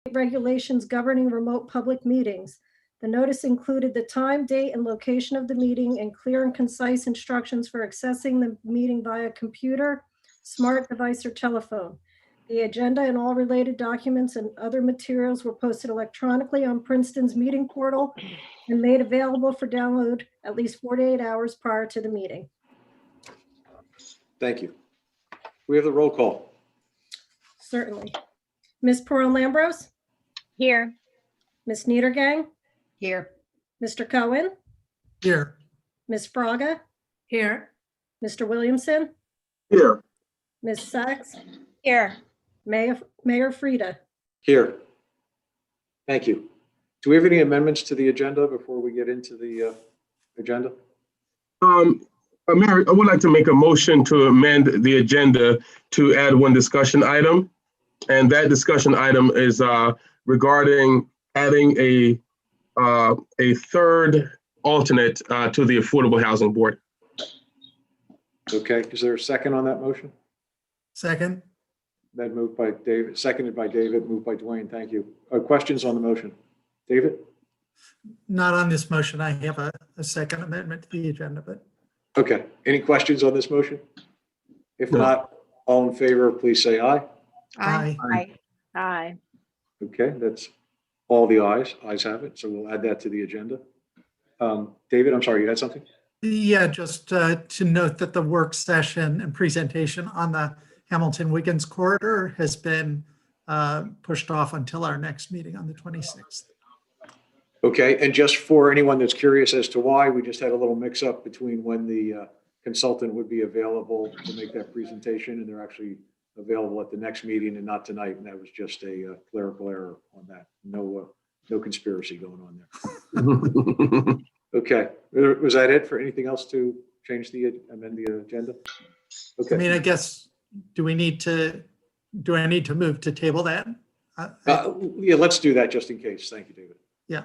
regulations governing remote public meetings. The notice included the time, date, and location of the meeting and clear and concise instructions for accessing the meeting via computer, smart device, or telephone. The agenda and all related documents and other materials were posted electronically on Princeton's meeting portal and made available for download at least 48 hours prior to the meeting. Thank you. We have the roll call. Certainly. Ms. Perron-Lambros? Here. Ms. Niedergang? Here. Mr. Cohen? Here. Ms. Fraga? Here. Mr. Williamson? Here. Ms. Sachs? Here. Mayor Frida? Here. Thank you. Do we have any amendments to the agenda before we get into the agenda? Mary, I would like to make a motion to amend the agenda to add one discussion item. And that discussion item is regarding adding a third alternate to the Affordable Housing Board. Okay, is there a second on that motion? Second. That moved by David, seconded by David, moved by Dwayne. Thank you. Questions on the motion? David? Not on this motion. I have a second amendment to the agenda, but. Okay, any questions on this motion? If not, all in favor, please say aye. Aye. Aye. Aye. Okay, that's all the ayes. Ayes have it. So we'll add that to the agenda. David, I'm sorry, you had something? Yeah, just to note that the work session and presentation on the Hamilton-Wiggins corridor has been pushed off until our next meeting on the 26th. Okay, and just for anyone that's curious as to why, we just had a little mix up between when the consultant would be available to make that presentation, and they're actually available at the next meeting and not tonight. And that was just a clerical error on that. No conspiracy going on there. Okay, was that it for anything else to amend the agenda? Okay. I mean, I guess, do I need to move to table that? Yeah, let's do that just in case. Thank you, David. Yeah.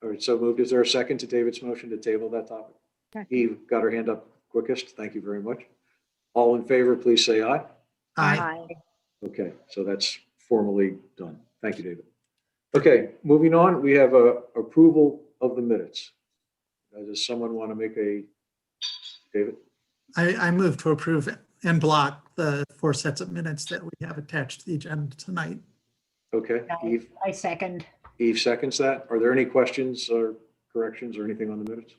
All right, so moved. Is there a second to David's motion to table that topic? Second. Eve got her hand up quickest. Thank you very much. All in favor, please say aye. Aye. Okay, so that's formally done. Thank you, David. Okay, moving on, we have approval of the minutes. Does someone want to make David? I move to approve and block the 4 sets of minutes that we have attached to the agenda tonight. Okay, Eve. I second. Eve seconds that. Are there any questions or corrections or anything on the minutes?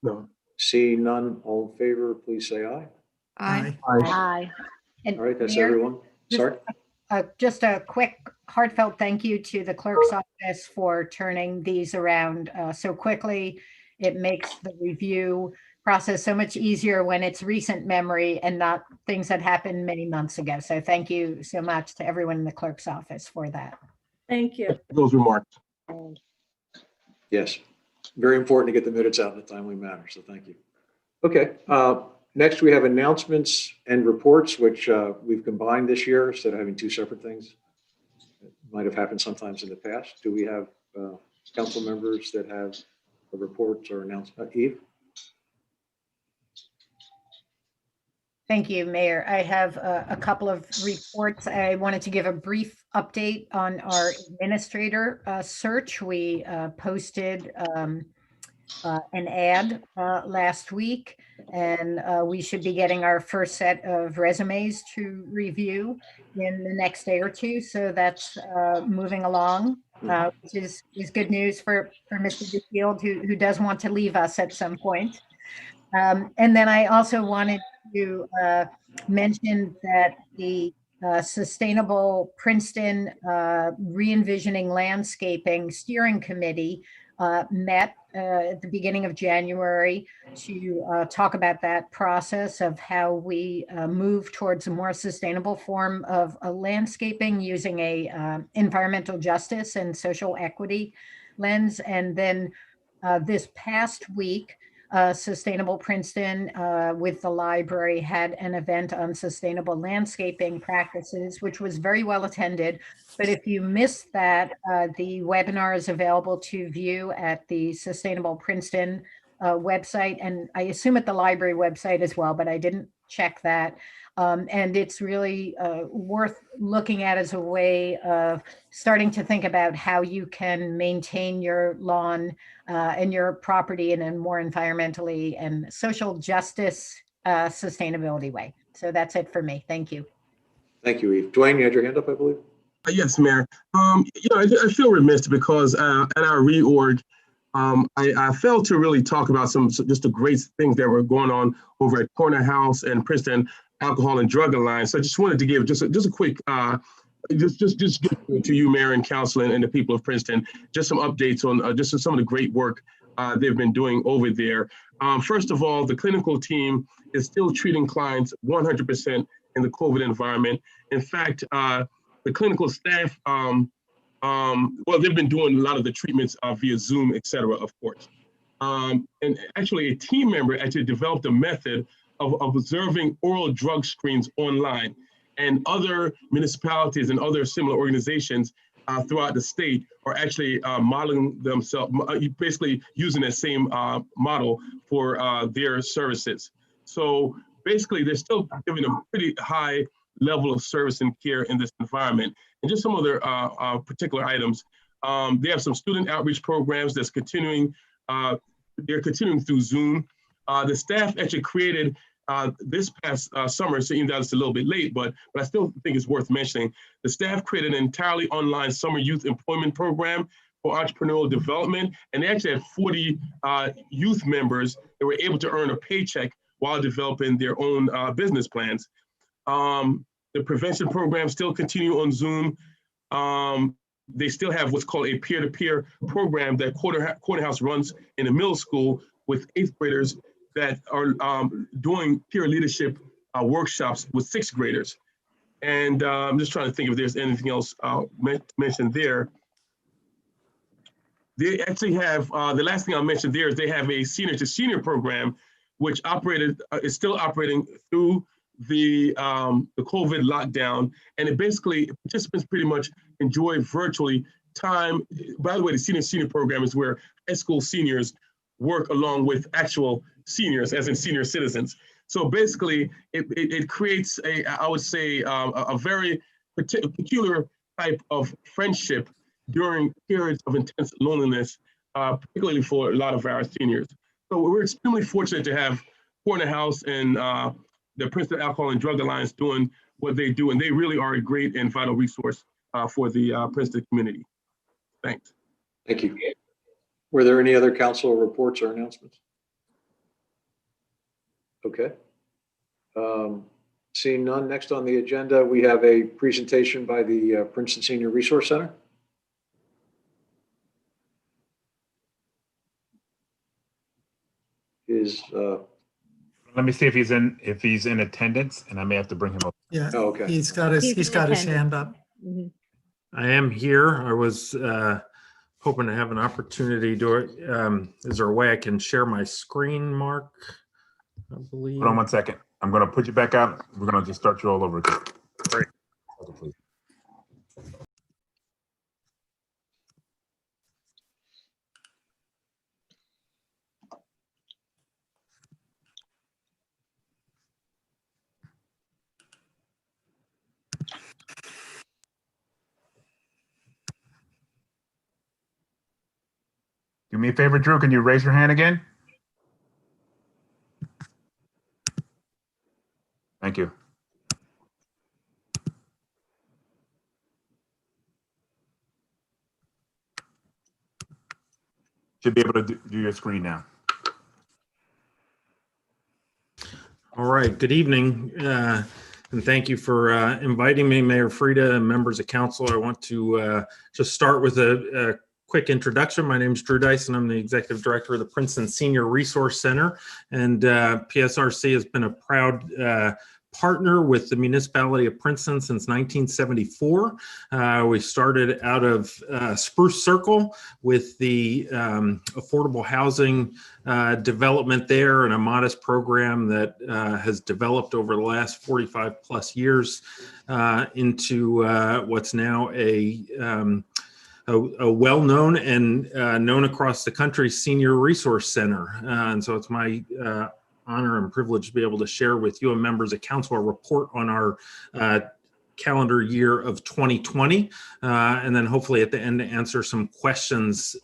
No. See none, all in favor, please say aye. Aye. Aye. And All right, that's Mayor, everyone. Sorry? just a quick heartfelt thank you to the clerk's office for turning these around so quickly. It makes the review process so much easier when it's recent memory and not things that happened many months ago. So thank you so much to everyone in the clerk's office for that. Thank you. Those remarks. Yes, very important to get the minutes out in a timely manner, so thank you. Okay, next we have announcements and reports, which we've combined this year instead of having two separate things. It might have happened sometimes in the past. Do we have council members that have reports or announcements? Eve? Thank you, Mayor. I have a couple of reports. I wanted to give a brief update on our administrator search. We posted an ad last week, and we should be getting our first set of resumes to review in the next day or two. So that's moving along, which is good news for Mr. DeField, who does want to leave us at some point. And then I also wanted to mention that the Sustainable Princeton Re-envisioning Landscaping Steering Committee met at the beginning of January to talk about that process of how we move towards a more sustainable form of landscaping using a environmental justice and social equity lens. And then this past week, Sustainable Princeton with the library had an event on sustainable landscaping practices, which was very well attended. But if you missed that, the webinar is available to view at the Sustainable Princeton website, and I assume at the library website as well, but I didn't check that. And it's really worth looking at as a way of starting to think about how you can maintain your lawn and your property in a more environmentally and social justice sustainability way. So that's it for me. Thank you. Thank you, Eve. Dwayne, you had your hand up, I believe? Yes, Mayor. I feel remiss because at our reorg, I failed to really talk about just the great things that were going on over at Corner House and Princeton Alcohol and Drug Alliance. So I just wanted to give just a quick, just to you, Mayor and Council, and the people of Princeton, just some updates on just some of the great work they've been doing over there. First of all, the clinical team is still treating clients 100% in the COVID environment. In fact, the clinical staff, well, they've been doing a lot of the treatments via Zoom, et cetera, of course. And actually, a team member actually developed a method of observing oral drug screens online. And other municipalities and other similar organizations throughout the state are actually modeling themselves, basically using that same model for their services. So basically, they're still giving a pretty high level of service and care in this environment. And just some other particular items. They have some student outreach programs that's continuing. They're continuing through Zoom. The staff actually created this past summer, so even though it's a little bit late, but I still think it's worth mentioning. The staff created an entirely online summer youth employment program for entrepreneurial development, and they actually had 40 youth members that were able to earn a paycheck while developing their own business plans. The prevention programs still continue on Zoom. They still have what's called a peer-to-peer program that Quarterhouse runs in the middle school with 8th graders that are doing peer leadership workshops with 6th graders. And I'm just trying to think if there's anything else mentioned there. They actually have, the last thing I'll mention there is they have a senior to senior program, which is still operating through the COVID lockdown. And it basically, participants pretty much enjoy virtually time. By the way, the senior program is where high school seniors work along with actual seniors, as in senior citizens. So basically, it creates I would say, a very peculiar type of friendship during periods of intense loneliness, particularly for a lot of our seniors. So we're extremely fortunate to have Corner House and the Princeton Alcohol and Drug Alliance doing what they do, and they really are a great and vital resource for the Princeton community. Thanks. Thank you. Were there any other council reports or announcements? Okay. Seeing none, next on the agenda, we have a presentation by the Princeton Senior Resource Center. Let me see if he's in attendance, and I may have to bring him up. Yeah, Oh, okay. he's got his hand up. Mhm. I am here. I was hoping to have an opportunity to, is there a way I can share my screen, Mark? I believe. Hold on 1 second. I'm going to put you back out. We're going to just start you all over again. Great. Please. Do me a favor, Drew. Can you raise your hand again? Thank you. Should be able to do your screen now. All right. Good evening. And thank you for inviting me, Mayor Frieda, and members of council. I want to just start with a quick introduction. My name is Drew Dyson. I'm the executive director of the Princeton Senior Resource Center. And PSRC has been a proud partner with the municipality of Princeton since 1974. We started out of Spruce Circle with the affordable housing development there, and a modest program that has developed over the last 45 plus years into what's now a well-known and known across the country Senior Resource Center. And so it's my honor and privilege to be able to share with you and members of council a report on our calendar year of 2020, and then hopefully at the end to answer some questions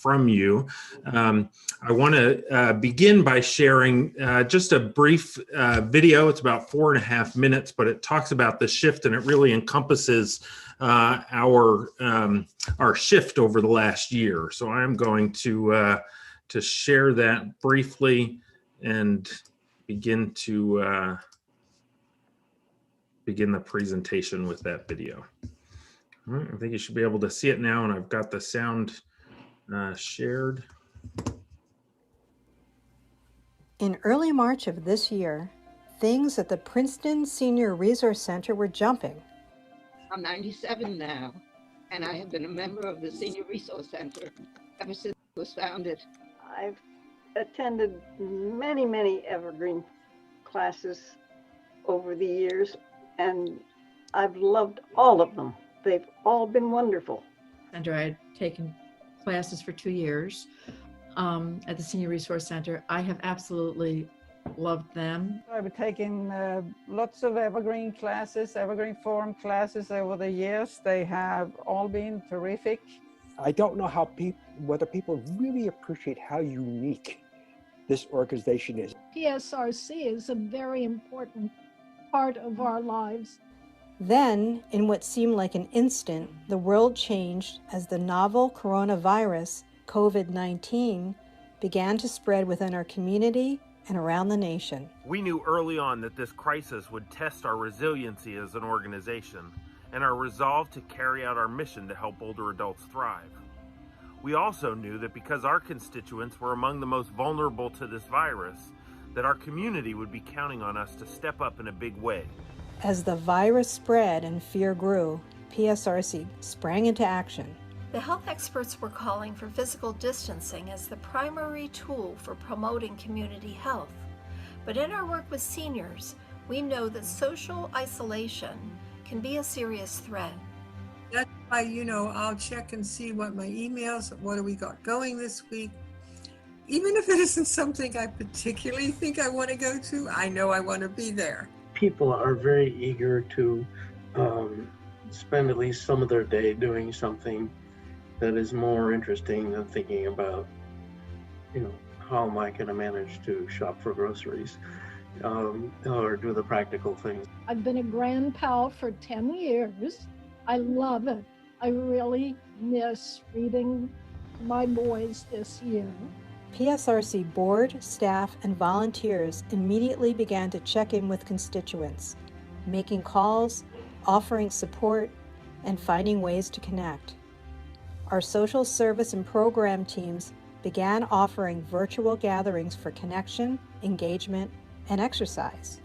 from you. I want to begin by sharing just a brief video. It's about 4.5 minutes, but it talks about the shift, and it really encompasses our shift over the last year. So I'm going to share that briefly and begin the presentation with that video. All right, I think you should be able to see it now, and I've got the sound shared. In early March of this year, things at the Princeton Senior Resource Center were jumping. I'm 97 now, and I have been a member of the Senior Resource Center ever since it was founded. I've attended many evergreen classes over the years, and I've loved all of them. They've all been wonderful. I had taken classes for 2 years at the Senior Resource Center. I have absolutely loved them. I've taken lots of evergreen classes, evergreen forum classes over the years. They have all been terrific. I don't know whether people really appreciate how unique this organization is. PSRC is a very important part of our lives. Then, in what seemed like an instant, the world changed as the novel coronavirus, COVID-19, began to spread within our community and around the nation. We knew early on that this crisis would test our resiliency as an organization and our resolve to carry out our mission to help older adults thrive. We also knew that because our constituents were among the most vulnerable to this virus, that our community would be counting on us to step up in a big way. As the virus spread and fear grew, PSRC sprang into action. The health experts were calling for physical distancing as the primary tool for promoting community health. But in our work with seniors, we know that social isolation can be a serious threat. That's why, I'll check and see what my emails, what do we got going this week. Even if it isn't something I particularly think I want to go to, I know I want to be there. People are very eager to spend at least some of their day doing something that is more interesting than thinking about, how am I going to manage to shop for groceries or do the practical things. I've been a grand pal for 10 years. I love it. I really miss reading to my boys this year. PSRC board, staff, and volunteers immediately began to check in with constituents, making calls, offering support, and finding ways to connect. Our social service and program teams began offering virtual gatherings for connection, engagement, and exercise.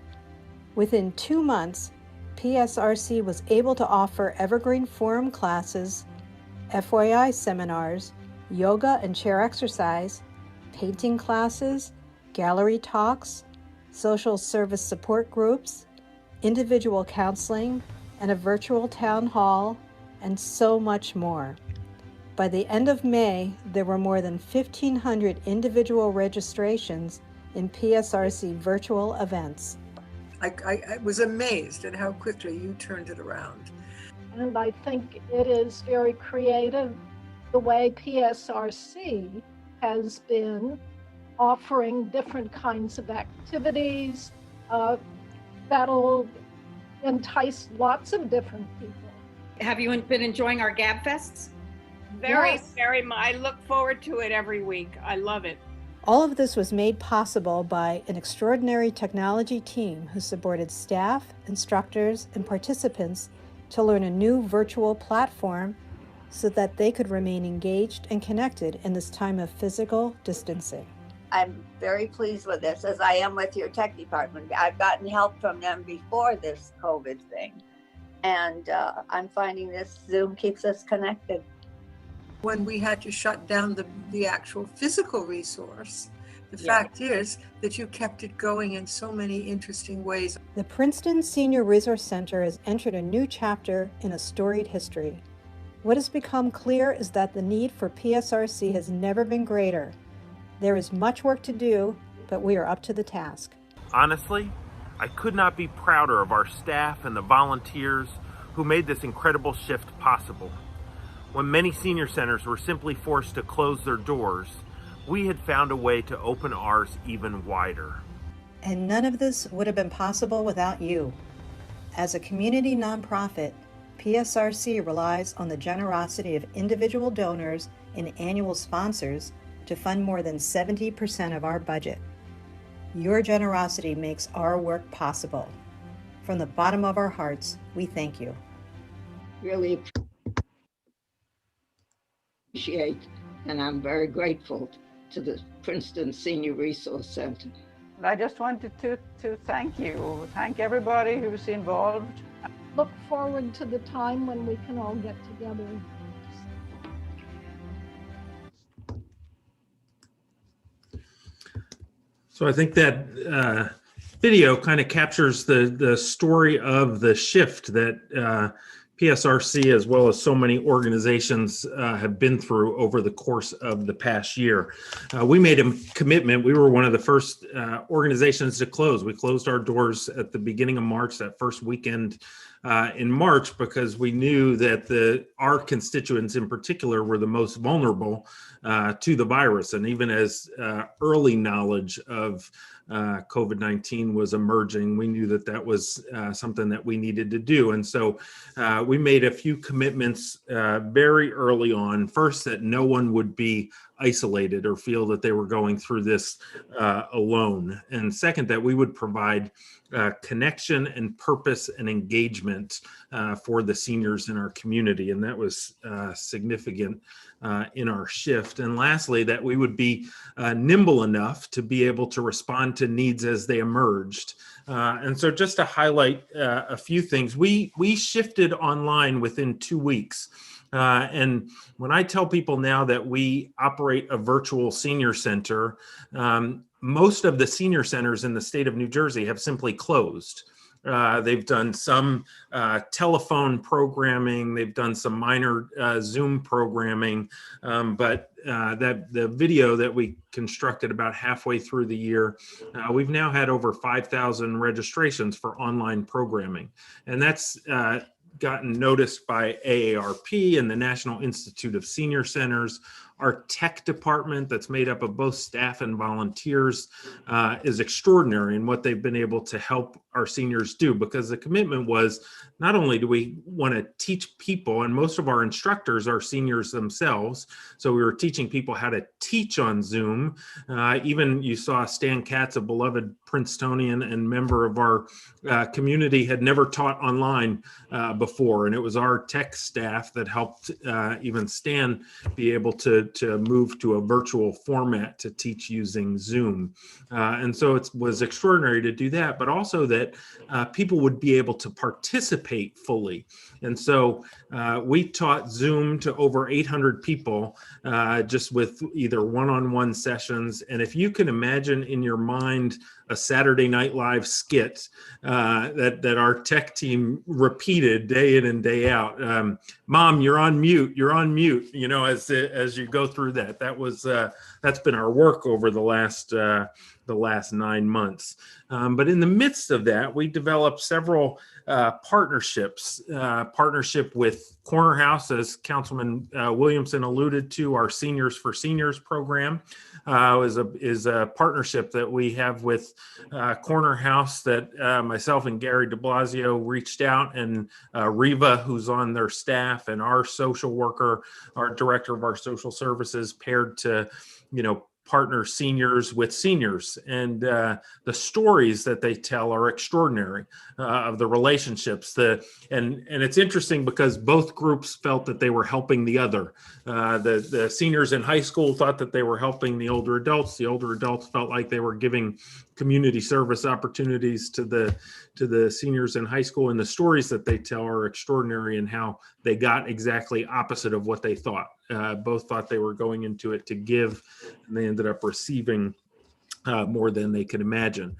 Within 2 months, PSRC was able to offer evergreen forum classes, FYI seminars, yoga and chair exercise, painting classes, gallery talks, social service support groups, individual counseling, and a virtual town hall, and so much more. By the end of May, there were more than 1,500 individual registrations in PSRC virtual events. I was amazed at how quickly you turned it around. And I think it is very creative the way PSRC has been offering different kinds of activities that'll entice lots of different people. Have you been enjoying our Gab Fests? Very, Yes. very much. I look forward to it every week. I love it. All of this was made possible by an extraordinary technology team who supported staff, instructors, and participants to learn a new virtual platform so that they could remain engaged and connected in this time of physical distancing. I'm very pleased with this, as I am with your tech department. I've gotten help from them before this COVID thing, and I'm finding this Zoom keeps us connected. When we had to shut down the actual physical resource, the fact is that you kept it going in so many interesting ways. The Princeton Senior Resource Center has entered a new chapter in a storied history. What has become clear is that the need for PSRC has never been greater. There is much work to do, but we are up to the task. Honestly, I could not be prouder of our staff and the volunteers who made this incredible shift possible. When many senior centers were simply forced to close their doors, we had found a way to open ours even wider. And none of this would have been possible without you. As a community nonprofit, PSRC relies on the generosity of individual donors and annual sponsors to fund more than 70% of our budget. Your generosity makes our work possible. From the bottom of our hearts, we thank you. Really appreciate, and I'm very grateful to the Princeton Senior Resource Center. I just wanted to thank you, thank everybody who's involved. Look forward to the time when we can all get together. So I think that video kind of captures the story of the shift that PSRC, as well as so many organizations, have been through over the course of the past year. We made a commitment. We were one of the first organizations to close. We closed our doors at the beginning of March, that first weekend in March, because we knew that our constituents in particular were the most vulnerable to the virus. And even as early knowledge of COVID-19 was emerging, we knew that was something that we needed to do. And so we made a few commitments very early on. First, that no one would be isolated or feel that they were going through this alone. And second, that we would provide connection and purpose and engagement for the seniors in our community. And that was significant in our shift. And lastly, that we would be nimble enough to be able to respond to needs as they emerged. And so just to highlight a few things, we shifted online within 2 weeks. And when I tell people now that we operate a virtual senior center, most of the senior centers in the state of New Jersey have simply closed. They've done some telephone programming, they've done some minor Zoom programming, but the video that we constructed about halfway through the year, we've now had over 5,000 registrations for online programming. And that's gotten noticed by AARP and the National Institute of Senior Centers. Our tech department, that's made up of both staff and volunteers, is extraordinary in what they've been able to help our seniors do, because the commitment was not only do we want to teach people, and most of our instructors are seniors themselves, so we were teaching people how to teach on Zoom. Even you saw Stan Katz, a beloved Princetonian and member of our community, had never taught online before, and it was our tech staff that helped even Stan be able to move to a virtual format to teach using Zoom. And so it was extraordinary to do that, but also that people would be able to participate fully. And so we taught Zoom to over 800 people just with either one-on-one sessions. And if you can imagine in your mind a Saturday Night Live skit that our tech team repeated day in and day out, Mom, you're on mute, you know, as you go through that. That's been our work over the last 9 months. But in the midst of that, we developed several partnerships. Partnership with Corner House, as Councilman Williamson alluded to, our Seniors for Seniors program is a partnership that we have with Corner House that myself and Gary de Blasio reached out, and Reva, who's on their staff, and our social worker, our director of our social services, paired to, partner seniors with seniors. And the stories that they tell are extraordinary of the relationships. And it's interesting because both groups felt that they were helping the other. The seniors in high school thought that they were helping the older adults. The older adults felt like they were giving community service opportunities to the seniors in high school. And the stories that they tell are extraordinary in how they got exactly opposite of what they thought. Both thought they were going into it to give, and they ended up receiving more than they could imagine.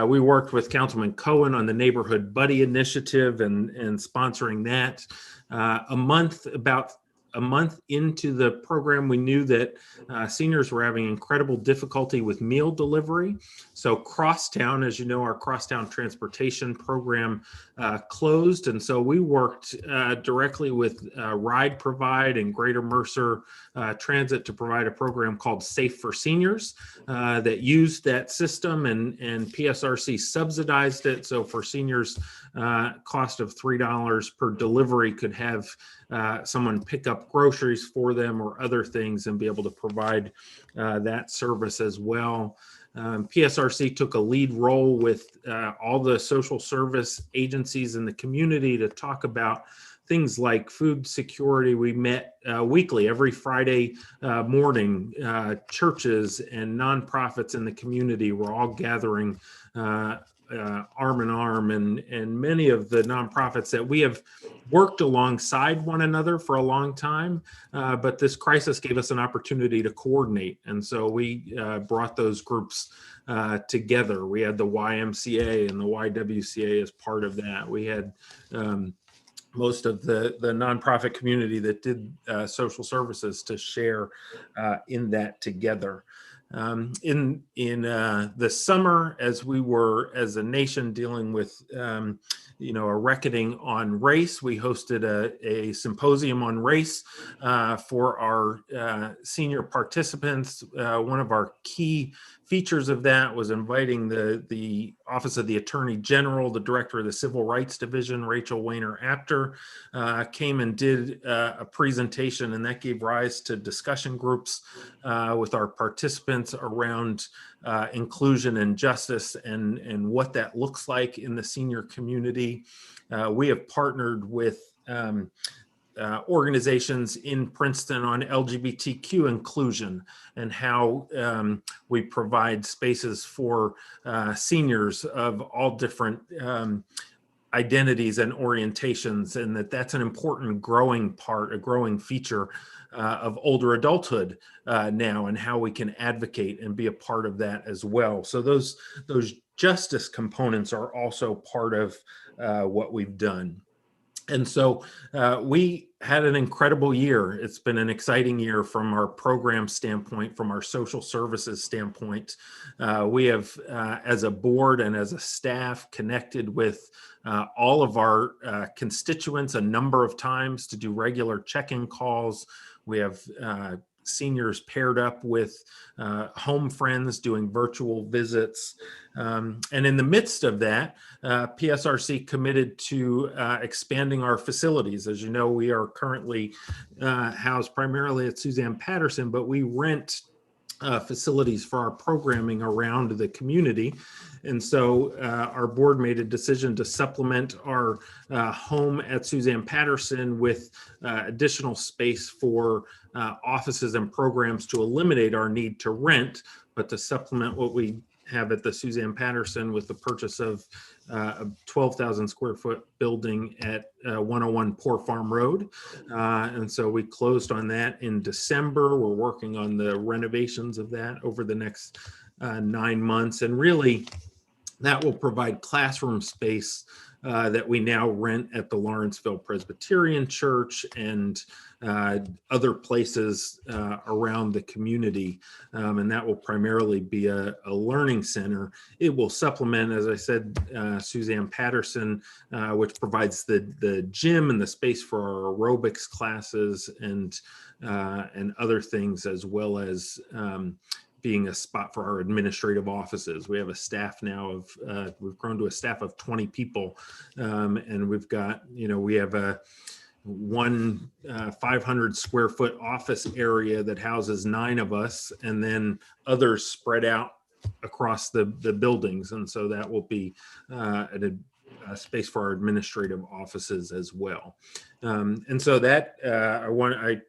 We worked with Councilman Cohen on the Neighborhood Buddy Initiative and sponsoring that. a month into the program, we knew that seniors were having incredible difficulty with meal delivery. So Crosstown, as you know, our Crosstown transportation program closed. And so we worked directly with Ride Provide and Greater Mercer Transit to provide a program called Safe for Seniors that used that system, and PSRC subsidized it. So for seniors, cost of $3 per delivery could have someone pick up groceries for them or other things and be able to provide that service as well. PSRC took a lead role with all the social service agencies in the community to talk about things like food security. We met weekly, every Friday morning. Churches and nonprofits in the community were all gathering arm in arm, and many of the nonprofits that we have worked alongside one another for a long time, but this crisis gave us an opportunity to coordinate. And so we brought those groups together. We had the YMCA and the YWCA as part of that. We had most of the nonprofit community that did social services to share in that together. In the summer, as we were as a nation dealing with a reckoning on race, we hosted a symposium on race for our senior participants. One of our key features of that was inviting the Office of the Attorney General, the Director of the Civil Rights Division, Rachel Weiner-Apter, came and did a presentation, and that gave rise to discussion groups with our participants around inclusion and justice and what that looks like in the senior community. We have partnered with organizations in Princeton on LGBTQ inclusion and how we provide spaces for seniors of all different identities and orientations, and that's an important growing part, a growing feature of older adulthood now, and how we can advocate and be a part of that as well. So those justice components are also part of what we've done. And so we had an incredible year. It's been an exciting year from our program standpoint, from our social services standpoint. We have, as a board and as a staff, connected with all of our constituents a number of times to do regular check-in calls. We have seniors paired up with home friends doing virtual visits. And in the midst of that, PSRC committed to expanding our facilities. As you know, we are currently housed primarily at Suzanne Patterson, but we rent facilities for our programming around the community. And so our board made a decision to supplement our home at Suzanne Patterson with additional space for offices and programs to eliminate our need to rent, but to supplement what we have at the Suzanne Patterson with the purchase of a 12,000 square foot building at 101 Poor Farm Road. And so we closed on that in December. We're working on the renovations of that over the next 9 months. And really, that will provide classroom space that we now rent at the Lawrenceville Presbyterian Church and other places around the community. And that will primarily be a learning center. It will supplement, as I said, Suzanne Patterson, which provides the gym and the space for our aerobics classes and other things, as well as being a spot for our administrative offices. We have a staff now of, we've grown to a staff of 20 people. And we've got, we have a 500 square foot office area that houses 9 of us, and then others spread out across the buildings. And so that will be a space for our administrative offices as well. And so that I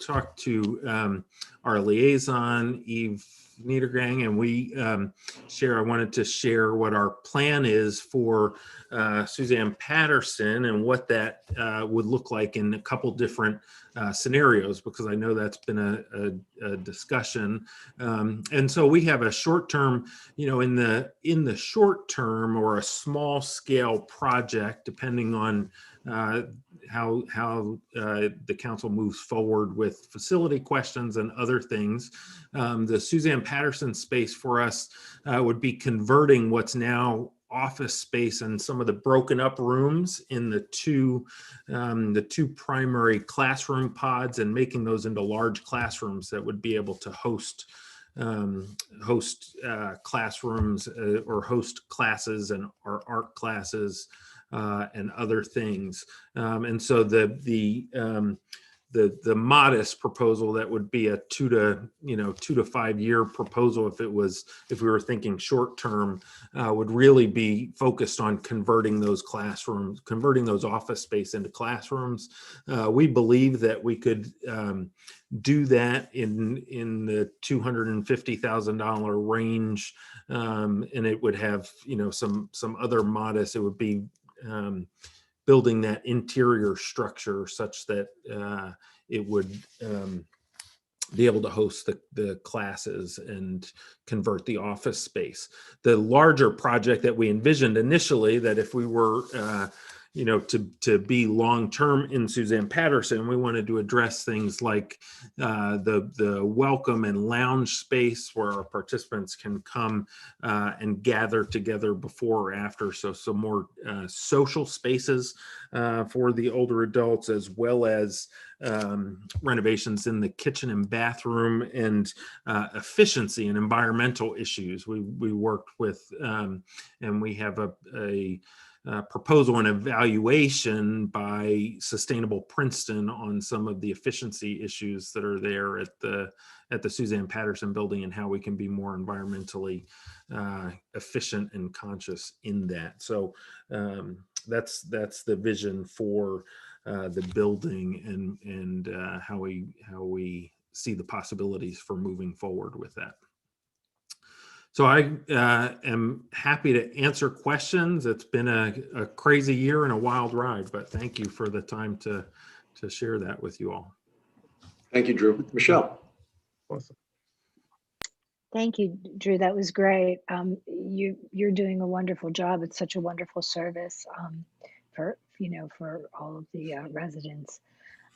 talked to our liaison, Eve Niedergang, and we I wanted to share what our plan is for Suzanne Patterson and what that would look like in a couple different scenarios, because I know that's been a discussion. And so we have a short term, in the short term, or a small scale project, depending on the council moves forward with facility questions and other things. The Suzanne Patterson space for us would be converting what's now office space and some of the broken up rooms in the two primary classroom pods and making those into large classrooms that would be able to host classrooms or host classes and or art classes and other things. And so the modest proposal that would be a 2 to 5 year proposal if we were thinking short term would really be focused on converting those office space into classrooms. We believe that we could do that in the $250,000 range, and it would have some other modest. It would be building that interior structure such that it would be able to host the classes and convert the office space. The larger project that we envisioned initially, that if we were to be long-term in Suzanne Patterson, we wanted to address things like the welcome and lounge space where our participants can come and gather together before or after. So some more social spaces for the older adults, as well as renovations in the kitchen and bathroom, and efficiency and environmental issues. We worked with, and we have a proposal and evaluation by Sustainable Princeton on some of the efficiency issues that are there at the Suzanne Patterson building, and how we can be more environmentally efficient and conscious in that. So that's the vision for the building and how we see the possibilities for moving forward with that. So I am happy to answer questions. It's been a crazy year and a wild ride, but thank you for the time to share that with you all. Thank you, Drew. Michelle. Awesome. Thank you, Drew. That was great. You're doing a wonderful job. It's such a wonderful service for all of the residents.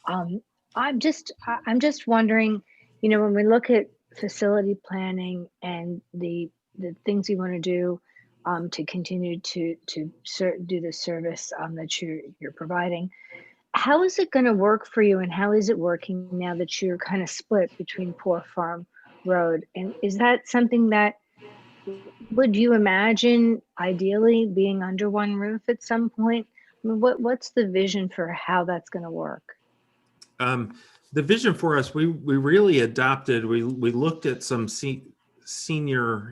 I'm just wondering, when we look at facility planning and the things you want to do to continue to do the service that you're providing, how is it going to work for you, and how is it working now that you're kind of split between Poor Farm Road? And is that something that would you imagine ideally being under one roof at some point? I mean, what's the vision for how that's going to work? The vision for us, we really adopted, we looked at some senior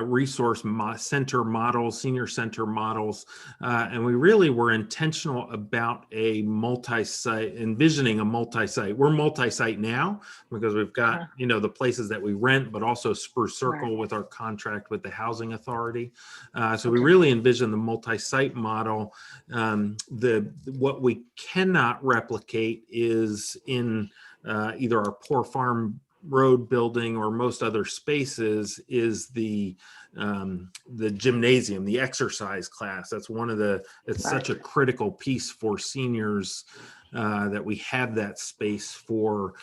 resource center models, senior center models, and we really were intentional about a multi-site, envisioning a multi-site. We're multi-site now because we've got, the places that we rent, but also Spruce Circle with our contract with the Housing Authority. So we really envision the multi-site model. What we cannot replicate is in either our Poor Farm Road building or most other spaces is the gymnasium, the exercise class. That's it's such a critical piece for seniors that we have that space for,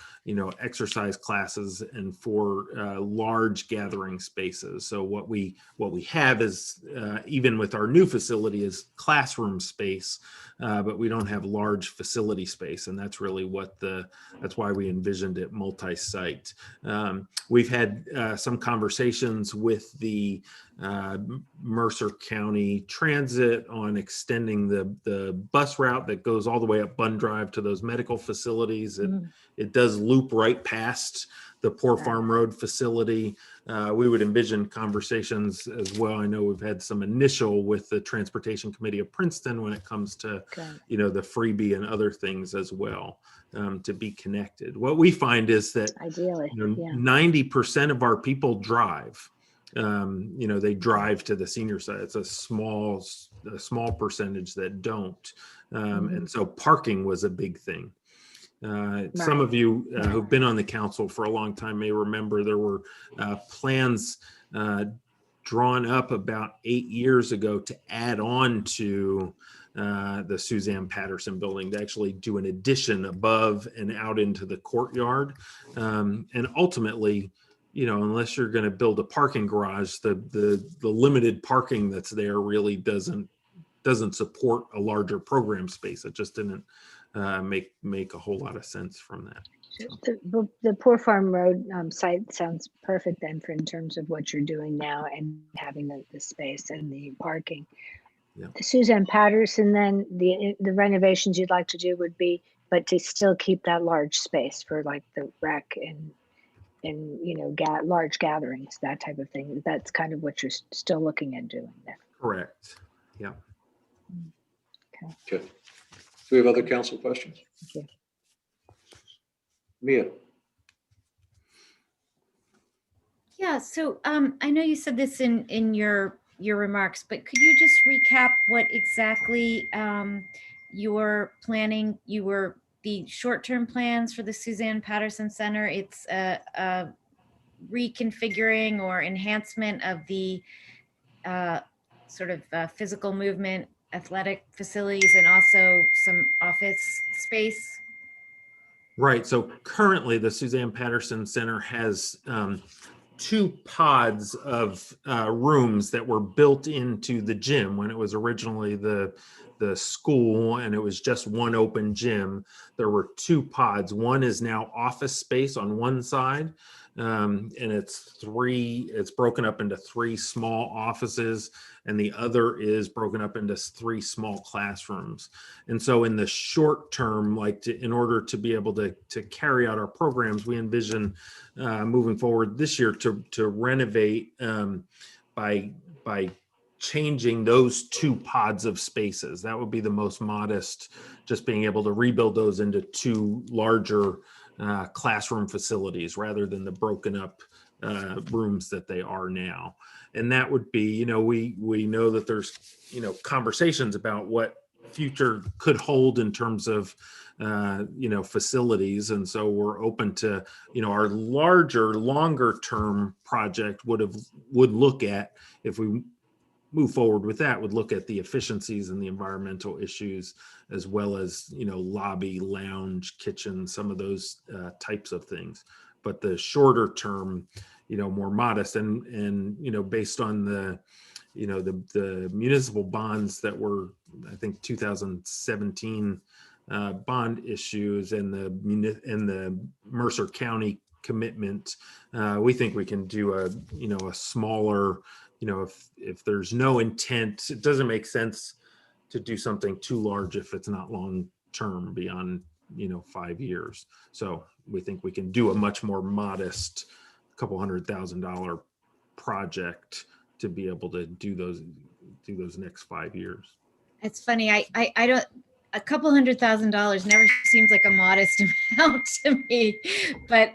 exercise classes and for large gathering spaces. So what we have is, even with our new facility, is classroom space, but we don't have large facility space. And that's really that's why we envisioned it multi-site. We've had some conversations with the Mercer County Transit on extending the bus route that goes all the way up Bund Drive to those medical facilities. It does loop right past the Poor Farm Road facility. We would envision conversations as well. I know we've had some initial with the Transportation Committee of Princeton when it comes to, the freebie and other things as well, to be connected. What we find is that ideally, 90% of our people drive. They drive to the senior side. It's a small percentage that don't. And so parking was a big thing. Some of you who've been on the council for a long time may remember there were plans drawn up about 8 years ago to add on to the Suzanne Patterson building, to actually do an addition above and out into the courtyard. And ultimately, unless you're going to build a parking garage, the limited parking that's there really doesn't support a larger program space. It just didn't make a whole lot of sense from that. The Poor Farm Road site sounds perfect then in terms of what you're doing now and having the space and the parking. Yeah. The Suzanne Patterson, then the renovations you'd like to do would be, but to still keep that large space for like the rec and large gatherings, that type of thing. That's kind of what you're still looking at doing there. Correct. Yeah. Okay. Do we have other council questions? Thank you. Mia. Yeah, so I know you said this in your remarks, but could you just recap what exactly you're planning? The short-term plans for the Suzanne Patterson Center. It's a reconfiguring or enhancement of the sort of physical movement, athletic facilities, and also some office space. Right. So currently, the Suzanne Patterson Center has 2 pods of rooms that were built into the gym when it was originally the school, and it was just one open gym. There were 2 pods. One is now office space on one side, and it's broken up into 3 small offices, and the other is broken up into 3 small classrooms. And so in the short term, in order to be able to carry out our programs, we envision moving forward this year to renovate by changing those 2 pods of spaces. That would be the most modest, just being able to rebuild those into 2 larger classroom facilities rather than the broken up rooms that they are now. And that would be, we know that there's, conversations about what future could hold in terms of, facilities. And so we're open to, our longer term project would look at, if we move forward with that, would look at the efficiencies and the environmental issues, as well as, lobby, lounge, kitchen, some of those types of things. But the shorter term, more modest and based on the municipal bonds that were, I think, 2017 bond issues and the Mercer County commitment, we think we can do a smaller, if there's no intent, it doesn't make sense to do something too large if it's not long term beyond 5 years. So we think we can do a much more modest $200,000 project to be able to do those next 5 years. It's funny. I don't. $200,000 never seems like a modest amount to me, but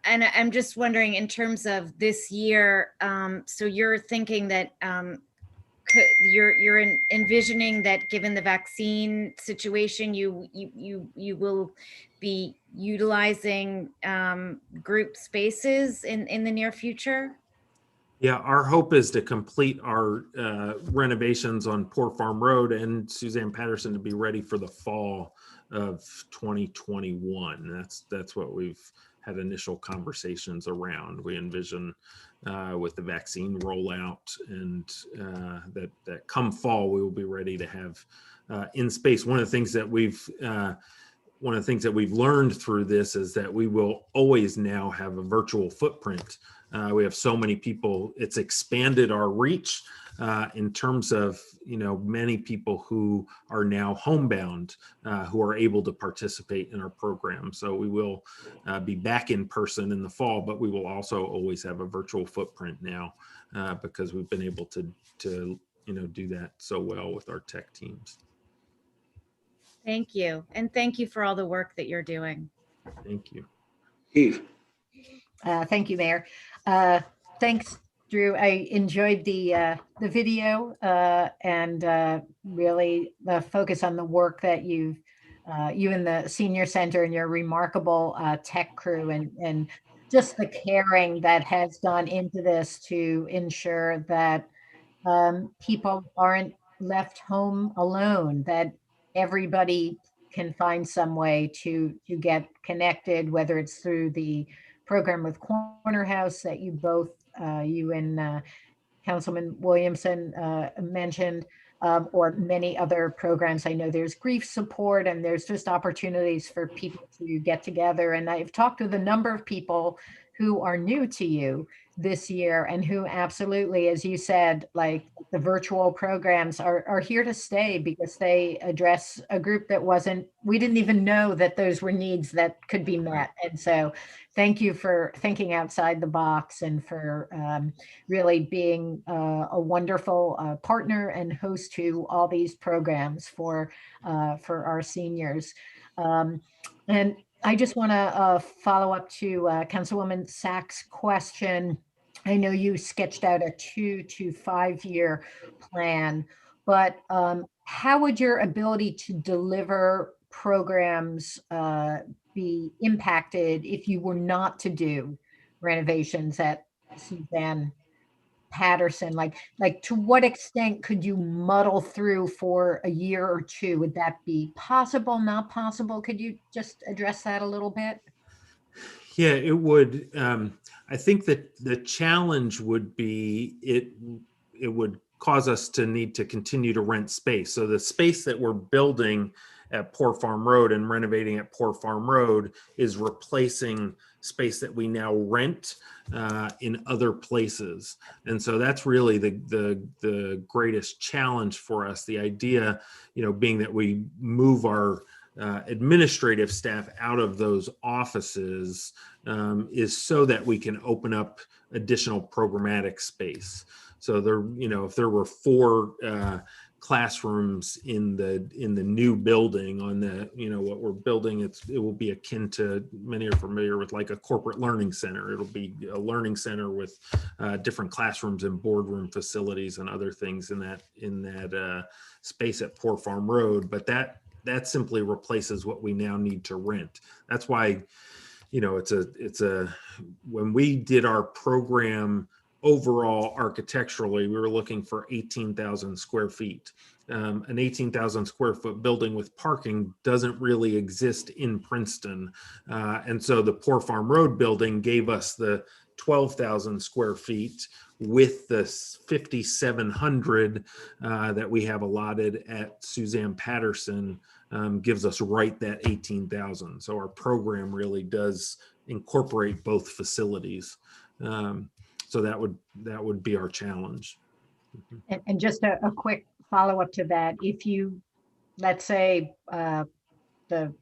and I'm just wondering, in terms of this year, so you're thinking that you're envisioning that, given the vaccine situation, you will be utilizing group spaces in the near future? Yeah, our hope is to complete our renovations on Poor Farm Road and Suzanne Patterson to be ready for the fall of 2021. That's what we've had initial conversations around. We envision with the vaccine rollout and that come fall, we will be ready to have in space. One of the things that we've learned through this is that we will always now have a virtual footprint. We have so many people, it's expanded our reach in terms of, many people who are now homebound, who are able to participate in our program. So we will be back in person in the fall, but we will also always have a virtual footprint now because we've been able to do that so well with our tech teams. Thank you. And thank you for all the work that you're doing. Thank you. Eve. Thank you, Mayor. Thanks, Drew. I enjoyed the video and really the focus on the work that you and the Senior Center and your remarkable tech crew and just the caring that has gone into this to ensure that people aren't left home alone, that everybody can find some way to get connected, whether it's through the program with Corner House that you both, you and Councilman Williamson mentioned, or many other programs. I know there's grief support and there's just opportunities for people to get together. And I've talked with a number of people who are new to you this year and who absolutely, as you said, like the virtual programs are here to stay because they address a group that we didn't even know that those were needs that could be met. And so thank you for thinking outside the box and for really being a wonderful partner and host to all these programs for our seniors. And I just want to follow up to Councilwoman Sachs' question. I know you sketched out a 2 to 5 year plan, but how would your ability to deliver programs be impacted if you were not to do renovations at Suzanne Patterson? Like to what extent could you muddle through for a year or two? Would that be possible, not possible? Could you just address that a little bit? Yeah, it would. I think that the challenge would be it would cause us to need to continue to rent space. So the space that we're building at Poor Farm Road and renovating at Poor Farm Road is replacing space that we now rent in other places. And so that's really the greatest challenge for us. The idea, being that we move our administrative staff out of those offices is so that we can open up additional programmatic space. So there, if there were 4 classrooms in the new building on the, what we're building, it will be akin to, many are familiar with, like a corporate learning center. It'll be a learning center with different classrooms and boardroom facilities and other things in that space at Poor Farm Road. But that simply replaces what we now need to rent. That's why, when we did our program overall architecturally, we were looking for 18,000 square feet. An 18,000 square foot building with parking doesn't really exist in Princeton. And so the Poor Farm Road building gave us the 12,000 square feet with the 5,700 that we have allotted at Suzanne Patterson, gives us right that 18,000. So our program really does incorporate both facilities. So that would be our challenge. And just a quick follow-up to that. If you, let's say, the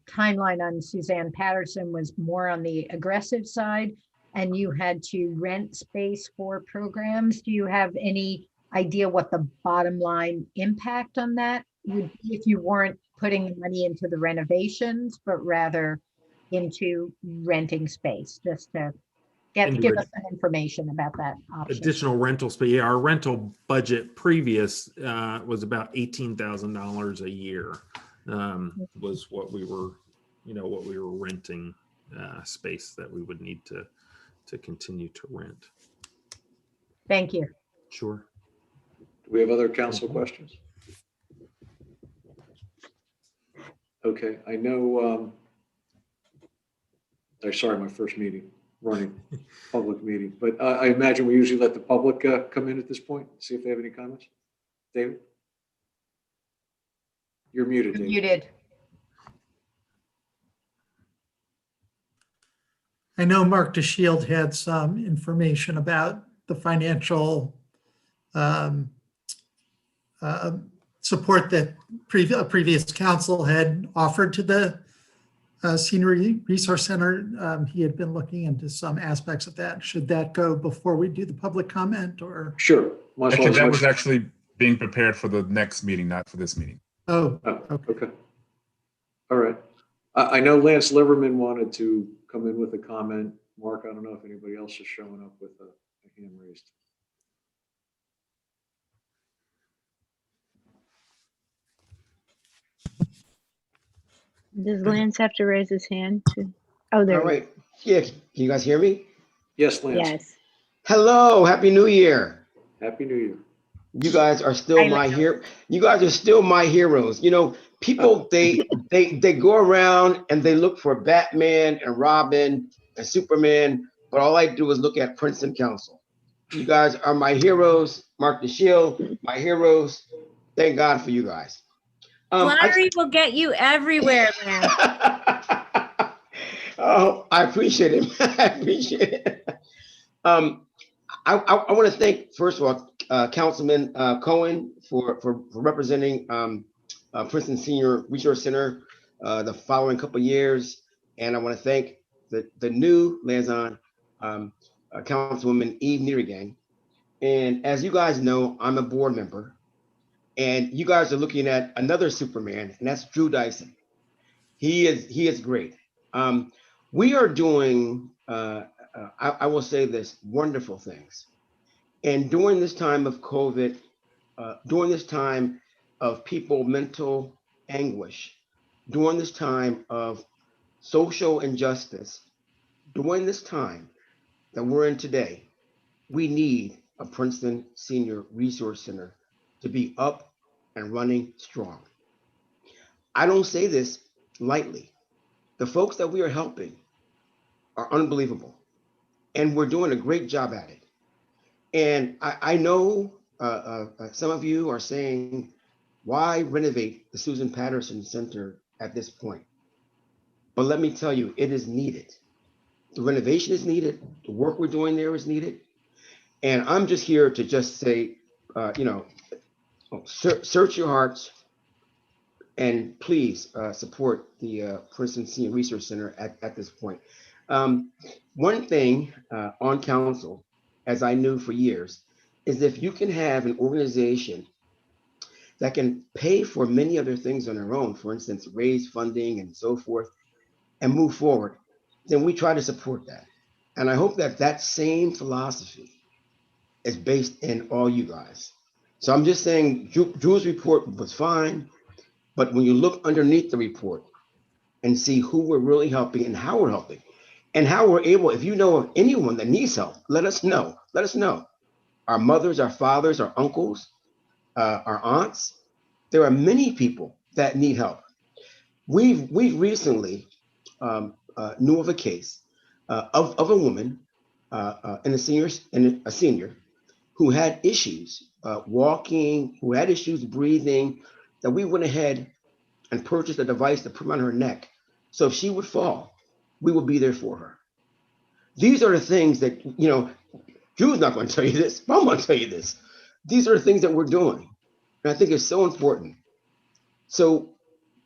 timeline on Suzanne Patterson was more on the aggressive side and you had to rent space for programs, do you have any idea what the bottom line impact on that would be if you weren't putting money into the renovations, but rather into renting space? Just to give us some information about that option. Additional rental space. Yeah, our rental budget previous was about $18,000 a year. Was what we were, renting space that we would need to continue to rent. Thank you. Sure. Do we have other council questions? Okay, I know. Sorry, my first meeting. Running public meeting, but I imagine we usually let the public come in at this point, see if they have any comments. David? You're muted, David. Muted. I know Mark DeShield had some information about the financial support that previous council had offered to the Senior Resource Center. He had been looking into some aspects of that. Should that go before we do the public comment, or? Sure. Actually, that was actually being prepared for the next meeting, not for this meeting. Oh, okay. All right. I know Lance Liverman wanted to come in with a comment. Mark, I don't know if anybody else is showing up with a hand raised. Does Lance have to raise his hand? Oh, there. All right. Yeah. Can you guys hear me? Yes, Lance. Yes. Hello. Happy New Year. Happy New Year. You guys are still my hero. You guys are still my heroes. You know, people they go around and they look for Batman and Robin and Superman, but all I do is look at Princeton Council. You guys are my heroes. Mark the Shield, my heroes. Thank God for you guys. Flattery will get you everywhere, man. Oh, I appreciate it. I appreciate it. I want to thank, first of all, Councilman Cohen for representing Princeton Senior Resource Center the following couple of years. And I want to thank the new liaison, Councilwoman Eve Niedergang. And as you guys know, I'm a board member. And you guys are looking at another Superman, and that's Drew Dyson. He is great. We are doing, I will say this, wonderful things. And during this time of COVID, during this time of people mental anguish, during this time of social injustice, during this time that we're in today, we need a Princeton Senior Resource Center to be up and running strong. I don't say this lightly. The folks that we are helping are unbelievable, and we're doing a great job at it. And I know some of you are saying, why renovate the Susan Patterson Center at this point? But let me tell you, it is needed. The renovation is needed. The work we're doing there is needed. And I'm just here to just say, search your hearts and please support the Princeton Senior Research Center at this point. One thing on council, as I knew for years, is if you can have an organization that can pay for many other things on their own, for instance, raise funding and so forth, and move forward, then we try to support that. And I hope that that same philosophy is based in all you guys. So I'm just saying, Drew's report was fine, but when you look underneath the report and see who we're really helping and how we're helping, and how we're able, if you know of anyone that needs help, let us know. Let us know. Our mothers, our fathers, our uncles, our aunts. There are many people that need help. We recently knew of a case of a woman and a senior who had issues walking, who had issues breathing, that we went ahead and purchased a device to put on her neck. So if she would fall, we will be there for her. These are the things that, Drew's not going to tell you this, but I'm going to tell you this. These are the things that we're doing. And I think it's so important. So,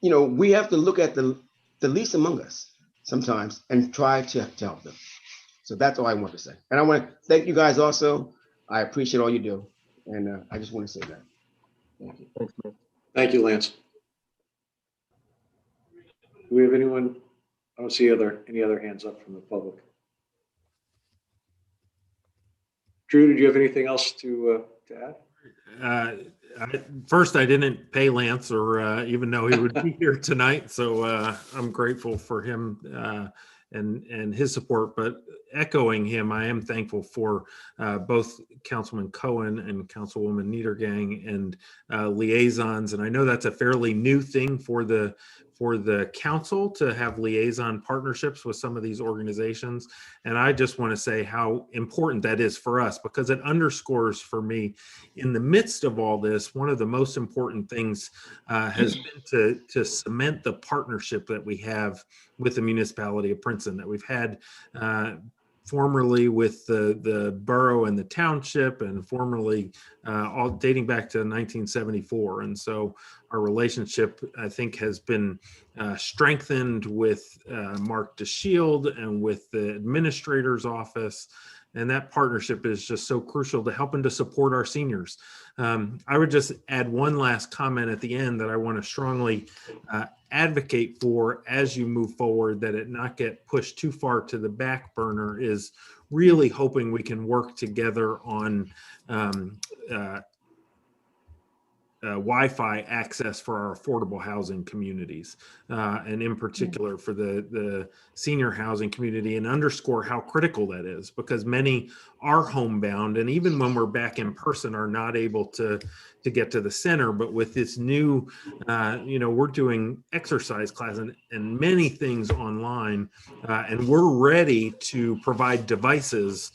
we have to look at the least among us sometimes and try to help them. So that's all I want to say. And I want to thank you guys also. I appreciate all you do. And I just want to say that. Thank you. Thanks, man. Thank you, Lance. Do we have anyone? I don't see any other hands up from the public. Drew, did you have anything else to add? First, I didn't pay Lance or even know he would be here tonight, so I'm grateful for him and his support. But echoing him, I am thankful for both Councilman Cohen and Councilwoman Niedergang and liaisons. And I know that's a fairly new thing for the council to have liaison partnerships with some of these organizations. And I just want to say how important that is for us, because it underscores for me, in the midst of all this, one of the most important things has been to cement the partnership that we have with the municipality of Princeton, that we've had formerly with the borough and the township, and formerly all dating back to 1974. And so our relationship, I think, has been strengthened with Mark DeShield and with the administrator's office. And that partnership is just so crucial to helping to support our seniors. I would just add one last comment at the end that I want to strongly advocate for as you move forward, that it not get pushed too far to the back burner, is really hoping we can work together on Wi-Fi access for our affordable housing communities, and in particular for the senior housing community, and underscore how critical that is, because many are homebound, and even when we're back in person are not able to get to the center. But with this new, we're doing exercise classes and many things online, and we're ready to provide devices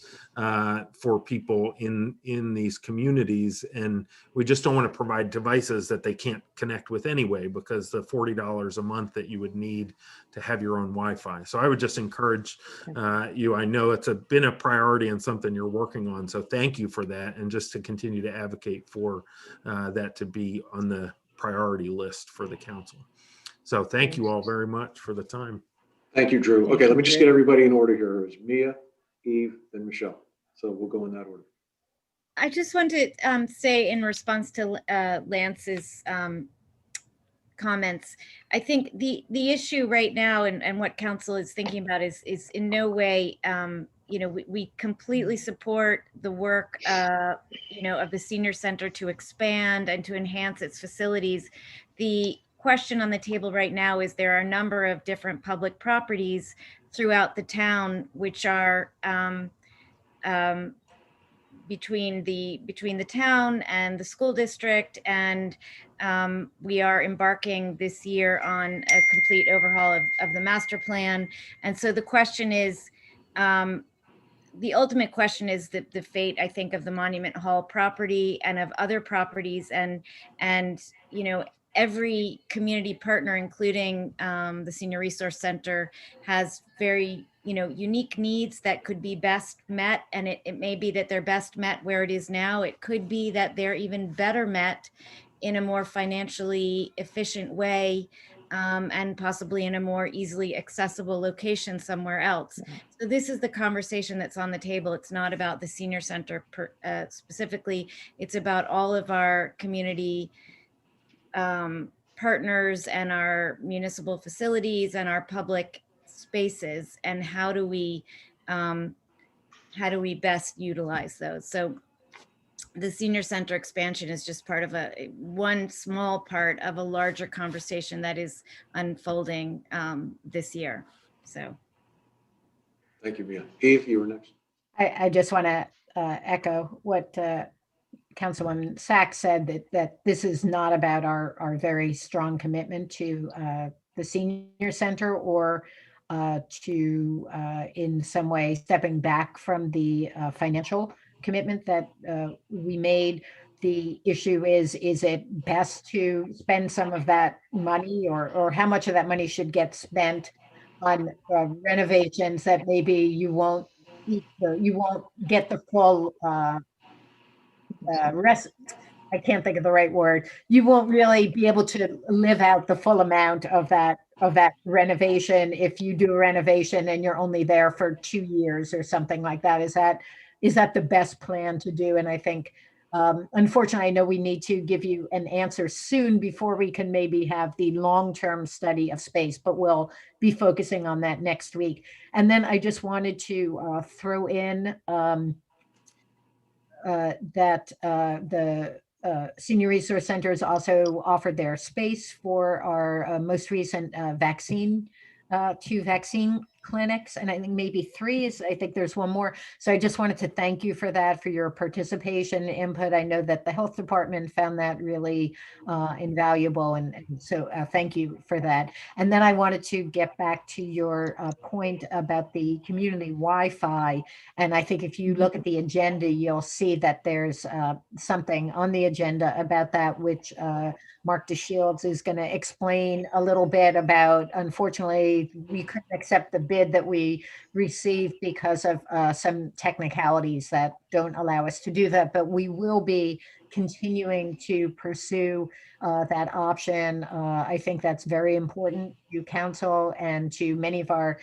for people in these communities, and we just don't want to provide devices that they can't connect with anyway, because the $40 a month that you would need to have your own Wi-Fi. So I would just encourage you. I know it's been a priority and something you're working on, so thank you for that, and just to continue to advocate for that to be on the priority list for the council. So thank you all very much for the time. Thank you, Drew. Okay, let me just get everybody in order here. It's Mia, Eve, then Michelle. So we'll go in that order. I just want to say, in response to Lance's comments, I think the issue right now, and what council is thinking about, is in no way, we completely support the work, of the senior center to expand and to enhance its facilities. The question on the table right now is there are a number of different public properties throughout the town which are between the town and the school district, and we are embarking this year on a complete overhaul of the master plan. And so the question is, the ultimate question is the fate, I think, of the Monument Hall property and of other properties, and every community partner, including the Senior Resource Center, has very unique needs that could be best met, and it may be that they're best met where it is now. It could be that they're even better met in a more financially efficient way, and possibly in a more easily accessible location somewhere else. So this is the conversation that's on the table. It's not about the senior center specifically. It's about all of our community partners and our municipal facilities and our public spaces, and how do we best utilize those. So the senior center expansion is just part of one small part of a larger conversation that is unfolding this year. So thank you, Mia. Eve, you were next. I just want to echo what Councilwoman Sachs said, that this is not about our very strong commitment to the senior center, or to in some way stepping back from the financial commitment that we made. The issue is it best to spend some of that money, or how much of that money should get spent on renovations that maybe you won't get the full rest. I can't think of the right word. You won't really be able to live out the full amount of that renovation if you do a renovation and you're only there for 2 years or something like that. Is that the best plan to do? And I think, unfortunately, I know we need to give you an answer soon before we can maybe have the long-term study of space, but we'll be focusing on that next week. And then I just wanted to throw in that the Senior Resource Centers also offered their space for our most recent vaccine 2 vaccine clinics, and I think maybe 3 I think there's one more. So I just wanted to thank you for that, for your participation and input. I know that the health department found that really invaluable, and so thank you for that. And then I wanted to get back to your point about the community Wi-Fi, and I think if you look at the agenda, you'll see that there's something on the agenda about that, which Mark DeShields is going to explain a little bit about. Unfortunately, we couldn't accept the bid that we received because of some technicalities that don't allow us to do that, but we will be continuing to pursue that option. I think that's very important to council and to many of our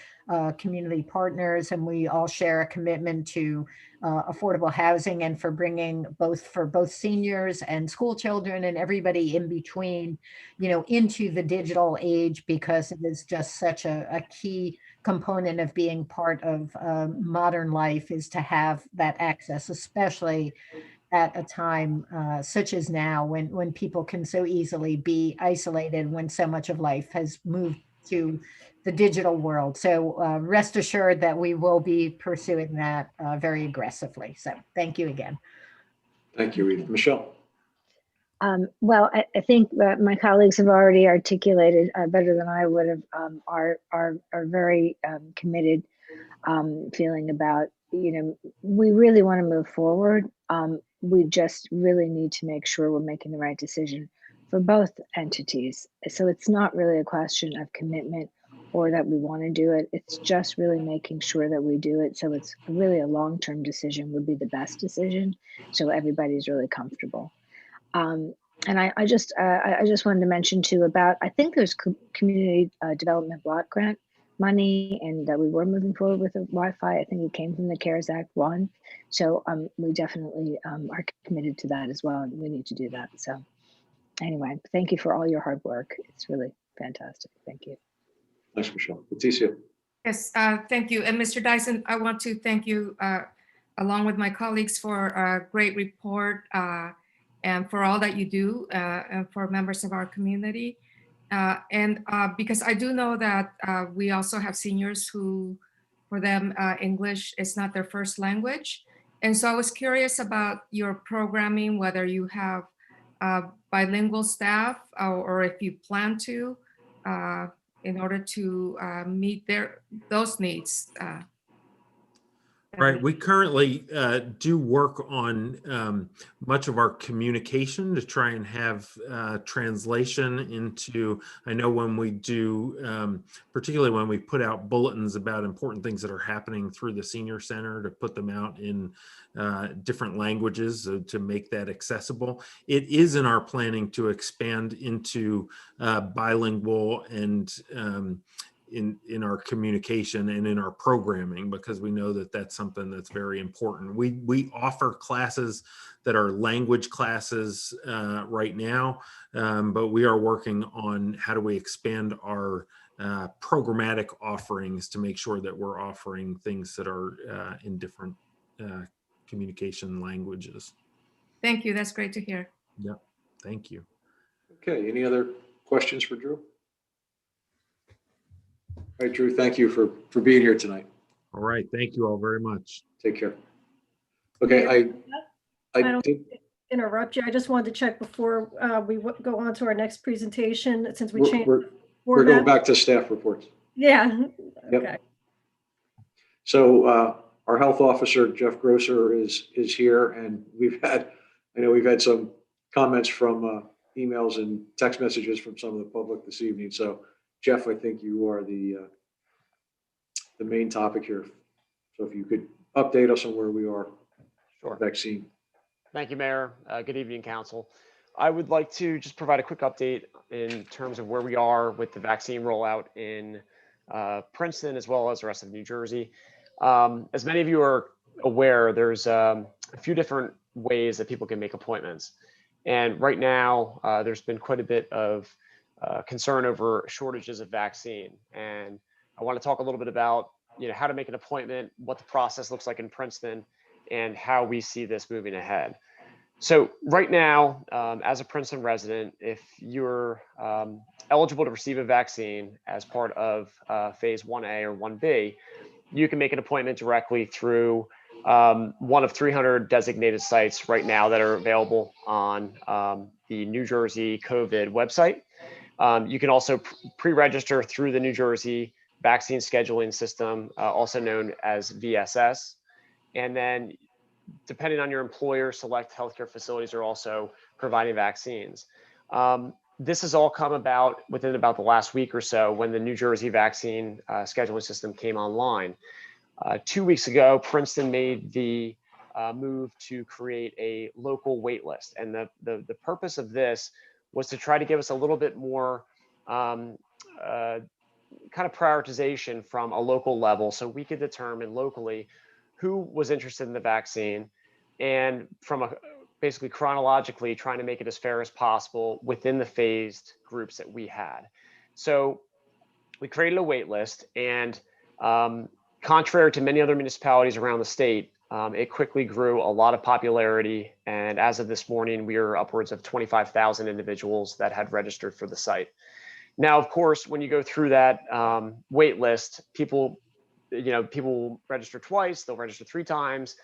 community partners, and we all share a commitment to affordable housing, and for bringing both seniors and school children and everybody in between, into the digital age, because it is just such a key component of being part of modern life, is to have that access, especially at a time such as now, when people can so easily be isolated, when so much of life has moved to the digital world. So rest assured that we will be pursuing that very aggressively. So thank you again. Thank you, Edith. Michelle? Well, I think that my colleagues have already articulated better than I would have are very committed feeling about, we really want to move forward. We just really need to make sure we're making the right decision for both entities. So it's not really a question of commitment or that we want to do it. It's just really making sure that we do it. So it's really a long-term decision would be the best decision. So everybody's really comfortable. And I just wanted to mention too about, I think there's community development block grant money, and that we were moving forward with the Wi-Fi. I think it came from the CARES Act 1. So we definitely are committed to that as well. And we need to do that. So anyway, thank you for all your hard work. It's really fantastic. Thank you. Thanks, Michelle. Leticia? Yes, thank you. And Mr. Dyson, I want to thank you along with my colleagues for a great report and for all that you do and for members of our community. Because I do know that we also have seniors who, for them, English is not their first language. And so I was curious about your programming, whether you have bilingual staff or if you plan to, in order to meet those needs. Right. We currently do work on much of our communication to try and have translation into, I know when we do, particularly when we put out bulletins about important things that are happening through the senior center, to put them out in different languages to make that accessible. It is in our planning to expand into bilingual and in our communication and in our programming, because we know that that's something that's very important. We offer classes that are language classes right now, but we are working on how do we expand our programmatic offerings to make sure that we're offering things that are in different communication languages. Thank you. That's great to hear. Yep. Thank you. Okay. Any other questions for Drew? All right, Drew, thank you for being here tonight. All right. Thank you all very much. Take care. Okay, I don't did. interrupt you. I just wanted to check before we go on to our next presentation, since we We're, changed. we're going back to staff reports. Yeah. Yep. Okay. So our health officer, Jeff Grosser, is here, and I know we've had some comments from emails and text messages from some of the public this evening. So Jeff, I think you are the main topic here. So if you could update us on where we are. Sure. Vaccine. Thank you, Mayor. Good evening, Council. I would like to just provide a quick update in terms of where we are with the vaccine rollout in Princeton, as well as the rest of New Jersey. As many of you are aware, there's a few different ways that people can make appointments. And right now, there's been quite a bit of concern over shortages of vaccine. And I want to talk a little bit about, how to make an appointment, what the process looks like in Princeton, and how we see this moving ahead. So right now, as a Princeton resident, if you're eligible to receive a vaccine as part of phase 1A or 1B, you can make an appointment directly through one of 300 designated sites right now that are available on the New Jersey COVID website. You can also pre-register through the New Jersey vaccine scheduling system, also known as VSS. And then, depending on your employer, select healthcare facilities are also providing vaccines. This has all come about within about the last week or so when the New Jersey vaccine scheduling system came online. 2 weeks ago, Princeton made the move to create a local wait list. And the purpose of this was to try to give us a little bit more kind of prioritization from a local level, so we could determine locally who was interested in the vaccine, and from basically chronologically trying to make it as fair as possible within the phased groups that we had. So we created a wait list, and contrary to many other municipalities around the state, It quickly grew a lot of popularity, and as of this morning, we are upwards of 25,000 individuals that had registered for the site. Now, of course, when you go through that wait list, people register twice, they'll register 3 times.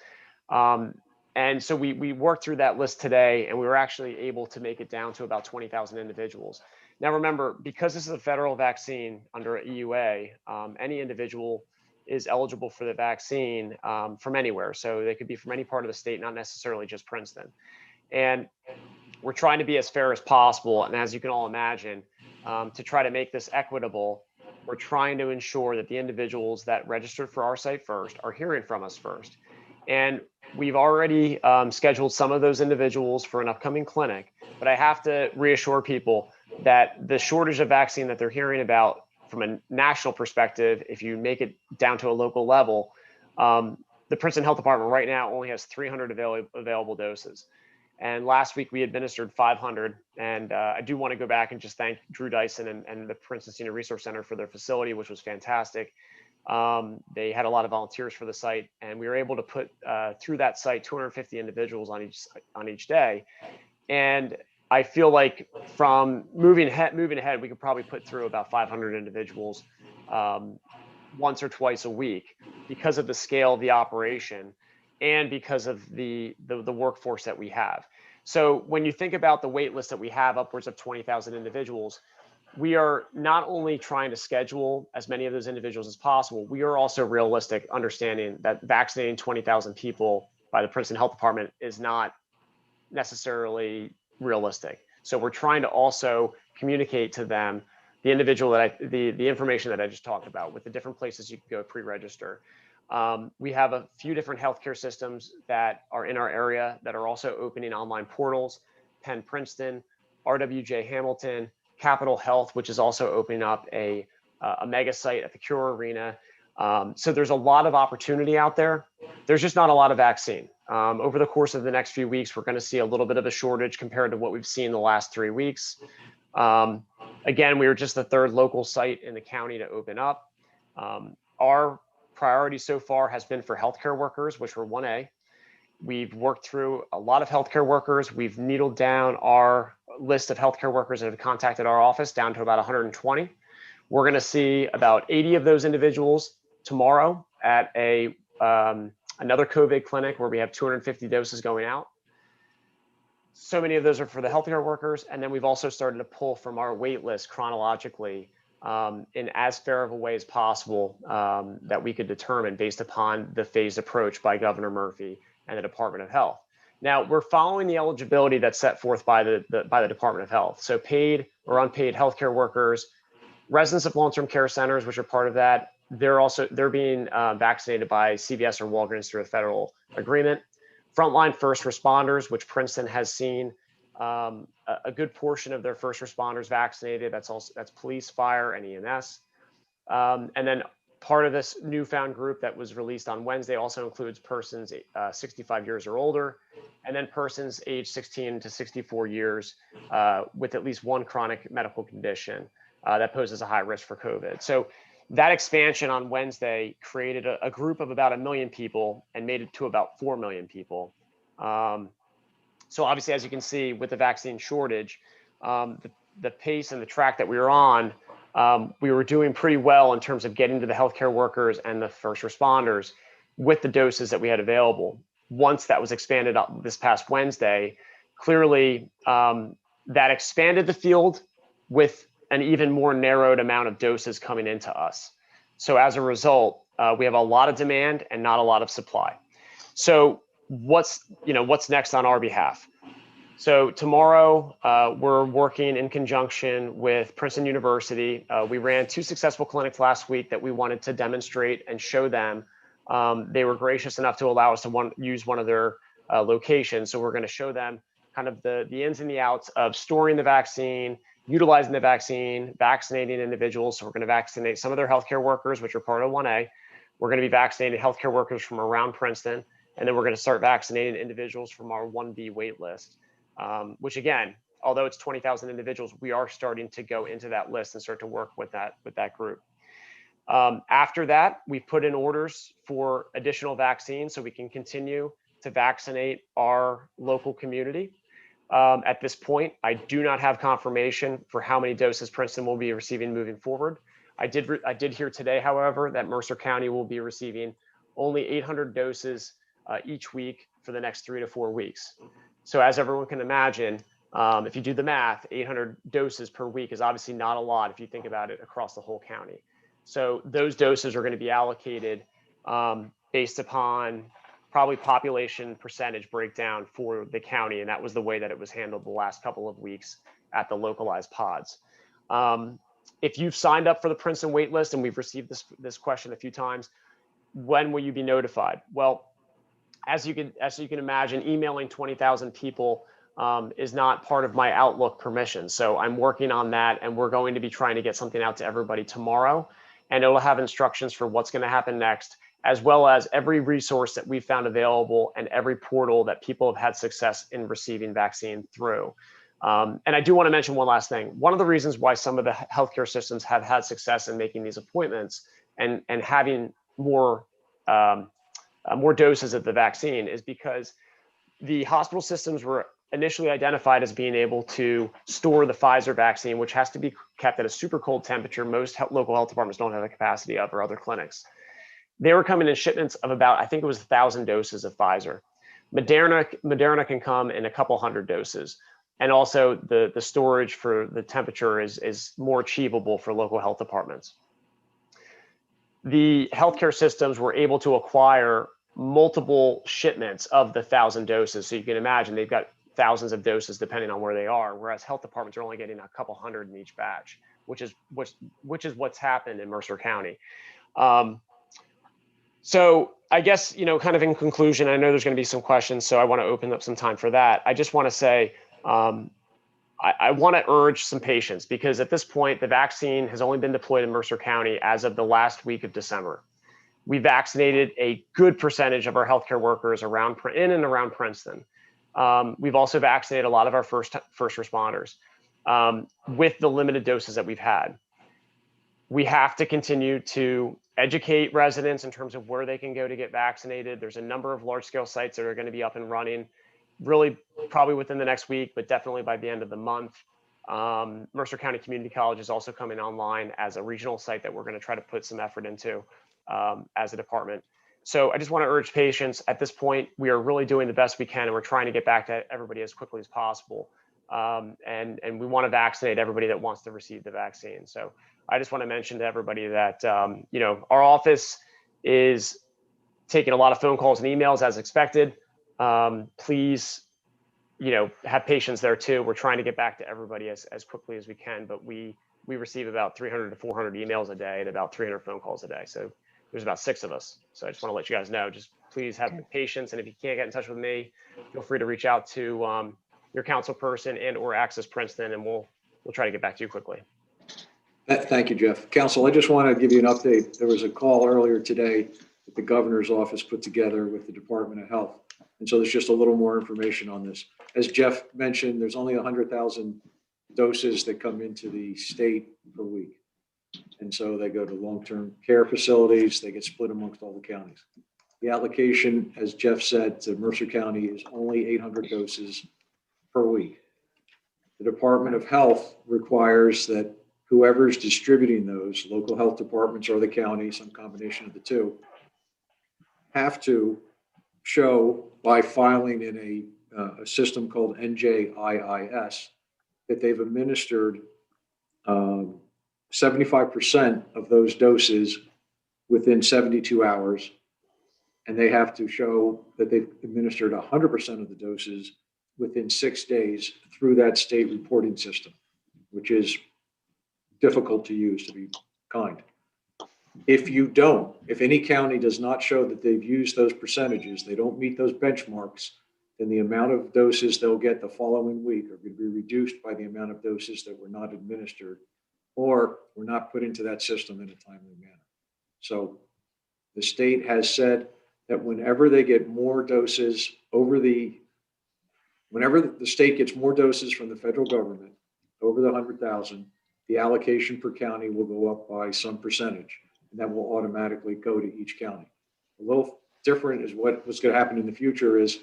And so we worked through that list today, and we were actually able to make it down to about 20,000 individuals. Now, remember, because this is a federal vaccine under EUA, any individual is eligible for the vaccine from anywhere. So they could be from any part of the state, not necessarily just Princeton. And we're trying to be as fair as possible. And as you can all imagine, to try to make this equitable, we're trying to ensure that the individuals that registered for our site first are hearing from us first. And we've already scheduled some of those individuals for an upcoming clinic, but I have to reassure people that the shortage of vaccine that they're hearing about from a national perspective, if you make it down to a local level, the Princeton Health Department right now only has 300 available doses. And last week we administered 500. And I do want to go back and just thank Drew Dyson and the Princeton Senior Resource Center for their facility, which was fantastic. They had a lot of volunteers for the site, and we were able to put through that site 250 individuals on each day. And I feel like from moving ahead, we could probably put through about 500 individuals once or twice a week because of the scale of the operation and because of the workforce that we have. So when you think about the wait list that we have, upwards of 20,000 individuals, we are not only trying to schedule as many of those individuals as possible, we are also realistic, understanding that vaccinating 20,000 people by the Princeton Health Department is not necessarily realistic. So we're trying to also communicate to them the individual the information that I just talked about with the different places you can go pre-register. We have a few different healthcare systems that are in our area that are also opening online portals: Penn Princeton, RWJ Hamilton, Capital Health, which is also opening up a mega site at the Cure Arena. So there's a lot of opportunity out there. There's just not a lot of vaccine. Over the course of the next few weeks, we're going to see a little bit of a shortage compared to what we've seen the last 3 weeks. Again, we were just the 3rd local site in the county to open up. Our priority so far has been for healthcare workers, which were 1A. We've worked through a lot of healthcare workers. We've needled down our list of healthcare workers that have contacted our office down to about 120. We're going to see about 80 of those individuals tomorrow at another COVID clinic where we have 250 doses going out. So many of those are for the healthcare workers. And then we've also started to pull from our wait list chronologically in as fair of a way as possible that we could determine based upon the phased approach by Governor Murphy and the Department of Health. Now, we're following the eligibility that's set forth by the Department of Health. So paid or unpaid healthcare workers, residents of long-term care centers, which are part of that, they're being vaccinated by CVS or Walgreens through a federal agreement. Frontline first responders, which Princeton has seen a good portion of their first responders vaccinated. That's police, fire, and EMS. And then part of this newfound group that was released on Wednesday also includes persons 65 years or older, and then persons aged 16 to 64 years with at least one chronic medical condition that poses a high risk for COVID. So that expansion on Wednesday created a group of about 1 million people and made it to about 4 million people. So obviously, as you can see, with the vaccine shortage, the pace and the track that we were on, we were doing pretty well in terms of getting to the healthcare workers and the first responders with the doses that we had available. Once that was expanded up this past Wednesday, clearly that expanded the field with an even more narrowed amount of doses coming into us. So as a result, we have a lot of demand and not a lot of supply. So what's next on our behalf? So tomorrow, we're working in conjunction with Princeton University. We ran 2 successful clinics last week that we wanted to demonstrate and show them. They were gracious enough to allow us to use one of their locations. So we're going to show them kind of the ins and the outs of storing the vaccine, utilizing the vaccine, vaccinating individuals. So we're going to vaccinate some of their healthcare workers, which are part of 1A. We're going to be vaccinating healthcare workers from around Princeton. And then we're going to start vaccinating individuals from our 1B wait list. Which again, although it's 20,000 individuals, we are starting to go into that list and start to work with that group. After that, we've put in orders for additional vaccines so we can continue to vaccinate our local community. At this point, I do not have confirmation for how many doses Princeton will be receiving moving forward. I did hear today, however, that Mercer County will be receiving only 800 doses each week for the next 3 to 4 weeks. So as everyone can imagine, if you do the math, 800 doses per week is obviously not a lot if you think about it across the whole county. So those doses are going to be allocated based upon probably population percentage breakdown for the county. And that was the way that it was handled the last couple of weeks at the localized pods. If you've signed up for the Princeton wait list, and we've received this question a few times, when will you be notified? Well, as you can imagine, emailing 20,000 people is not part of my Outlook permission. So I'm working on that, and we're going to be trying to get something out to everybody tomorrow. And it'll have instructions for what's going to happen next, as well as every resource that we've found available and every portal that people have had success in receiving vaccine through. And I do want to mention one last thing. One of the reasons why some of the healthcare systems have had success in making these appointments and having more doses of the vaccine is because the hospital systems were initially identified as being able to store the Pfizer vaccine, which has to be kept at a super cold temperature. Most local health departments don't have the capacity of, or other clinics. They were coming in shipments of about, I think it was 1,000 doses of Pfizer. Moderna can come in a couple hundred doses. And also the storage for the temperature is more achievable for local health departments. The healthcare systems were able to acquire multiple shipments of the 1,000 doses. So you can imagine they've got thousands of doses depending on where they are, whereas health departments are only getting a couple hundred in each batch, which is what's happened in Mercer County. So I guess, kind of in conclusion, I know there's going to be some questions, so I want to open up some time for that. I just want to say, I want to urge some patience, because at this point, the vaccine has only been deployed in Mercer County as of the last week of December. We vaccinated a good percentage of our healthcare workers in and around Princeton. We've also vaccinated a lot of our first responders with the limited doses that we've had. We have to continue to educate residents in terms of where they can go to get vaccinated. There's a number of large-scale sites that are going to be up and running, really probably within the next week, but definitely by the end of the month. Mercer County Community College is also coming online as a regional site that we're going to try to put some effort into as a department. So I just want to urge patience. At this point, we are really doing the best we can, and we're trying to get back to everybody as quickly as possible. And we want to vaccinate everybody that wants to receive the vaccine. So I just want to mention to everybody that, our office is taking a lot of phone calls and emails as expected. Please, have patience there too. We're trying to get back to everybody as quickly as we can, but we receive about 300 to 400 emails a day and about 300 phone calls a day. So there's about 6 of us. So I just want to let you guys know, just please have patience. And if you can't get in touch with me, feel free to reach out to your council person and or Access Princeton, and we'll try to get back to you quickly. Thank you, Jeff. Council, I just want to give you an update. There was a call earlier today that the governor's office put together with the Department of Health. And so there's just a little more information on this. As Jeff mentioned, there's only 100,000 doses that come into the state per week. And so they go to long-term care facilities. They get split amongst all the counties. The allocation, as Jeff said, to Mercer County is only 800 doses per week. The Department of Health requires that whoever's distributing those, local health departments or the county, some combination of the two, have to show by filing in a system called NJIIS that they've administered 75% of those doses within 72 hours. And they have to show that they've administered 100% of the doses within 6 days through that state reporting system, which is difficult to use, to be kind. If any county does not show that they've used those percentages, they don't meet those benchmarks, then the amount of doses they'll get the following week are going to be reduced by the amount of doses that were not administered or were not put into that system in a timely manner. So the state has said that whenever they get more doses whenever the state gets more doses from the federal government over the 100,000, the allocation per county will go up by some percentage. and that will automatically go to each county. A little different is what's going to happen in the future is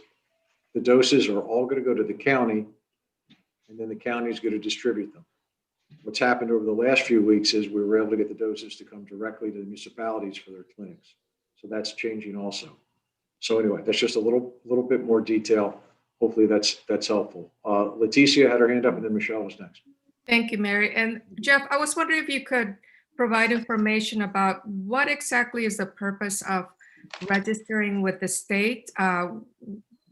the doses are all going to go to the county, and then the county is going to distribute them. What's happened over the last few weeks is we were able to get the doses to come directly to the municipalities for their clinics. So that's changing also. So anyway, that's just a little bit more detail. Hopefully that's helpful. Leticia had her hand up, and then Michelle was next. Thank you, Mary. And Jeff, I was wondering if you could provide information about what exactly is the purpose of registering with the state?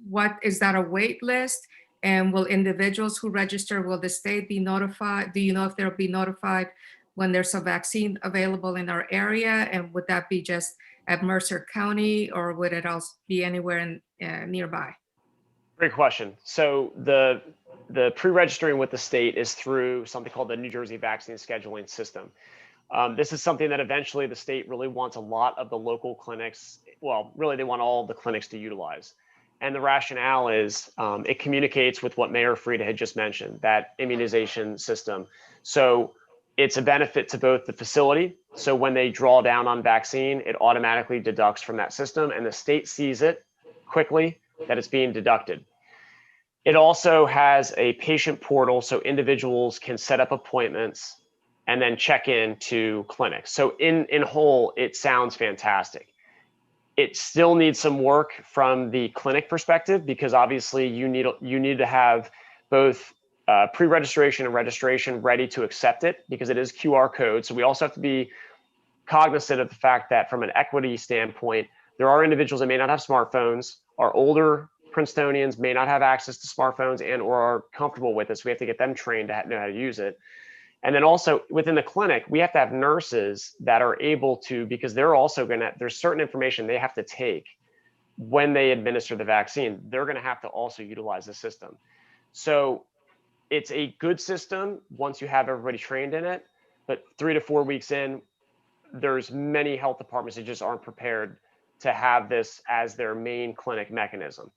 What is that, a wait list? And will individuals who register, will the state be notified? Do you know if they'll be notified when there's a vaccine available in our area? And would that be just at Mercer County, or would it also be anywhere in nearby? Great question. So the pre-registering with the state is through something called the New Jersey Vaccine Scheduling System. This is something that eventually the state really wants a lot of the local clinics, well, really they want all the clinics to utilize. And the rationale is it communicates with what Mayor Frieda had just mentioned, that immunization system. So it's a benefit to both the facility. So when they draw down on vaccine, it automatically deducts from that system, and the state sees it quickly that it's being deducted. It also has a patient portal so individuals can set up appointments and then check in to clinics. So in whole, it sounds fantastic. It still needs some work from the clinic perspective, because obviously you need to have both pre-registration and registration ready to accept it, because it is QR code. So we also have to be cognizant of the fact that from an equity standpoint, there are individuals that may not have smartphones. Our older Princetonians may not have access to smartphones and or are comfortable with it. So we have to get them trained to know how to use it. And then also within the clinic, we have to have nurses that are able to, because they're also there's certain information they have to take when they administer the vaccine. They're going to have to also utilize the system. So it's a good system once you have everybody trained in it, but 3 to 4 weeks in, there's many health departments that just aren't prepared to have this as their main clinic mechanism.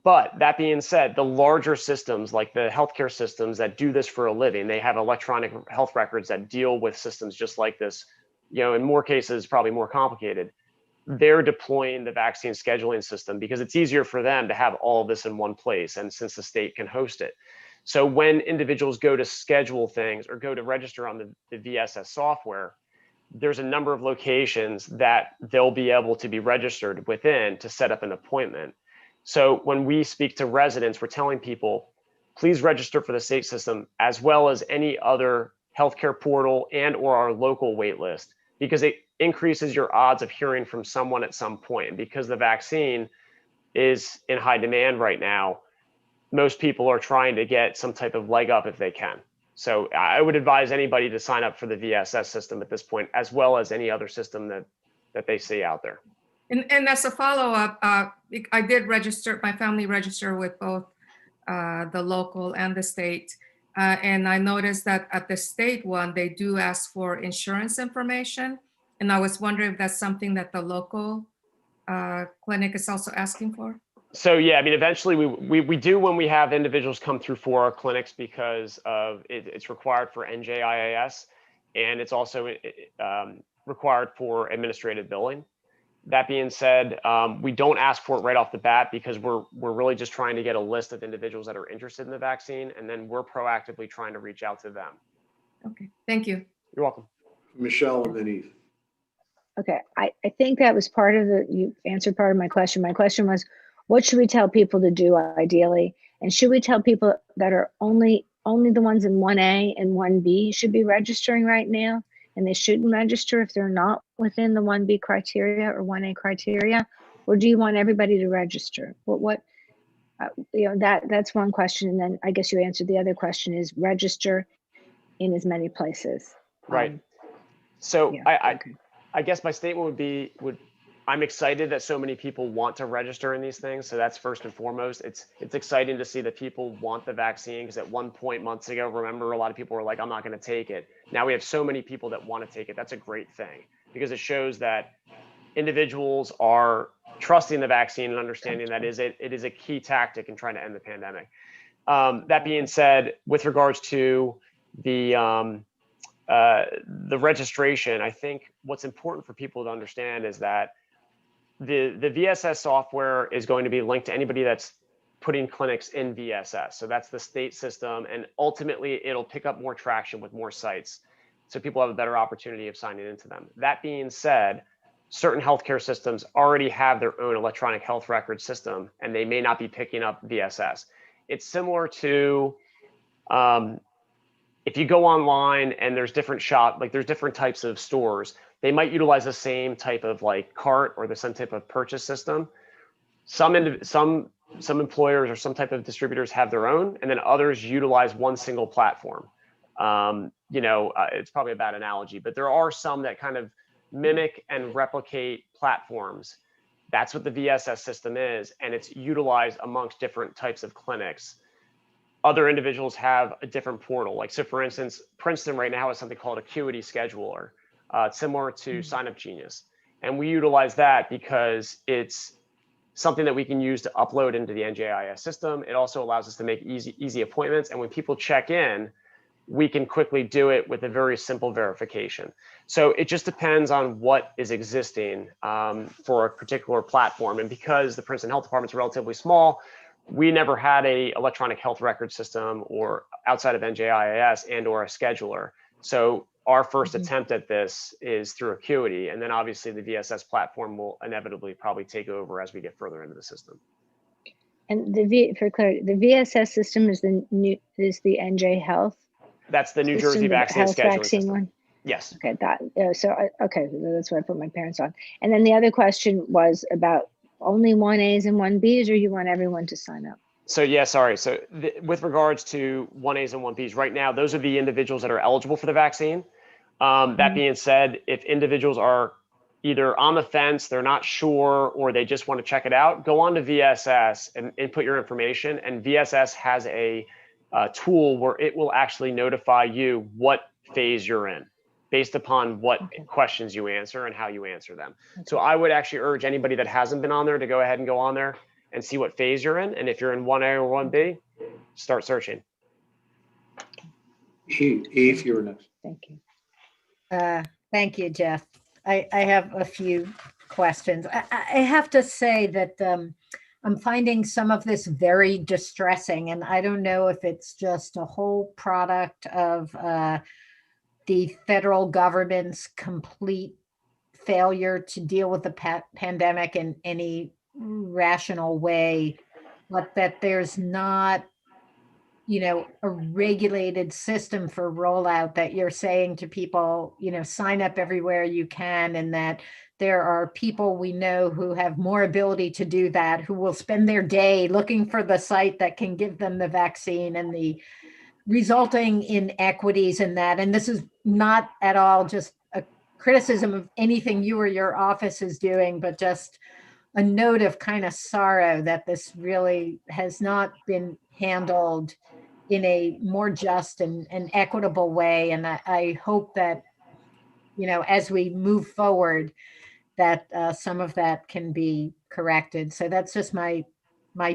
But that being said, the larger systems like the healthcare systems that do this for a living, they have electronic health records that deal with systems just like this, in more cases, probably more complicated. They're deploying the vaccine scheduling system because it's easier for them to have all of this in one place. And since the state can host it. So when individuals go to schedule things or go to register on the VSS software, there's a number of locations that they'll be able to be registered within to set up an appointment. So when we speak to residents, we're telling people, please register for the state system as well as any other healthcare portal and or our local wait list, because it increases your odds of hearing from someone at some point. And because the vaccine is in high demand right now, most people are trying to get some type of leg up if they can. So I would advise anybody to sign up for the VSS system at this point, as well as any other system that they see out there. And as a follow-up, I did register, my family register with both the local and the state. And I noticed that at the state one, they do ask for insurance information. And I was wondering if that's something that the local clinic is also asking for. So yeah, I mean, eventually we do when we have individuals come through for our clinics, because of it's required for NJIAS, and it's also required for administrative billing. That being said, we don't ask for it right off the bat because we're really just trying to get a list of individuals that are interested in the vaccine, and then we're proactively trying to reach out to them. Okay, thank you. You're welcome. Michelle and then Eve. Okay, I think that was part of you answered part of my question. My question was, what should we tell people to do ideally? And should we tell people that are only the ones in 1A and 1B should be registering right now, and they shouldn't register if they're not within the 1B criteria or 1A criteria? Or do you want everybody to register? That's one question. And then I guess you answered the other question is register in as many places. Right. So yeah, I guess my statement would I'm excited that so many people want to register in these things. So that's first and foremost. It's exciting to see that people want the vaccine, because at one point months ago, remember, a lot of people were like, I'm not going to take it. Now we have so many people that want to take it. That's a great thing, because it shows that individuals are trusting the vaccine and understanding that it is a key tactic in trying to end the pandemic. That being said, with regards to the the registration, I think what's important for people to understand is that the VSS software is going to be linked to anybody that's putting clinics in VSS. So that's the state system, and ultimately it'll pick up more traction with more sites. So people have a better opportunity of signing into them. That being said, certain healthcare systems already have their own electronic health record system, and they may not be picking up VSS. It's similar to if you go online and there's different there's different types of stores, they might utilize the same type of like cart or the same type of purchase system. Some employers or some type of distributors have their own, and then others utilize one single platform. It's probably a bad analogy, but there are some that kind of mimic and replicate platforms. That's what the VSS system is, and it's utilized amongst different types of clinics. Other individuals have a different portal. Like, so for instance, Princeton right now has something called Acuity Scheduler, similar to Sign Up Genius. And we utilize that because it's something that we can use to upload into the NJIS system. It also allows us to make easy appointments. And when people check in, we can quickly do it with a very simple verification. So it just depends on what is existing for a particular platform. And because the Princeton Health Department is relatively small, we never had a electronic health record system or outside of NJIS and or a scheduler. So our first attempt at this is through Acuity, and then obviously the VSS platform will inevitably probably take over as we get further into the system. And for clarity, the VSS system is the NJ Health. That's the New system, Jersey the vaccine health scheduling vaccine system. one. Yes. Okay, okay, that's what I put my parents on. And then the other question was about only 1As and 1Bs, or you want everyone to sign up? So yeah, sorry. So with regards to 1As and 1Bs, right now, those are the individuals that are eligible for the vaccine. That being said, if individuals are either on the fence, they're not sure, or they just want to check it out, go on to VSS and input your information. And VSS has a tool where it will actually notify you what phase you're in based upon what questions you answer and how you answer them. So I would actually urge anybody that hasn't been on there to go ahead and go on there and see what phase you're in. And if you're in 1A or 1B, start searching. Eve, you're next. Thank you. Thank you, Jeff. I have a few questions. I have to say that I'm finding some of this very distressing, and I don't know if it's just a whole product of the federal government's complete failure to deal with the pandemic in any rational way, but that there's not a regulated system for rollout, that you're saying to people, sign up everywhere you can, and that there are people we know who have more ability to do that, who will spend their day looking for the site that can give them the vaccine, and the resulting inequities in that. And this is not at all just a criticism of anything you or your office is doing, but just a note of kind of sorrow that this really has not been handled in a more just and equitable way. And I hope that, as we move forward, that some of that can be corrected. So that's just my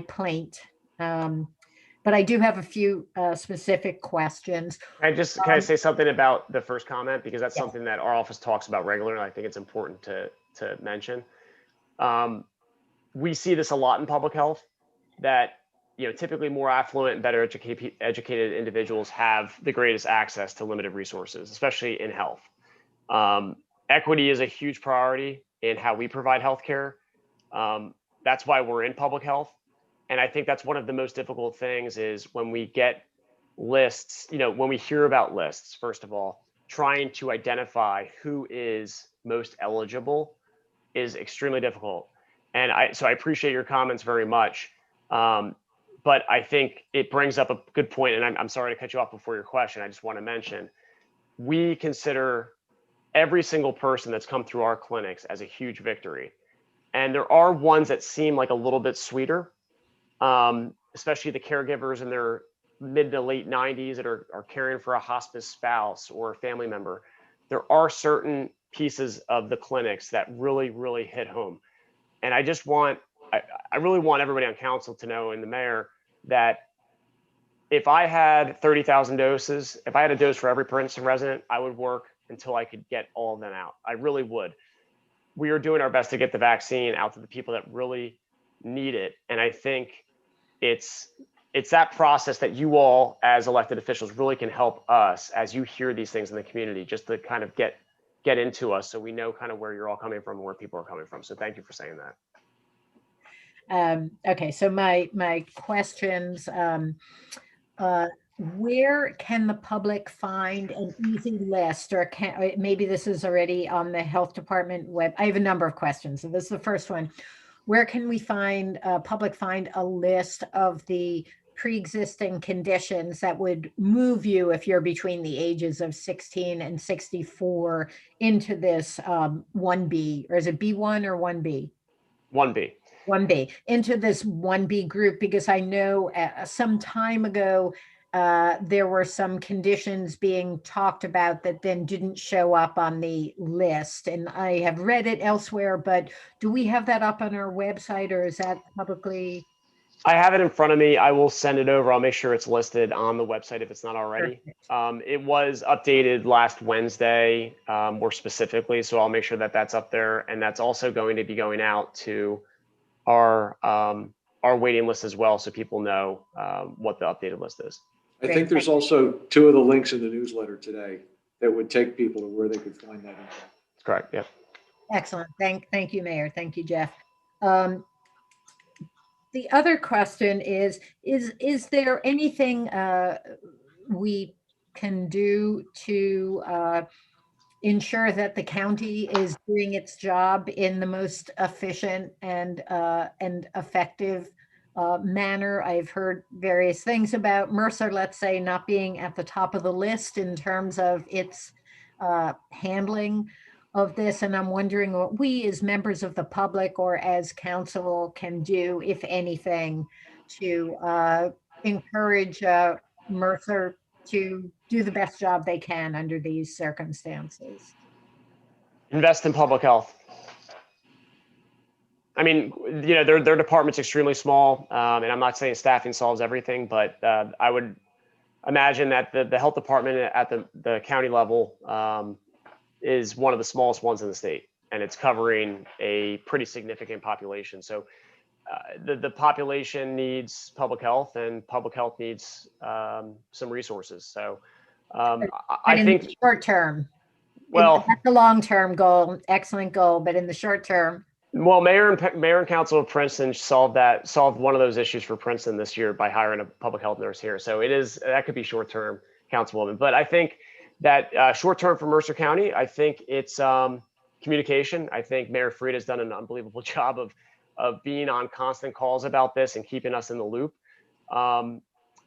plaint. But I do have a few specific questions. Can I say something about the first comment? Because that's something that our office talks about regularly, and I think it's important to mention. We see this a lot in public health, that typically more affluent and better educated individuals have the greatest access to limited resources, especially in health. Equity is a huge priority in how we provide healthcare. That's why we're in public health. And I think that's one of the most difficult things is when we get lists, when we hear about lists, first of all, trying to identify who is most eligible is extremely difficult. And so I appreciate your comments very much. But I think it brings up a good point, and I'm sorry to cut you off before your question. I just want to mention, we consider every single person that's come through our clinics as a huge victory. And there are ones that seem like a little bit sweeter, especially the caregivers in their mid to late 90s that are caring for a hospice spouse or a family member. There are certain pieces of the clinics that really, really hit home. And I really want everybody on council to know, and the mayor, that if I had 30,000 doses, if I had a dose for every Princeton resident, I would work until I could get all of them out. I really would. We are doing our best to get the vaccine out to the people that really need it. And I think it's that process that you all as elected officials really can help us as you hear these things in the community, just to kind of get into us so we know kind of where you're all coming from and where people are coming from. So thank you for saying that. Okay, so my questions, where can the public find an easy list, or maybe this is already on the health department web? I have a number of questions. So this is the first one. Where can we find, public find a list of the pre-existing conditions that would move you, if you're between the ages of 16 and 64, into this 1B, or is it B1 or 1B? 1B. 1B, into this 1B group, because I know some time ago, there were some conditions being talked about that then didn't show up on the list. And I have read it elsewhere, but do we have that up on our website, or is that publicly? I have it in front of me. I will send it over. I'll make sure it's listed on the website if it's not already. It was updated last Wednesday, more specifically, so I'll make sure that that's up there. And that's also going to be going out to our waiting list as well, so people know what the updated list is. I think there's also 2 of the links in the newsletter today that would take people to where they could find that info. That's correct. Yeah. Excellent. Thank you, Mayor. Thank you, Jeff. The other question is there anything we can do to ensure that the county is doing its job in the most efficient and effective manner? I've heard various things about Mercer, let's say, not being at the top of the list in terms of its handling of this. And I'm wondering what we as members of the public or as council can do, if anything, to encourage Mercer to do the best job they can under these circumstances. Invest in public health. I mean, you know, their department's extremely small, and I'm not saying staffing solves everything, but I would imagine that the health department at the county level is one of the smallest ones in the state, and it's covering a pretty significant population. So the population needs public health, and public health needs some resources. So I think in the short term, well, that's the long-term goal, excellent goal, but in the short term. Well, Mayor and Council of Princeton solved one of those issues for Princeton this year by hiring a public health nurse here. So that could be short-term, Councilwoman. But I think that short-term for Mercer County, I think it's communication. I think Mayor Frieda has done an unbelievable job of being on constant calls about this and keeping us in the loop. And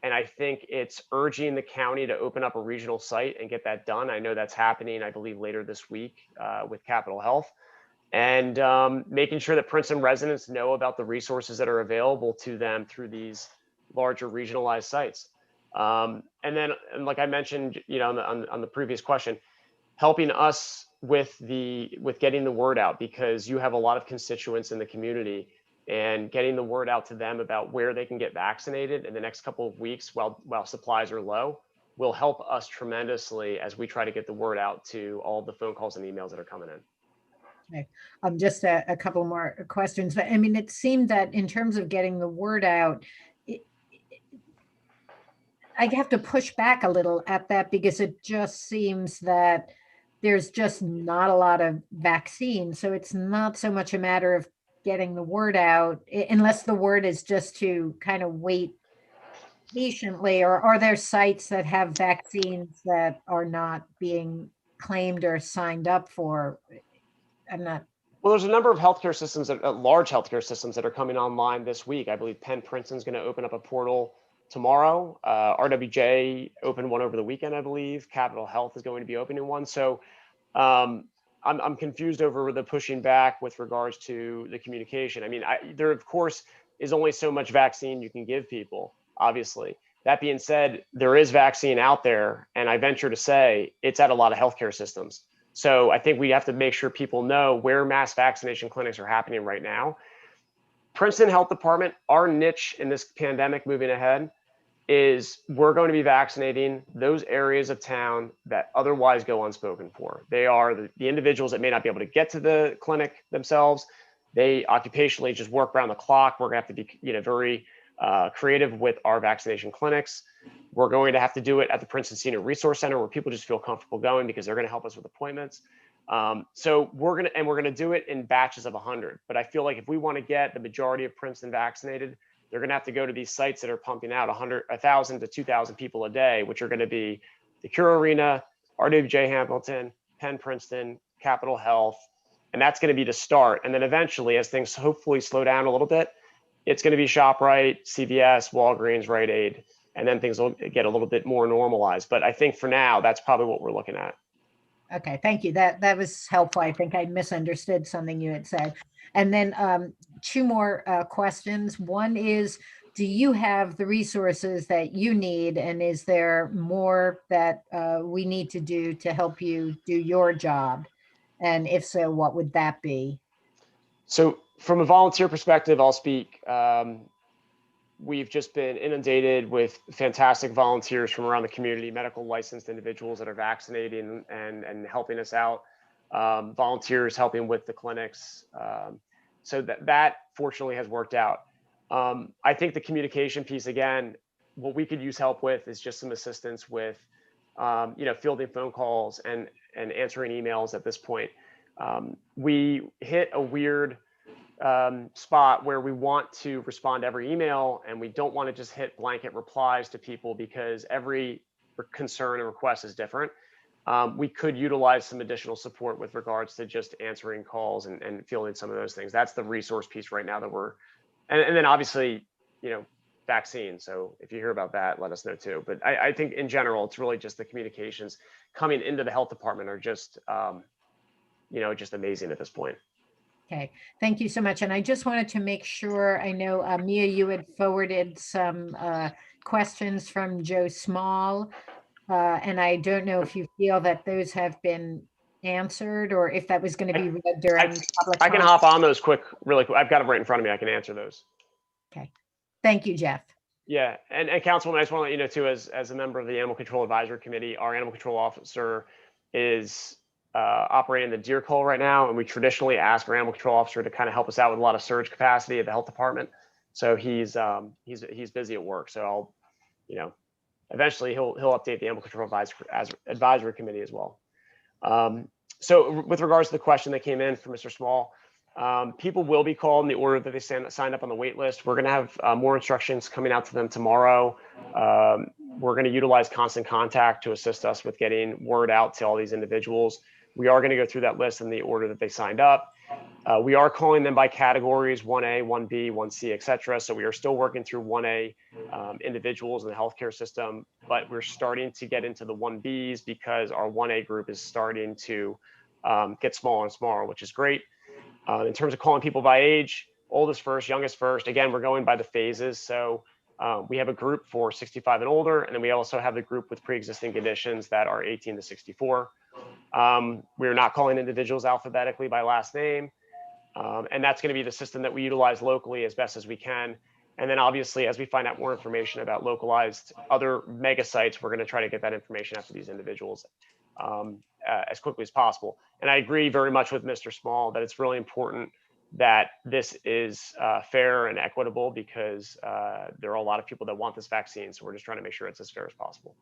I think it's urging the county to open up a regional site and get that done. I know that's happening, I believe, later this week with Capitol Health. And making sure that Princeton residents know about the resources that are available to them through these larger regionalized sites. And like I mentioned, you know, on the previous question, helping us with getting the word out, because you have a lot of constituents in the community, and getting the word out to them about where they can get vaccinated in the next couple of weeks while supplies are low will help us tremendously as we try to get the word out to all the phone calls and emails that are coming in. Okay. Just a couple more questions. But I mean, it seemed that in terms of getting the word out, I have to push back a little at that, because it just seems that there's just not a lot of vaccine. So it's not so much a matter of getting the word out, unless the word is just to kind of wait patiently, or are there sites that have vaccines that are not being claimed or signed up for? I'm not. Well, there's a number of healthcare systems, large healthcare systems, that are coming online this week. I believe Princeton's going to open up a portal tomorrow. RWJ opened one over the weekend, I believe. Capitol Health is going to be opening one. So I'm confused over the pushing back with regards to the communication. I mean, there of course is only so much vaccine you can give people, obviously. That being said, there is vaccine out there, and I venture to say it's at a lot of healthcare systems. So I think we have to make sure people know where mass vaccination clinics are happening right now. Princeton Health Department, our niche in this pandemic moving ahead is we're going to be vaccinating those areas of town that otherwise go unspoken for. They are the individuals that may not be able to get to the clinic themselves. They occupationally just work around the clock. We're going to have to be, very creative with our vaccination clinics. We're going to have to do it at the Princeton Senior Resource Center where people just feel comfortable going because they're going to help us with appointments. So we're going to do it in batches of 100. But I feel like if we want to get the majority of Princeton vaccinated, they're going to have to go to these sites that are pumping out 1,000 to 2,000 people a day, which are going to be the Cure Arena, RWJ Hamilton, Penn Princeton, Capitol Health. And that's going to be the start. And then eventually, as things hopefully slow down a little bit, it's going to be ShopRite, CVS, Walgreens, Rite Aid, and then things will get a little bit more normalized. But I think for now, that's probably what we're looking at. Okay, thank you. That was helpful. I think I misunderstood something you had said. And then two more questions. One is, do you have the resources that you need? And is there more that we need to do to help you do your job? And if so, what would that be? So from a volunteer perspective, I'll speak. We've just been inundated with fantastic volunteers from around the community, medical licensed individuals that are vaccinating and helping us out, volunteers helping with the clinics. So that fortunately has worked out. I think the communication piece, again, what we could use help with is just some assistance with, fielding phone calls and answering emails at this point. We hit a weird spot where we want to respond to every email and we don't want to just hit blanket replies to people because every concern and request is different. We could utilize some additional support with regards to just answering calls and fielding some of those things. That's the resource piece right now that and then obviously, vaccine. So if you hear about that, let us know too. But I think in general, it's really just the communications coming into the health department are just, just amazing at this point. Okay, thank you so much. And I just wanted to make sure, I know, Mia, you had forwarded some questions from Joe Small. And I don't know if you feel that those have been answered or if that was going to be read during public I can comment. hop on those really quick. I've got them right in front of me. I can answer those. Okay, thank you, Jeff. Yeah, and Councilwoman, I just want to let you know too, as a member of the Animal Control Advisory Committee, our animal control officer is operating the deer cull right now, and we traditionally ask our animal control officer to kind of help us out with a lot of surge capacity at the health department. So he's busy at work. So I'll, eventually he'll update the Animal Control Advisory Committee as well. So with regards to the question that came in from Mr. Small, people will be called in the order that they signed up on the wait list. We're going to have more instructions coming out to them tomorrow. We're going to utilize constant contact to assist us with getting word out to all these individuals. We are going to go through that list in the order that they signed up. We are calling them by categories, 1A, 1B, 1C, et cetera. So we are still working through 1A individuals in the healthcare system, but we're starting to get into the 1Bs because our 1A group is starting to get smaller and smaller, which is great. In terms of calling people by age, oldest first, youngest first, again, we're going by the phases. So we have a group for 65 and older, and then we also have the group with pre-existing conditions that are 18 to 64. We're not calling individuals alphabetically by last name. And that's going to be the system that we utilize locally as best as we can. And then obviously, as we find out more information about localized other mega sites, we're going to try to get that information out to these individuals as quickly as possible. And I agree very much with Mr. Small that it's really important that this is fair and equitable because there are a lot of people that want this vaccine. So we're just trying to make sure it's as fair as possible.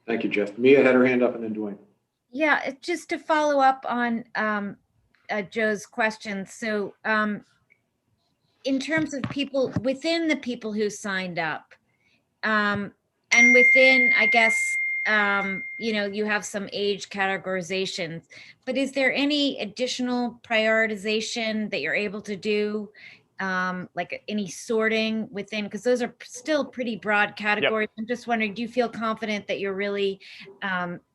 Thank you, Jeff. Mia had her hand up and then Dwayne. Yeah, just to follow up on Joe's question. So in terms of people, within the people who signed up, and within, I guess, you have some age categorizations, but is there any additional prioritization that you're able to do? Like any sorting within, because those are still pretty broad categories. Yep. I'm just wondering, do you feel confident that you're really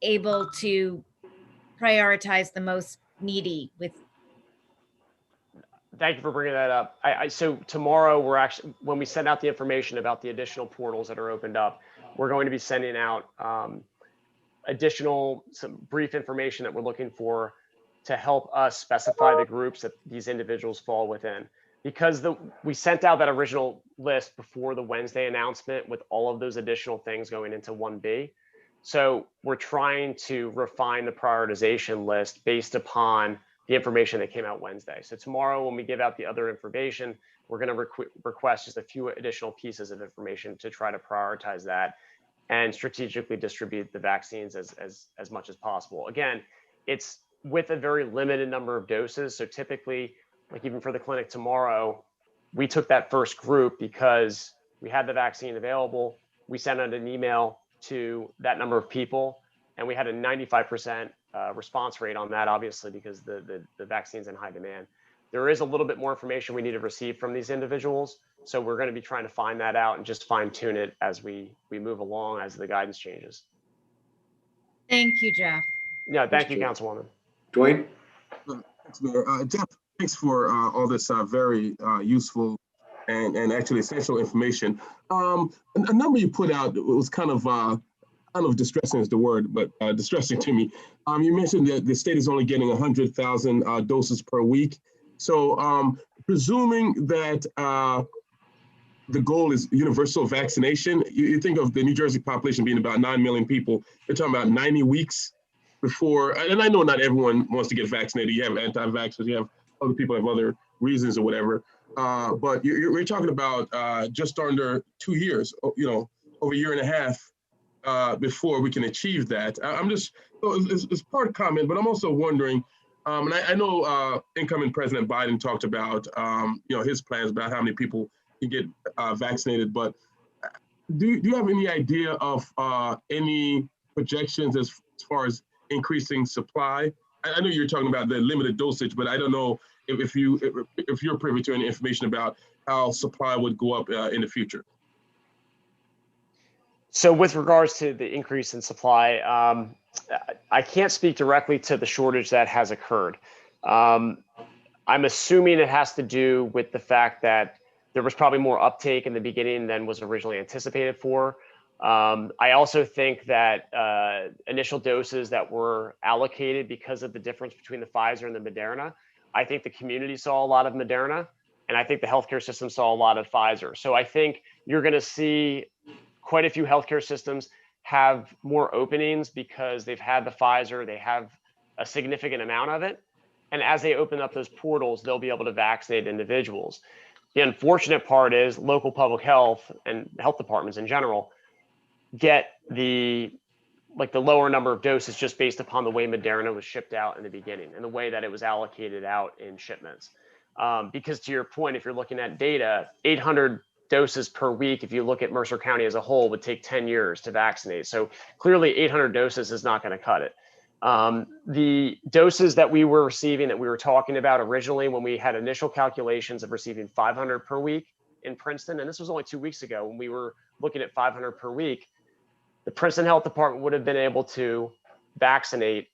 able to prioritize the most needy with? Thank you for bringing that up. So tomorrow when we send out the information about the additional portals that are opened up, we're going to be sending out some brief information that we're looking for to help us specify the groups that these individuals fall within. because we sent out that original list before the Wednesday announcement with all of those additional things going into 1B. So we're trying to refine the prioritization list based upon the information that came out Wednesday. So tomorrow, when we give out the other information, we're going to request just a few additional pieces of information to try to prioritize that and strategically distribute the vaccines as much as possible. Again, it's with a very limited number of doses. So typically, like even for the clinic tomorrow, we took that first group because we had the vaccine available. We sent out an email to that number of people, and we had a 95% response rate on that, obviously, because the vaccine's in high demand. There is a little bit more information we need to receive from these individuals. So we're going to be trying to find that out and just fine tune it as we move along as the guidance changes. Thank you, Jeff. Yeah, thank you, Councilwoman. Dwayne? Thanks, Mayor. Jeff, thanks for all this very useful and actually essential information. A number you put out was kind of distressing is the word, but distressing to me. You mentioned that the state is only getting 100,000 doses per week. So presuming that the goal is universal vaccination, you think of the New Jersey population being about 9 million people. You're talking about 90 weeks before, and I know not everyone wants to get vaccinated. You have anti-vaxxers, you have other people have other reasons or whatever. But we're talking about just under 2 years, over a year and a half before we can achieve that. I'm just, it's part comment, but I'm also wondering, and I know incoming President Biden talked about, his plans about how many people can get vaccinated, but do you have any idea of any projections as far as increasing supply? I know you're talking about the limited dosage, but I don't know if you're privy to any information about how supply would go up in the future. So with regards to the increase in supply, I can't speak directly to the shortage that has occurred. I'm assuming it has to do with the fact that there was probably more uptake in the beginning than was originally anticipated for. I also think that initial doses that were allocated because of the difference between the Pfizer and the Moderna, I think the community saw a lot of Moderna, and I think the healthcare system saw a lot of Pfizer. So I think you're going to see quite a few healthcare systems have more openings because they've had the Pfizer, they have a significant amount of it. And as they open up those portals, they'll be able to vaccinate individuals. The unfortunate part is local public health and health departments in general get the lower number of doses just based upon the way Moderna was shipped out in the beginning and the way that it was allocated out in shipments. Because to your point, if you're looking at data, 800 doses per week, if you look at Mercer County as a whole, would take 10 years to vaccinate. So clearly 800 doses is not going to cut it. The doses that we were receiving, that we were talking about originally when we had initial calculations of receiving 500 per week in Princeton, and this was only 2 weeks ago when we were looking at 500 per week, the Princeton Health Department would have been able to vaccinate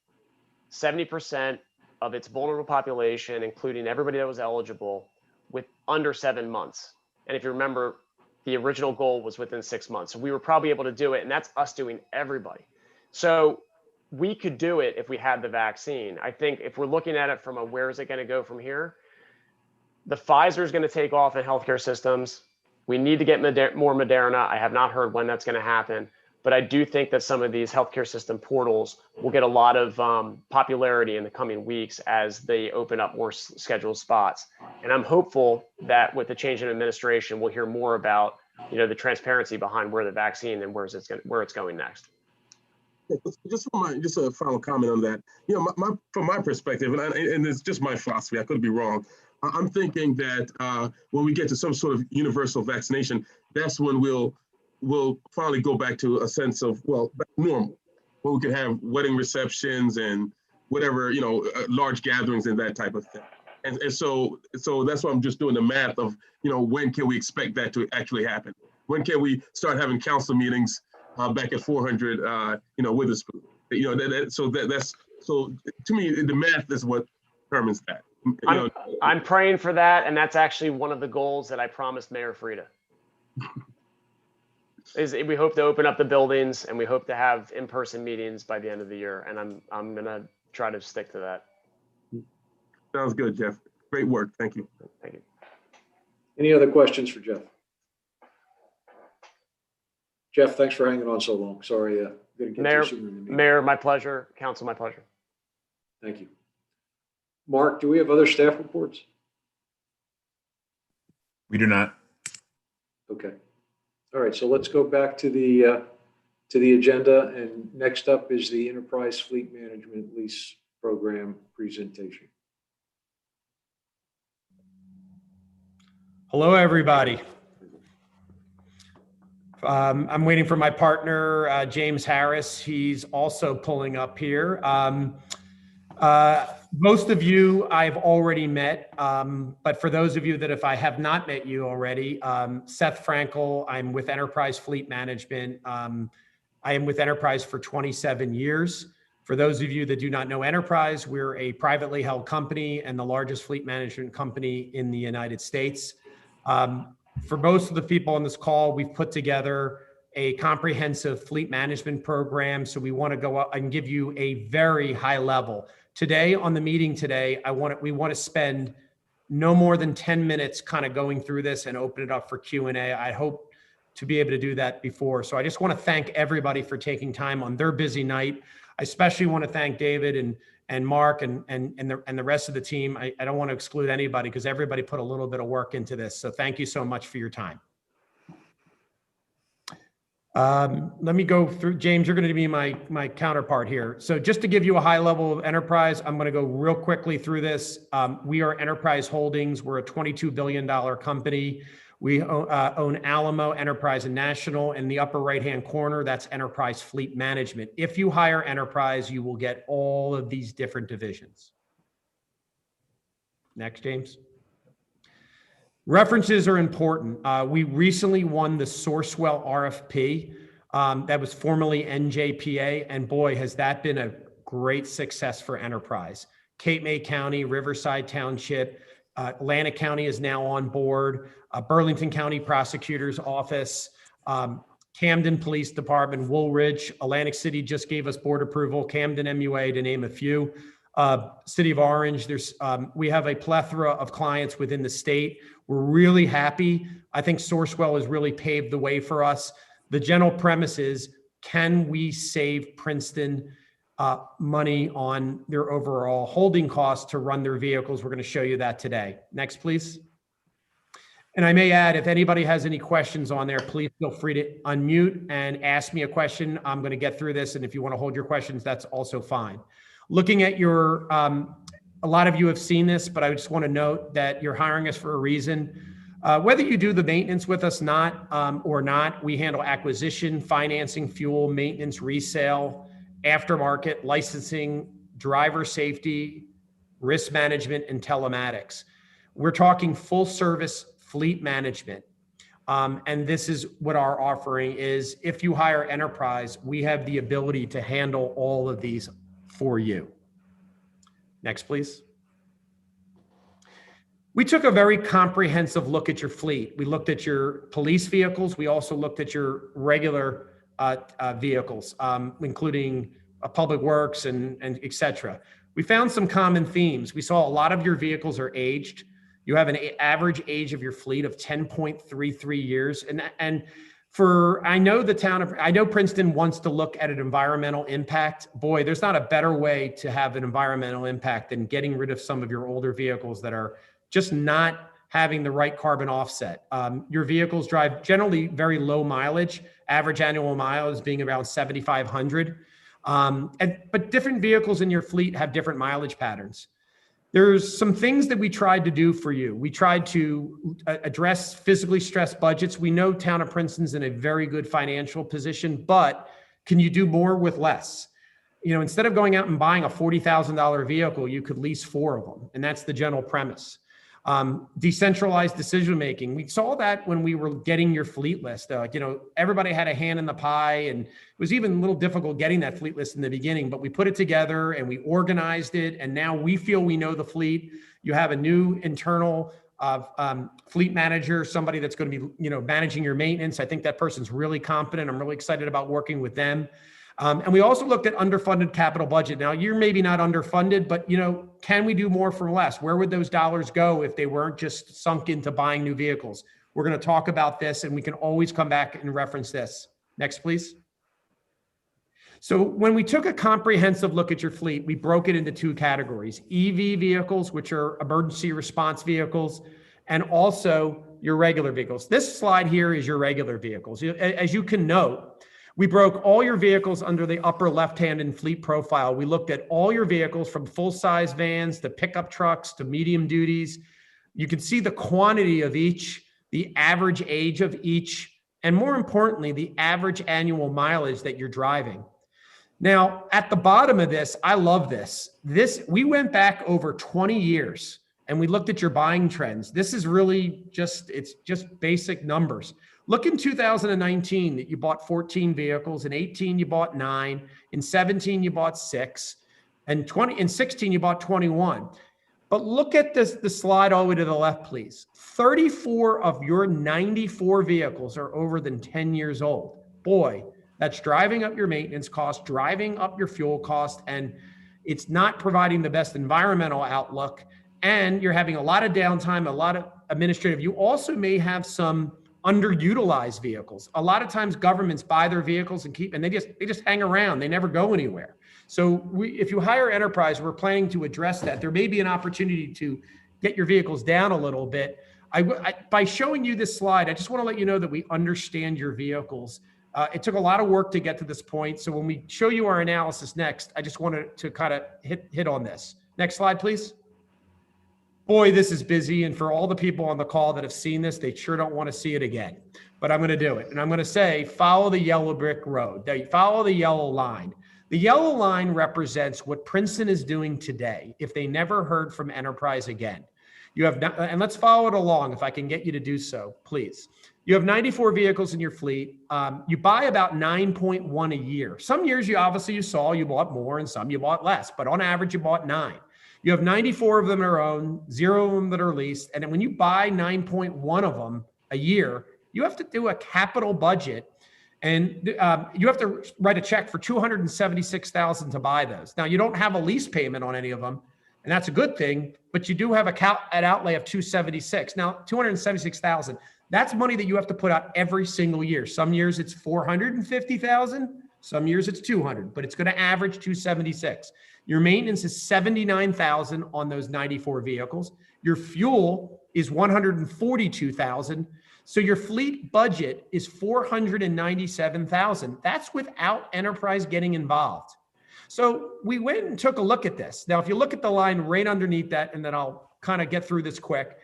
70% of its vulnerable population, including everybody that was eligible, with under 7 months. And if you remember, the original goal was within 6 months. So we were probably able to do it, and that's us doing everybody. So we could do it if we had the vaccine. I think if we're looking at it from a where is it going to go from here, the Pfizer is going to take off in healthcare systems. We need to get more Moderna. I have not heard when that's going to happen, but I do think that some of these healthcare system portals will get a lot of popularity in the coming weeks as they open up more scheduled spots. And I'm hopeful that with the change in administration, we'll hear more about the transparency behind where the vaccine and where it's going next. Just a final comment on that. From my perspective, and it's just my philosophy, I could be wrong. I'm thinking that when we get to some sort of universal vaccination, that's when we'll finally go back to a sense of normal, where we can have wedding receptions and whatever, large gatherings and that type of thing. And so that's why I'm just doing the math of when can we expect that to actually happen? When can we start having council meetings back at 400, with us, so to me, the math is what determines that. I'm praying for that, and that's actually one of the goals that I promised Mayor Frida. Is we hope to open up the buildings and we hope to have in-person meetings by the end of the year, and I'm gonna try to stick to that. Sounds good, Jeff. Great work. Thank you. Thank you. Any other questions for Jeff? Jeff, thanks for hanging on so long. Sorry, didn't get Mayor, you sooner than the meeting. Mayor, my pleasure. Council, my pleasure. Thank you. Mark, do we have other staff reports? We do not. Okay. All right, so let's go back to the agenda, and next up is the Enterprise Fleet Management Lease Program presentation. Hello, everybody. I'm waiting for my partner, James Harris. He's also pulling up here. Most of you I've already met, but for those of you that if I have not met you already, Seth Frankel, I'm with Enterprise Fleet Management. I am with Enterprise for 27 years. For those of you that do not know Enterprise, we're a privately held company and the largest fleet management company in the United States. For most of the people on this call, we've put together a comprehensive fleet management program. So we want to go up and give you a very high level. Today on the meeting today, we want to spend no more than 10 minutes kind of going through this and open it up for Q&A. I hope to be able to do that before. So I just want to thank everybody for taking time on their busy night. I especially want to thank David and Mark and the rest of the team. I don't want to exclude anybody because everybody put a little bit of work into this. So thank you so much for your time. Let me go through, James, you're going to be my counterpart here. So just to give you a high level of Enterprise, I'm going to go real quickly through this. We are Enterprise Holdings. We're a $22 billion company. We own Alamo, Enterprise, and National. In the upper right-hand corner, that's Enterprise Fleet Management. If you hire Enterprise, you will get all of these different divisions. Next, James. References are important. We recently won the Sourcewell RFP. That was formerly NJPA, and boy, has that been a great success for Enterprise. Cape May County, Riverside Township, Atlantic County is now on board, Burlington County Prosecutor's Office, Camden Police Department, Woolridge, Atlantic City just gave us board approval, Camden MUA to name a few. City of Orange, we have a plethora of clients within the state. We're really happy. I think Sourcewell has really paved the way for us. The general premise is, can we save Princeton money on their overall holding costs to run their vehicles? We're going to show you that today. Next, please. And I may add, if anybody has any questions on there, please feel free to unmute and ask me a question. I'm going to get through this. And if you want to hold your questions, that's also fine. Looking at your, a lot of you have seen this, but I just want to note that you're hiring us for a reason. Whether you do the maintenance with us or not, we handle acquisition, financing, fuel, maintenance, resale, aftermarket, licensing, driver safety, risk management, and telematics. We're talking full service fleet management. And this is what our offering is. If you hire Enterprise, we have the ability to handle all of these for you. Next, please. We took a very comprehensive look at your fleet. We looked at your police vehicles. We also looked at your regular vehicles, including public works and et cetera. We found some common themes. We saw a lot of your vehicles are aged. You have an average age of your fleet of 10.33 years. And I know Princeton wants to look at an environmental impact. Boy, there's not a better way to have an environmental impact than getting rid of some of your older vehicles that are just not having the right carbon offset. Your vehicles drive generally very low mileage, average annual miles being around 7,500. But different vehicles in your fleet have different mileage patterns. There's some things that we tried to do for you. We tried to address physically stressed budgets. We know Town of Princeton's in a very good financial position, but can you do more with less? You know, instead of going out and buying a $40,000 vehicle, you could lease 4 of them. And that's the general premise. Decentralized decision-making. We saw that when we were getting your fleet list. Everybody had a hand in the pie, and it was even a little difficult getting that fleet list in the beginning, but we put it together and we organized it. And now we feel we know the fleet. You have a new internal fleet manager, somebody that's going to be, managing your maintenance. I think that person's really competent. I'm really excited about working with them. And we also looked at underfunded capital budget. Now, you're maybe not underfunded, but can we do more for less? Where would those dollars go if they weren't just sunk into buying new vehicles? We're going to talk about this, and we can always come back and reference this. Next, please. So when we took a comprehensive look at your fleet, we broke it into two categories: EV vehicles, which are emergency response vehicles, and also your regular vehicles. This slide here is your regular vehicles. As you can note, we broke all your vehicles under the upper left-hand in fleet profile. We looked at all your vehicles from full-size vans to pickup trucks to medium duties. You can see the quantity of each, the average age of each, and more importantly, the average annual mileage that you're driving. Now, at the bottom of this, I love this. We went back over 20 years and we looked at your buying trends. This is really it's just basic numbers. Look in 2019 that you bought 14 vehicles, in 18 you bought 9, in 17 you bought 6, and in 16 you bought 21. But look at the slide all the way to the left, please. 34 of your 94 vehicles are over than 10 years old. Boy, that's driving up your maintenance cost, driving up your fuel cost, and it's not providing the best environmental outlook. And you're having a lot of downtime, a lot of administrative. You also may have some underutilized vehicles. A lot of times governments buy their vehicles and they just hang around. They never go anywhere. So if you hire Enterprise, we're planning to address that. There may be an opportunity to get your vehicles down a little bit. By showing you this slide, I just want to let you know that we understand your vehicles. It took a lot of work to get to this point. So when we show you our analysis next, I just wanted to kind of hit on this. Next slide, please. Boy, this is busy. And for all the people on the call that have seen this, they sure don't want to see it again. But I'm going to do it. And I'm going to say, follow the yellow brick road. Follow the yellow line. The yellow line represents what Princeton is doing today if they never heard from Enterprise again. And let's follow it along if I can get you to do so, please. You have 94 vehicles in your fleet. You buy about 9.1 a year. Some years you bought more and some you bought less, but on average you bought 9. You have 94 of them are owned, 0 of them that are leased. And then when you buy 9.1 of them a year, you have to do a capital budget and you have to write a check for $276,000 to buy those. Now you don't have a lease payment on any of them, and that's a good thing, but you do have an outlay of $276,000. Now, $276,000, that's money that you have to put out every single year. Some years it's $450,000, some years it's $200,000, but it's going to average $276,000. Your maintenance is $79,000 on those 94 vehicles. Your fuel is $142,000. So your fleet budget is $497,000. That's without Enterprise getting involved. So we went and took a look at this. Now, if you look at the line right underneath that, and then I'll kind of get through this quick,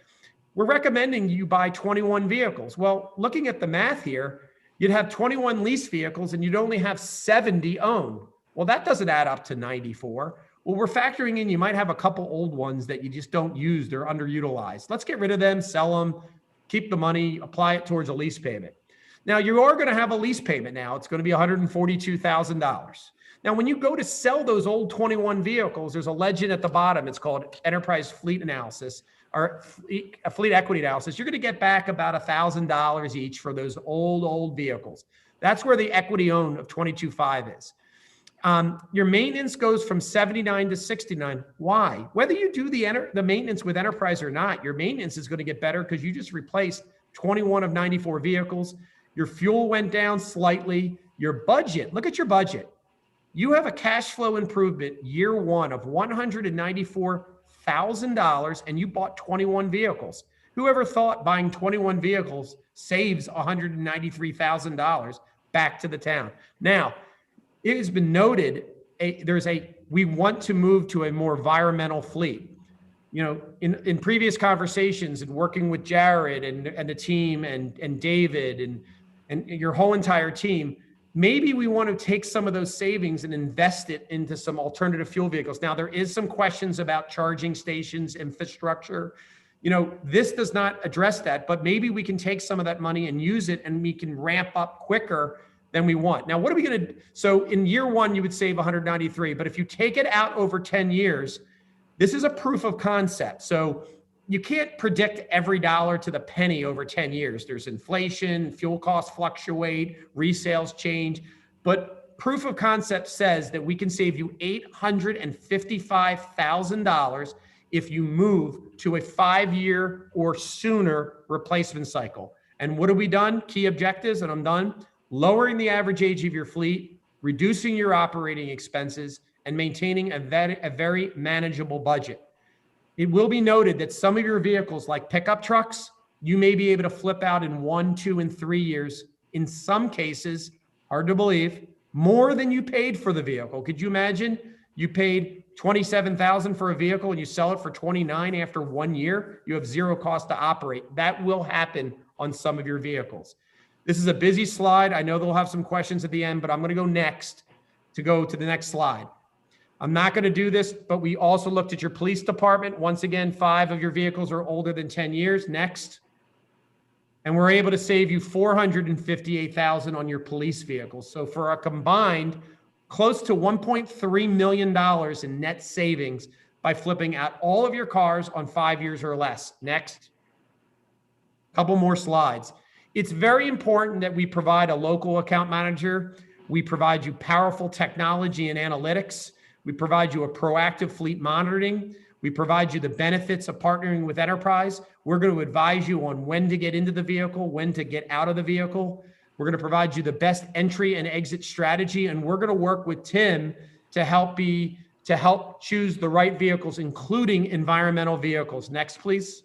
we're recommending you buy 21 vehicles. Well, looking at the math here, you'd have 21 lease vehicles and you'd only have 70 owned. Well, that doesn't add up to 94. Well, we're factoring in you might have a couple old ones that you just don't use. They're underutilized. Let's get rid of them, sell them, keep the money, apply it towards a lease payment. Now, you are going to have a lease payment now. It's going to be $142,000. Now, when you go to sell those old 21 vehicles, there's a legend at the bottom. It's called Enterprise Fleet Analysis or a Fleet Equity Analysis. You're going to get back about $1,000 each for those old vehicles. That's where the equity owned of 22.5 is. Your maintenance goes from 79 to 69. Why? Whether you do the maintenance with Enterprise or not, your maintenance is going to get better because you just replaced 21 of 94 vehicles. Your fuel went down slightly. Your budget, look at your budget. You have a cash flow improvement year one of $194,000 and you bought 21 vehicles. Whoever thought buying 21 vehicles saves $193,000 back to the town? Now, it has been noted, we want to move to a more environmental fleet. You know, in previous conversations and working with Jared and the team and David and your whole entire team, maybe we want to take some of those savings and invest it into some alternative fuel vehicles. Now, there is some questions about charging stations, infrastructure. You know, this does not address that, but maybe we can take some of that money and use it and we can ramp up quicker than we want. Now, what are we going to do? So in year one, you would save 193, but if you take it out over 10 years, this is a proof of concept. So you can't predict every dollar to the penny over 10 years. There's inflation, fuel costs fluctuate, resales change, but proof of concept says that we can save you $855,000 if you move to a 5-year or sooner replacement cycle. And what have we done? Key objectives, and I'm done. Lowering the average age of your fleet, reducing your operating expenses, and maintaining a very manageable budget. It will be noted that some of your vehicles, like pickup trucks, you may be able to flip out in 1, 2, and 3 years. In some cases, hard to believe, more than you paid for the vehicle. Could you imagine you paid $27,000 for a vehicle and you sell it for $29,000 after 1 year? You have zero cost to operate. That will happen on some of your vehicles. This is a busy slide. I know they'll have some questions at the end, but I'm going to go next to the next slide. I'm not going to do this, but we also looked at your police department. Once again, 5 of your vehicles are older than 10 years. Next. And we're able to save you $458,000 on your police vehicles. So for a combined close to $1.3 million in net savings by flipping out all of your cars on 5 years or less. Next. Couple more slides. It's very important that we provide a local account manager. We provide you powerful technology and analytics. We provide you a proactive fleet monitoring. We provide you the benefits of partnering with Enterprise. We're going to advise you on when to get into the vehicle, when to get out of the vehicle. We're going to provide you the best entry and exit strategy. And we're going to work with Tim to help choose the right vehicles, including environmental vehicles. Next, please.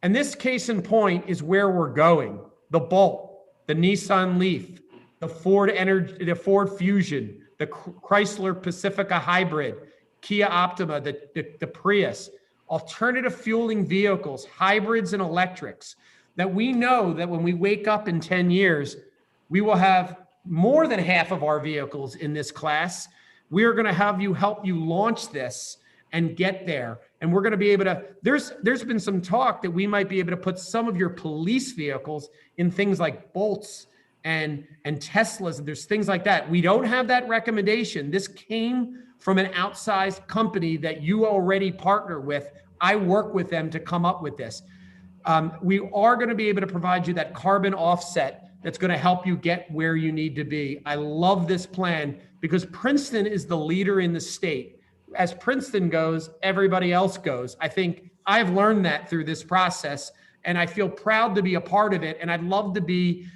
And this case in point is where we're going. The Bolt, the Nissan Leaf, the Ford Fusion, the Chrysler Pacifica Hybrid, Kia Optima, the Prius, alternative fueling vehicles, hybrids and electrics, that we know that when we wake up in 10 years, we will have more than half of our vehicles in this class. We are going to have you help you launch this and get there. And we're going to be able to, there's been some talk that we might be able to put some of your police vehicles in things like Bolts and Teslas. There's things like that. We don't have that recommendation. This came from an outsized company that you already partner with. I work with them to come up with this. We are going to be able to provide you that carbon offset that's going to help you get where you need to be. I love this plan because Princeton is the leader in the state. As Princeton goes, everybody else goes. I think I've learned that through this process, and I feel proud to be a part of it. And I'd love to be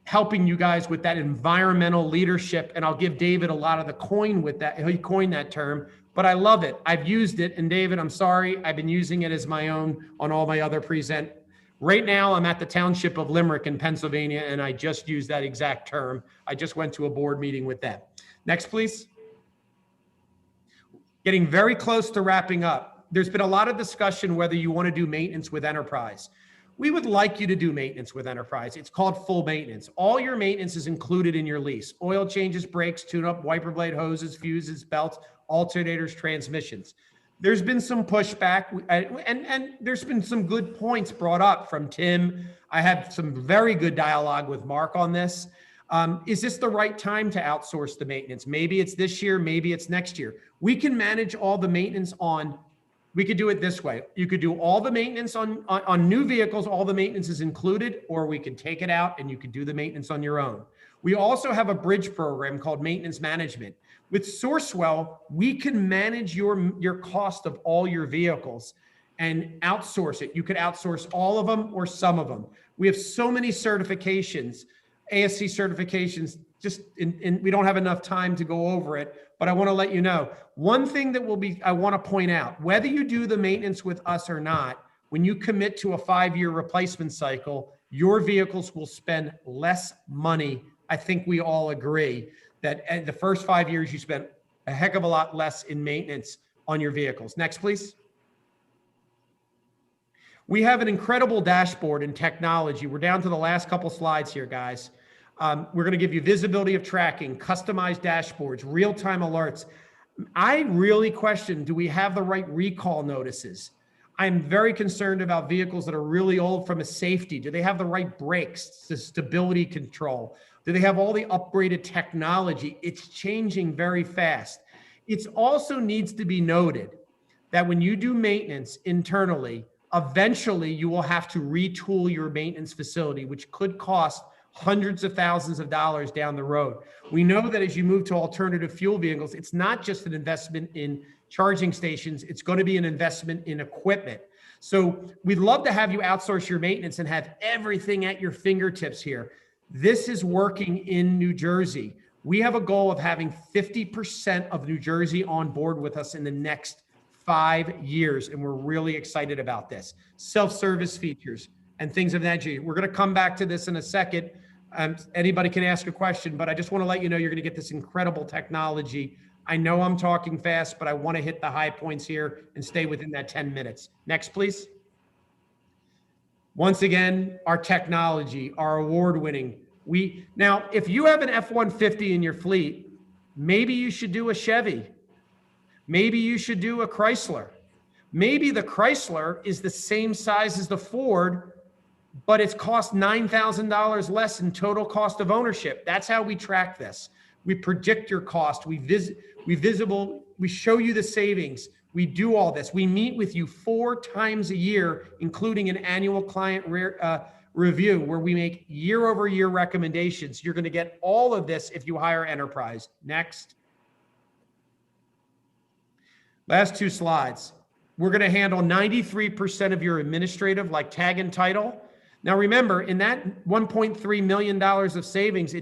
helping you guys with that environmental leadership. And I'll give David a lot of the coin with that. He coined that term, but I love it. I've used it. And David, I'm sorry, I've been using it as my own on all my other present. Right now, I'm at the township of Limerick in Pennsylvania, and I just used that exact term. I just went to a board meeting with them. Next, please. Getting very close to wrapping up. There's been a lot of discussion whether you want to do maintenance with Enterprise. We would like you to do maintenance with Enterprise. It's called full maintenance. All your maintenance is included in your lease. Oil changes, brakes, tune-up, wiper blade, hoses, fuses, belts, alternators, transmissions. There's been some pushback, and there's been some good points brought up from Tim. I had some very good dialogue with Mark on this. Is this the right time to outsource the maintenance? Maybe it's this year, maybe it's next year. We can manage all the maintenance we could do it this way. You could do all the maintenance on new vehicles, all the maintenance is included, or we could take it out and you could do the maintenance on your own. We also have a bridge program called maintenance management. With Sourcewell, we can manage your cost of all your vehicles and outsource it. You could outsource all of them or some of them. We have so many certifications, ASC certifications, we don't have enough time to go over it, but I want to let you know. One thing that I want to point out, whether you do the maintenance with us or not, when you commit to a 5-year replacement cycle, your vehicles will spend less money. I think we all agree that at the first 5 years, you spend a heck of a lot less in maintenance on your vehicles. Next, please. We have an incredible dashboard in technology. We're down to the last couple slides here, guys. We're going to give you visibility of tracking, customized dashboards, real-time alerts. I really question, do we have the right recall notices? I'm very concerned about vehicles that are really old from a safety. Do they have the right brakes, the stability control? Do they have all the upgraded technology? It's changing very fast. It also needs to be noted that when you do maintenance internally, eventually you will have to retool your maintenance facility, which could cost hundreds of thousands of dollars down the road. We know that as you move to alternative fuel vehicles, it's not just an investment in charging stations, it's going to be an investment in equipment. So we'd love to have you outsource your maintenance and have everything at your fingertips here. This is working in New Jersey. We have a goal of having 50% of New Jersey on board with us in the next 5 years, and we're really excited about this. Self-service features and things of that nature. We're going to come back to this in a second. Anybody can ask a question, but I just want to let you know you're going to get this incredible technology. I know I'm talking fast, but I want to hit the high points here and stay within that 10 minutes. Next, please. Once again, our technology, our award-winning. Now, if you have an F-150 in your fleet, maybe you should do a Chevy. Maybe you should do a Chrysler. Maybe the Chrysler is the same size as the Ford, but it's cost $9,000 less in total cost of ownership. That's how we track this. We predict your cost. We show you the savings. We do all this. We meet with you 4 times a year, including an annual client review where we make year-over-year recommendations. You're going to get all of this if you hire Enterprise. Next. Last 2 slides. We're going to handle 93% of your administrative, like tag and title. Now remember, in that $1.3 million of savings,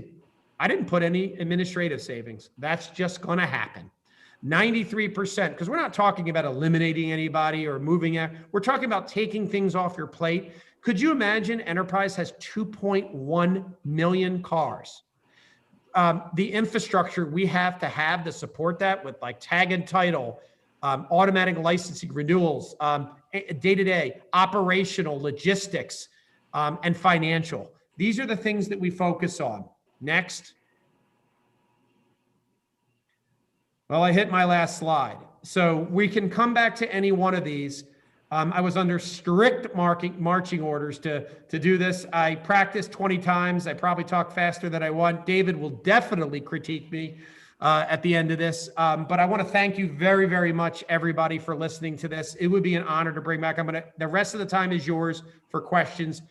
I didn't put any administrative savings. That's just going to happen. 93%, because we're not talking about eliminating anybody or moving out. We're talking about taking things off your plate. Could you imagine Enterprise has 2.1 million cars? The infrastructure we have to support that with like tag and title, automatic licensing renewals, day-to-day operational logistics, and financial. These are the things that we focus on. Next. Well, I hit my last slide. So we can come back to any one of these. I was under strict marching orders to do this. I practiced 20 times. I probably talk faster than I want. David will definitely critique me at the end of this. But I want to thank you very, very much, everybody, for listening to this. It would be an honor to bring back. The rest of the time is yours for questions.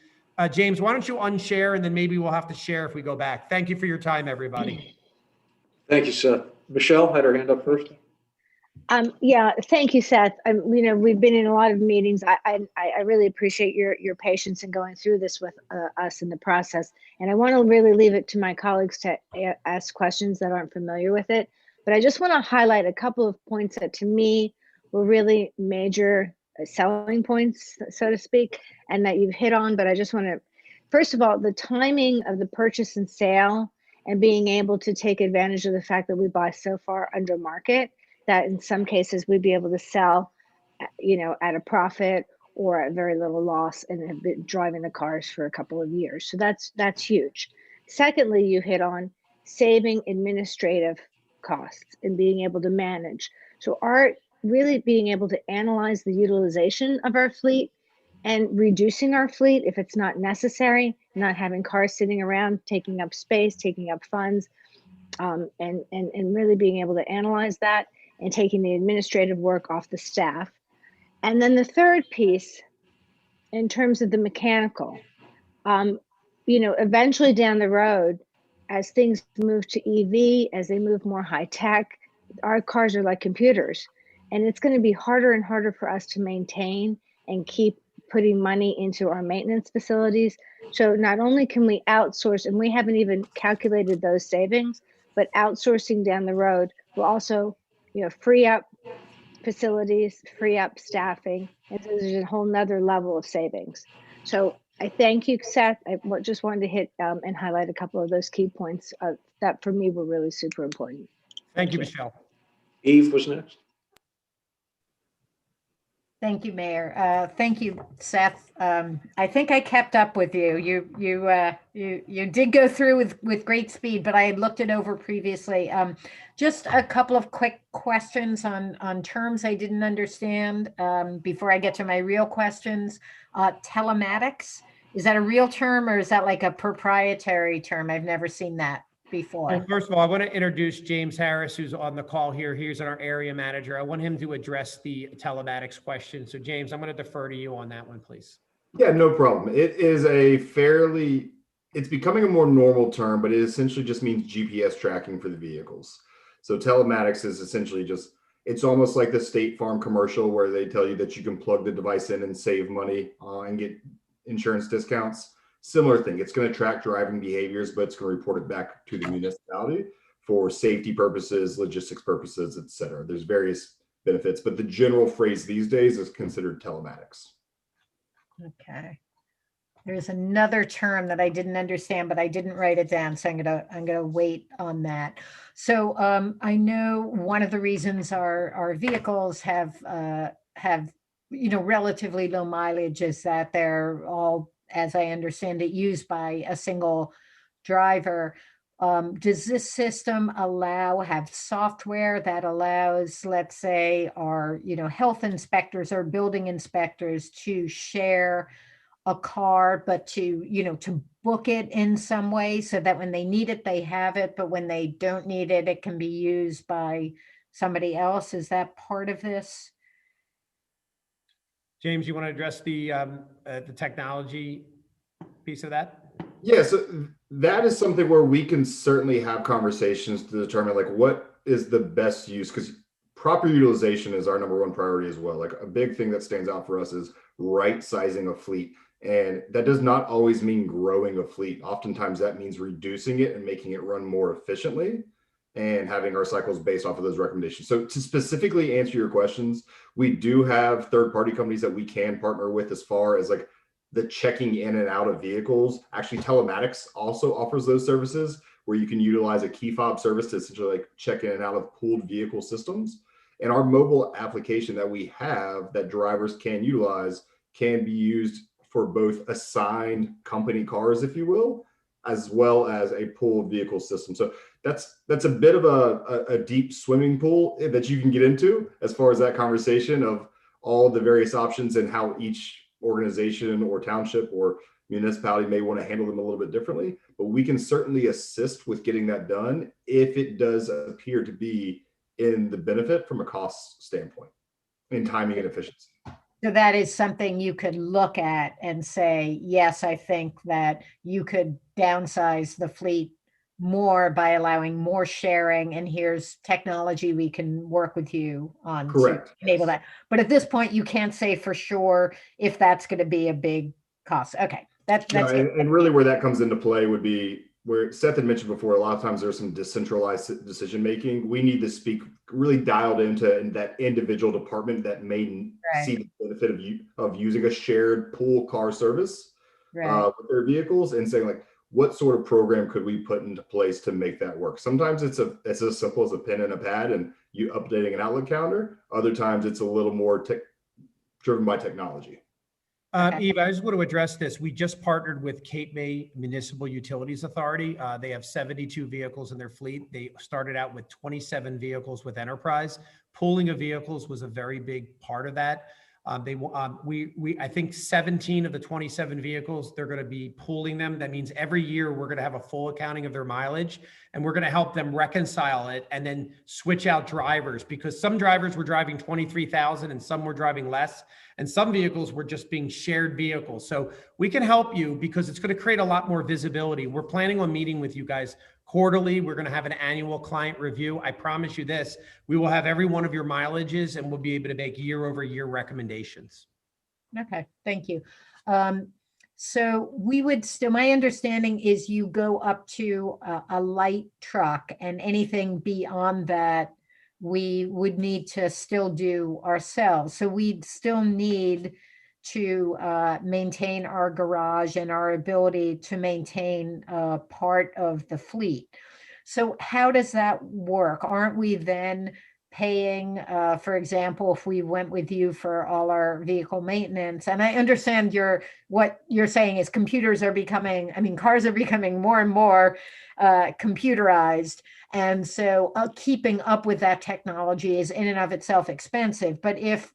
James, why don't you unshare, and then maybe we'll have to share if we go back. Thank you for your time, everybody. Thank you, Seth. Michelle had her hand up first. Yeah, thank you, Seth. We've been in a lot of meetings. I really appreciate your patience in going through this with us in the process. And I want to really leave it to my colleagues to ask questions that aren't familiar with it. But I just want to highlight a couple of points that to me were really major selling points, so to speak, and that you've hit on. But I just want to, first of all, the timing of the purchase and sale and being able to take advantage of the fact that we buy so far under market that in some cases we'd be able to sell, at a profit or at very little loss and have been driving the cars for a couple of years. So that's huge. Secondly, you hit on saving administrative costs and being able to manage. So really being able to analyze the utilization of our fleet and reducing our fleet if it's not necessary, not having cars sitting around, taking up space, taking up funds, and really being able to analyze that and taking the administrative work off the staff. And then the third piece, in terms of the mechanical, eventually down the road, as things move to EV, as they move more high tech, our cars are like computers. And it's going to be harder and harder for us to maintain and keep putting money into our maintenance facilities. So not only can we outsource, and we haven't even calculated those savings, but outsourcing down the road will also, free up facilities, free up staffing, and so there's a whole nother level of savings. So I thank you, Seth. I just wanted to hit and highlight a couple of those key points that for me were really super important. Thank you, Michelle. Eve was next. Thank you, Mayor. Thank you, Seth. I think I kept up with you. You did go through with great speed, but I had looked it over previously. Just a couple of quick questions on terms I didn't understand before I get to my real questions. Telematics, is that a real term or is that like a proprietary term? I've never seen that before. Well, first of all, I want to introduce James Harris, who's on the call here. He's our area manager. I want him to address the telematics question. So James, I'm going to defer to you on that one, please. Yeah, no problem. It is a fairly it's becoming a more normal term, but it essentially just means GPS tracking for the vehicles. So telematics is essentially just, it's almost like the State Farm commercial where they tell you that you can plug the device in and save money and get insurance discounts. Similar thing. It's going to track driving behaviors, but it's going to report it back to the municipality for safety purposes, logistics purposes, et cetera. There's various benefits, but the general phrase these days is considered telematics. Okay. There's another term that I didn't understand, but I didn't write it down, so I'm gonna wait on that. So I know one of the reasons our vehicles have relatively low mileage is that they're all, as I understand it, used by a single driver. Does this system have software that allows, let's say, our health inspectors or building inspectors to share a car, but to book it in some way so that when they need it, they have it, but when they don't need it, it can be used by somebody else? Is that part of this? James, you want to address the technology piece of that? Yeah, so that is something where we can certainly have conversations to determine like what is the best use, because proper utilization is our number one priority as well. Like a big thing that stands out for us is right sizing a fleet. And that does not always mean growing a fleet. Oftentimes that means reducing it and making it run more efficiently and having our cycles based off of those recommendations. So to specifically answer your questions, we do have third-party companies that we can partner with as far as like the checking in and out of vehicles. Actually, telematics also offers those services where you can utilize a key fob service to essentially like check in and out of pooled vehicle systems. And our mobile application that we have that drivers can utilize can be used for both assigned company cars, if you will, as well as a pooled vehicle system. So that's a bit of a deep swimming pool that you can get into as far as that conversation of all the various options and how each organization or township or municipality may want to handle them a little bit differently. But we can certainly assist with getting that done if it does appear to be in the benefit from a cost standpoint in timing and efficiency. So that is something you could look at and say, yes, I think that you could downsize the fleet more by allowing more sharing, and here's technology we can work with you on Correct. to enable that. But at this point, you can't say for sure if that's going to be a big cost. Okay, that's and really where that comes into play would be where Seth had mentioned before, a lot of times there's some decentralized decision making. We need to speak really dialed into that individual department that may see the benefit of using a shared pool car service with their vehicles, and saying like, what sort of program could we put into place to make that work? Sometimes it's as simple as a pen and a pad and you updating an outlet calendar. Other times it's a little more driven by technology. Eve, I just want to address this. We just partnered with Cape May Municipal Utilities Authority. They have 72 vehicles in their fleet. They started out with 27 vehicles with Enterprise. Pooling of vehicles was a very big part of that. I think 17 of the 27 vehicles, they're going to be pooling them. That means every year we're going to have a full accounting of their mileage, and we're going to help them reconcile it and then switch out drivers, because some drivers were driving 23,000 and some were driving less. And some vehicles were just being shared vehicles. So we can help you because it's going to create a lot more visibility. We're planning on meeting with you guys quarterly. We're going to have an annual client review. I promise you this, we will have every one of your mileages and we'll be able to make year over year recommendations. Okay, thank you. So we would still, my understanding is you go up to a light truck, and anything beyond that we would need to still do ourselves. So we'd still need to maintain our garage and our ability to maintain part of the fleet. So how does that work? Aren't we then paying, for example, if we went with you for all our vehicle maintenance? And I understand what you're saying is cars are becoming more and more computerized. And so keeping up with that technology is in and of itself expensive. But if,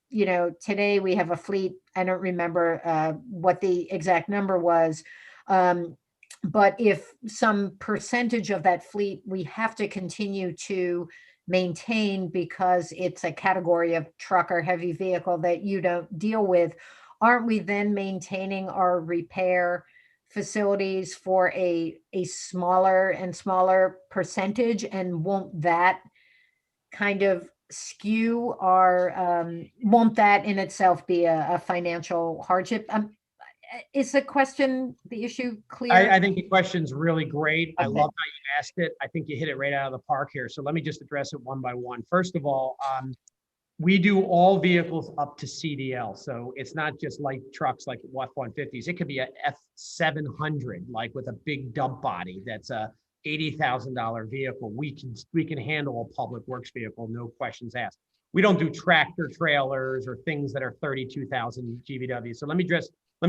today we have a fleet, I don't remember what the exact number was, but if some percentage of that fleet we have to continue to maintain because it's a category of truck or heavy vehicle that you don't deal with, aren't we then maintaining our repair facilities for a smaller and smaller percentage? And won't that kind of skew our, won't that in itself be a financial hardship? Is the question, the issue clear? I think the question's really great. I Okay. love how you asked it. I think you hit it right out of the park here. So let me just address it one by one. First of all, we do all vehicles up to CDL. So it's not just light trucks like F-150s. It could be a F700, like with a big dump body. That's a $80,000 vehicle. We can handle a public works vehicle, no questions asked. We don't do tractor trailers or things that are 32,000 GVW. So let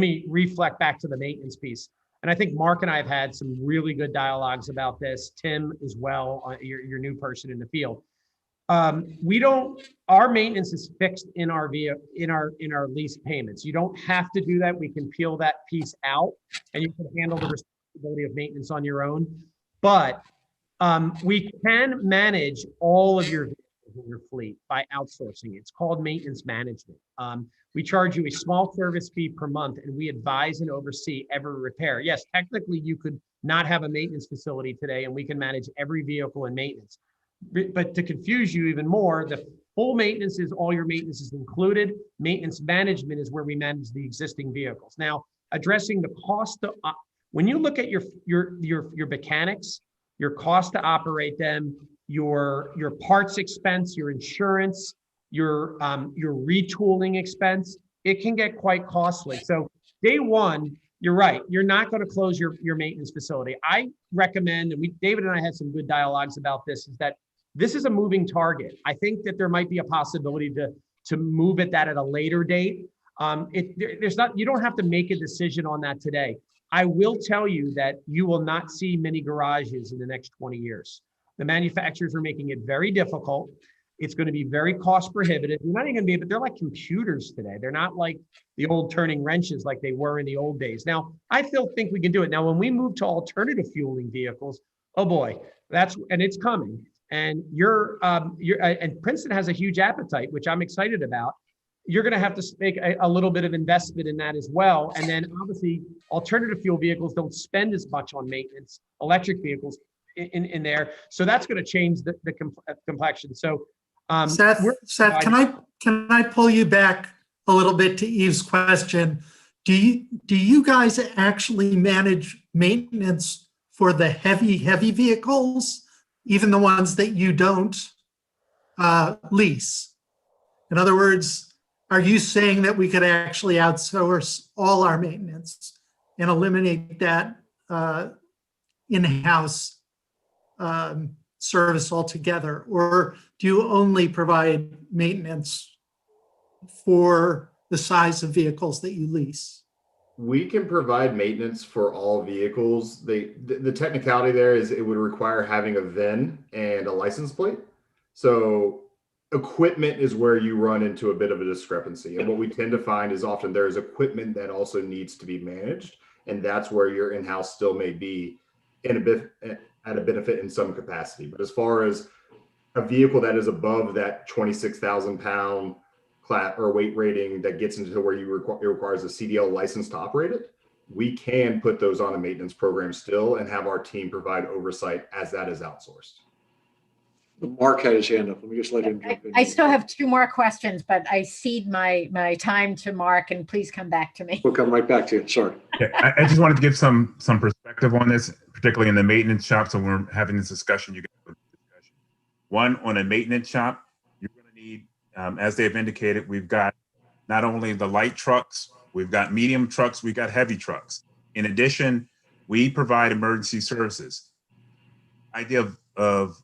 me reflect back to the maintenance piece. And I think Mark and I have had some really good dialogues about this. Tim as well, your new person in the field. Our maintenance is fixed in our lease payments. You don't have to do that. We can peel that piece out and you can handle the responsibility of maintenance on your own. But we can manage all of your vehicles in your fleet by outsourcing. It's called maintenance management. We charge you a small service fee per month and we advise and oversee every repair. Yes, technically you could not have a maintenance facility today and we can manage every vehicle in maintenance. But to confuse you even more, the full maintenance is all your maintenance is included. Maintenance management is where we manage the existing vehicles. Now, addressing the cost of, when you look at your mechanics, your cost to operate them, your parts expense, your insurance, your retooling expense, it can get quite costly. So day one, you're right. You're not going to close your maintenance facility. I recommend, and David and I had some good dialogues about this, is that this is a moving target. I think that there might be a possibility to move that at a later date. You don't have to make a decision on that today. I will tell you that you will not see many garages in the next 20 years. The manufacturers are making it very difficult. It's going to be very cost prohibitive. You're not even going to be, but they're like computers today. They're not like the old turning wrenches like they were in the old days. Now, I still think we can do it. Now, when we move to alternative fueling vehicles, oh boy, and it's coming. And and Princeton has a huge appetite, which I'm excited about. You're going to have to make a little bit of investment in that as well. And then obviously alternative fuel vehicles don't spend as much on maintenance, electric vehicles in there. So that's going to change the complexion. So Seth, can I pull you back a little bit to Eve's question? Do you guys actually manage maintenance for the heavy vehicles, even the ones that you don't lease? In other words, are you saying that we could actually outsource all our maintenance and eliminate that in-house service altogether? Or do you only provide maintenance for the size of vehicles that you lease? We can provide maintenance for all vehicles. The technicality there is it would require having a VIN and a license plate. So equipment is where you run into a bit of a discrepancy. And what we tend to find is often there's equipment that also needs to be managed. And that's where your in-house still may be at a benefit in some capacity. But as far as a vehicle that is above that 26,000 pound class or weight rating that gets into where it requires a CDL license to operate it, we can put those on a maintenance program still and have our team provide oversight as that is outsourced. Mark had his hand up. Let me just let him jump in. I still have two more questions, but I cede my time to Mark, and please come back to me. We'll come right back to you. Sorry. Yeah, I just wanted to give some perspective on this, particularly in the maintenance shop. So when we're having this discussion, you guys have a discussion. One, on a maintenance shop, you're going to need, as they've indicated, we've got not only the light trucks, we've got medium trucks, we've got heavy trucks. In addition, we provide emergency services. Idea of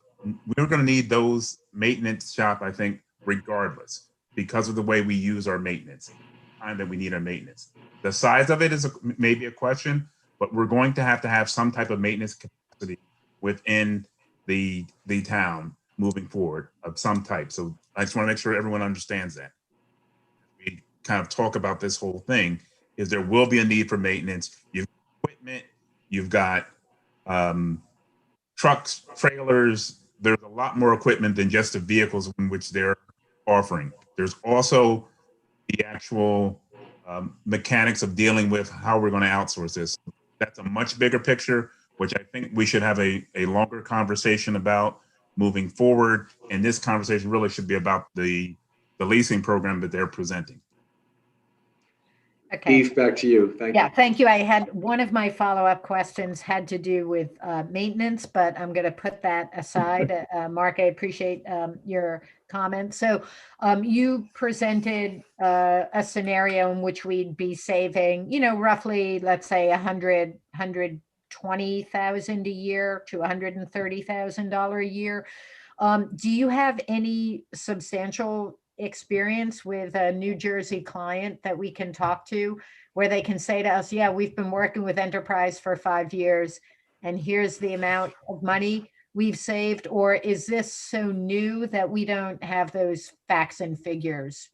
we're going to need those maintenance shop, I think, regardless, because of the way we use our maintenance, time that we need our maintenance. The size of it is maybe a question, but we're going to have some type of maintenance capacity within the town moving forward of some type. So I just want to make sure everyone understands that. We kind of talk about this whole thing, is there will be a need for maintenance. You've got equipment, you've got trucks, trailers. There's a lot more equipment than just the vehicles in which they're offering. There's also the actual mechanics of dealing with how we're going to outsource this. That's a much bigger picture, which I think we should have a longer conversation about moving forward. And this conversation really should be about the leasing program that they're presenting. Okay. Eve, back to you. Thank you. Yeah, thank you. I had one of my follow-up questions had to do with maintenance, but I'm going to put that aside. Mark, I appreciate your comment. So you presented a scenario in which we'd be saving, roughly, let's say $120,000 a year to $130,000 a year. Do you have any substantial experience with a New Jersey client that we can talk to where they can say to us, yeah, we've been working with Enterprise for 5 years and here's the amount of money we've saved? Or is this so new that we don't have those facts and figures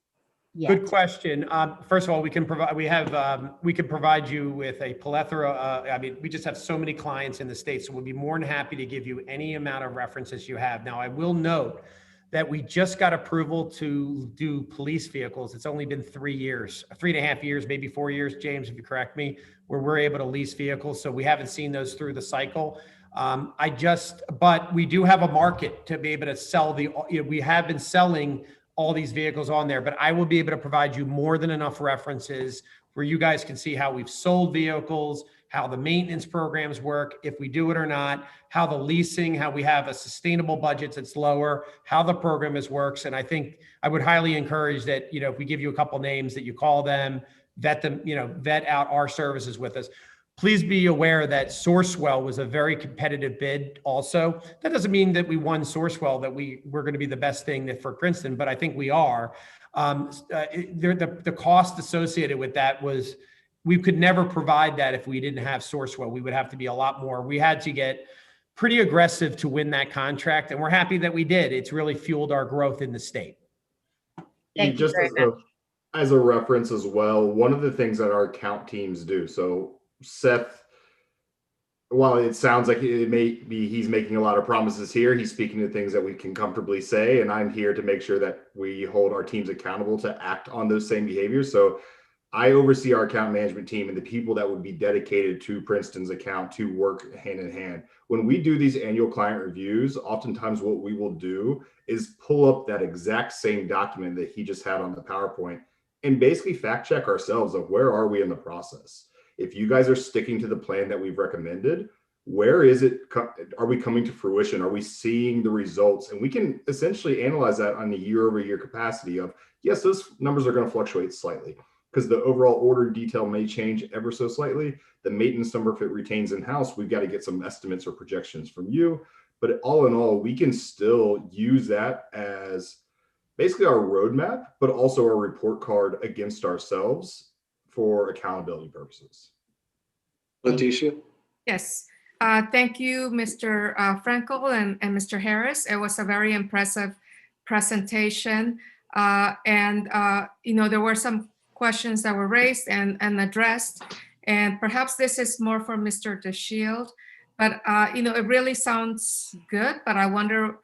yet? Good question. First of all, we can provide you with a plethora. I mean, we just have so many clients in the state, so we'll be more than happy to give you any amount of references you have. Now, I will note that we just got approval to do police vehicles. It's only been 3 years, 3.5 years, maybe 4 years, James, if you correct me, where we're able to lease vehicles. So we haven't seen those through the cycle. But we do have a market to be able to sell we have been selling all these vehicles on there, but I will be able to provide you more than enough references where you guys can see how we've sold vehicles, how the maintenance programs work, if we do it or not, how the leasing, how we have a sustainable budget that's lower, how the program works. And I think I would highly encourage that, if we give you a couple names, that you call them, vet out our services with us. Please be aware that Sourcewell was a very competitive bid also. That doesn't mean that we won Sourcewell, that we're going to be the best thing for Princeton, but I think we are. The cost associated with that was, we could never provide that if we didn't have Sourcewell. We would have to be a lot more. We had to get pretty aggressive to win that contract, and we're happy that we did. It's really fueled our growth in the state. Thank you very much. As a reference as well, one of the things that our account teams do. So Seth, while it sounds like it may be he's making a lot of promises here, he's speaking to things that we can comfortably say, and I'm here to make sure that we hold our teams accountable to act on those same behaviors. So I oversee our account management team and the people that would be dedicated to Princeton's account to work hand in hand. When we do these annual client reviews, oftentimes what we will do is pull up that exact same document that he just had on the PowerPoint and basically fact check ourselves of where are we in the process. If you guys are sticking to the plan that we've recommended, where is it? Are we coming to fruition? Are we seeing the results? And we can essentially analyze that on a year-over-year capacity of, yes, those numbers are going to fluctuate slightly, because the overall order detail may change ever so slightly. The maintenance number, if it retains in-house, we've got to get some estimates or projections from you. But all in all, we can still use that as basically our roadmap, but also our report card against ourselves for accountability purposes. Leticia? Yes. Thank you, Mr. Frankel and Mr. Harris. It was a very impressive presentation. There were some questions that were raised and addressed, and perhaps this is more for Mr. DeShield, but it really sounds good, but I wonder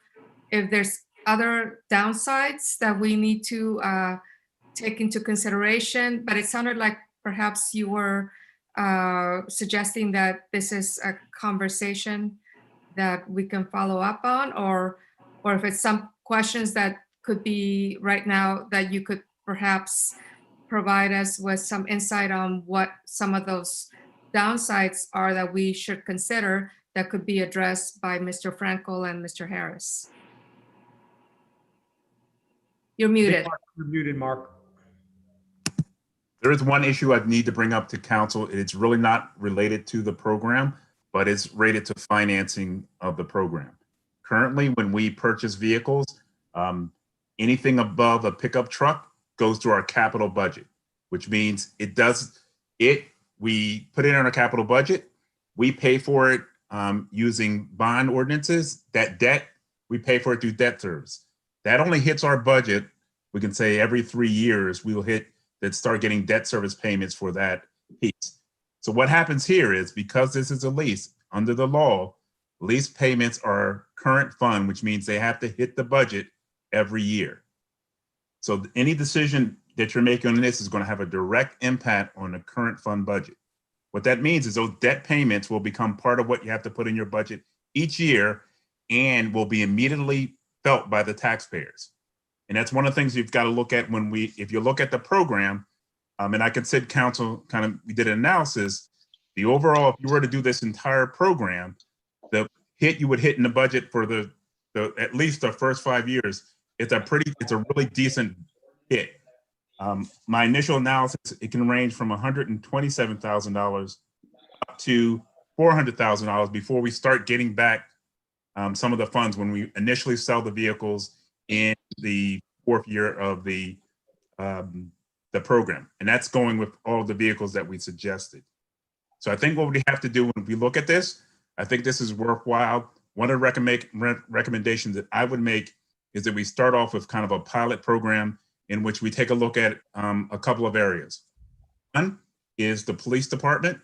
if there's other downsides that we need to take into consideration. But it sounded like perhaps you were suggesting that this is a conversation that we can follow up on, or if it's some questions that could be right now that you could perhaps provide us with some insight on what some of those downsides are that we should consider that could be addressed by Mr. Frankel and Mr. Harris. You're muted. You're muted, Mark. There is one issue I need to bring up to council. It's really not related to the program, but it's related to financing of the program. Currently, when we purchase vehicles, anything above a pickup truck goes to our capital budget, which means we put it in our capital budget, we pay for it using bond ordinances. That debt, we pay for it through debt service. That only hits our budget, we can say every 3 years we will start getting debt service payments for that piece. So what happens here is, because this is a lease, under the law, lease payments are current fund, which means they have to hit the budget every year. So any decision that you're making on this is going to have a direct impact on the current fund budget. What that means is those debt payments will become part of what you have to put in your budget each year and will be immediately felt by the taxpayers. And that's one of the things you've got to look at if you look at the program, and I could sit council we did an analysis, the overall, if you were to do this entire program, the hit you would hit in the budget for the at least the first 5 years, it's a really decent hit. My initial analysis, it can range from $127,000 up to $400,000 before we start getting back some of the funds when we initially sell the vehicles in the 4th year of the program. And that's going with all the vehicles that we suggested. So I think what we have to do when we look at this, I think this is worthwhile. One of the recommendations that I would make is that we start off with kind of a pilot program in which we take a look at a couple of areas. One is the police department.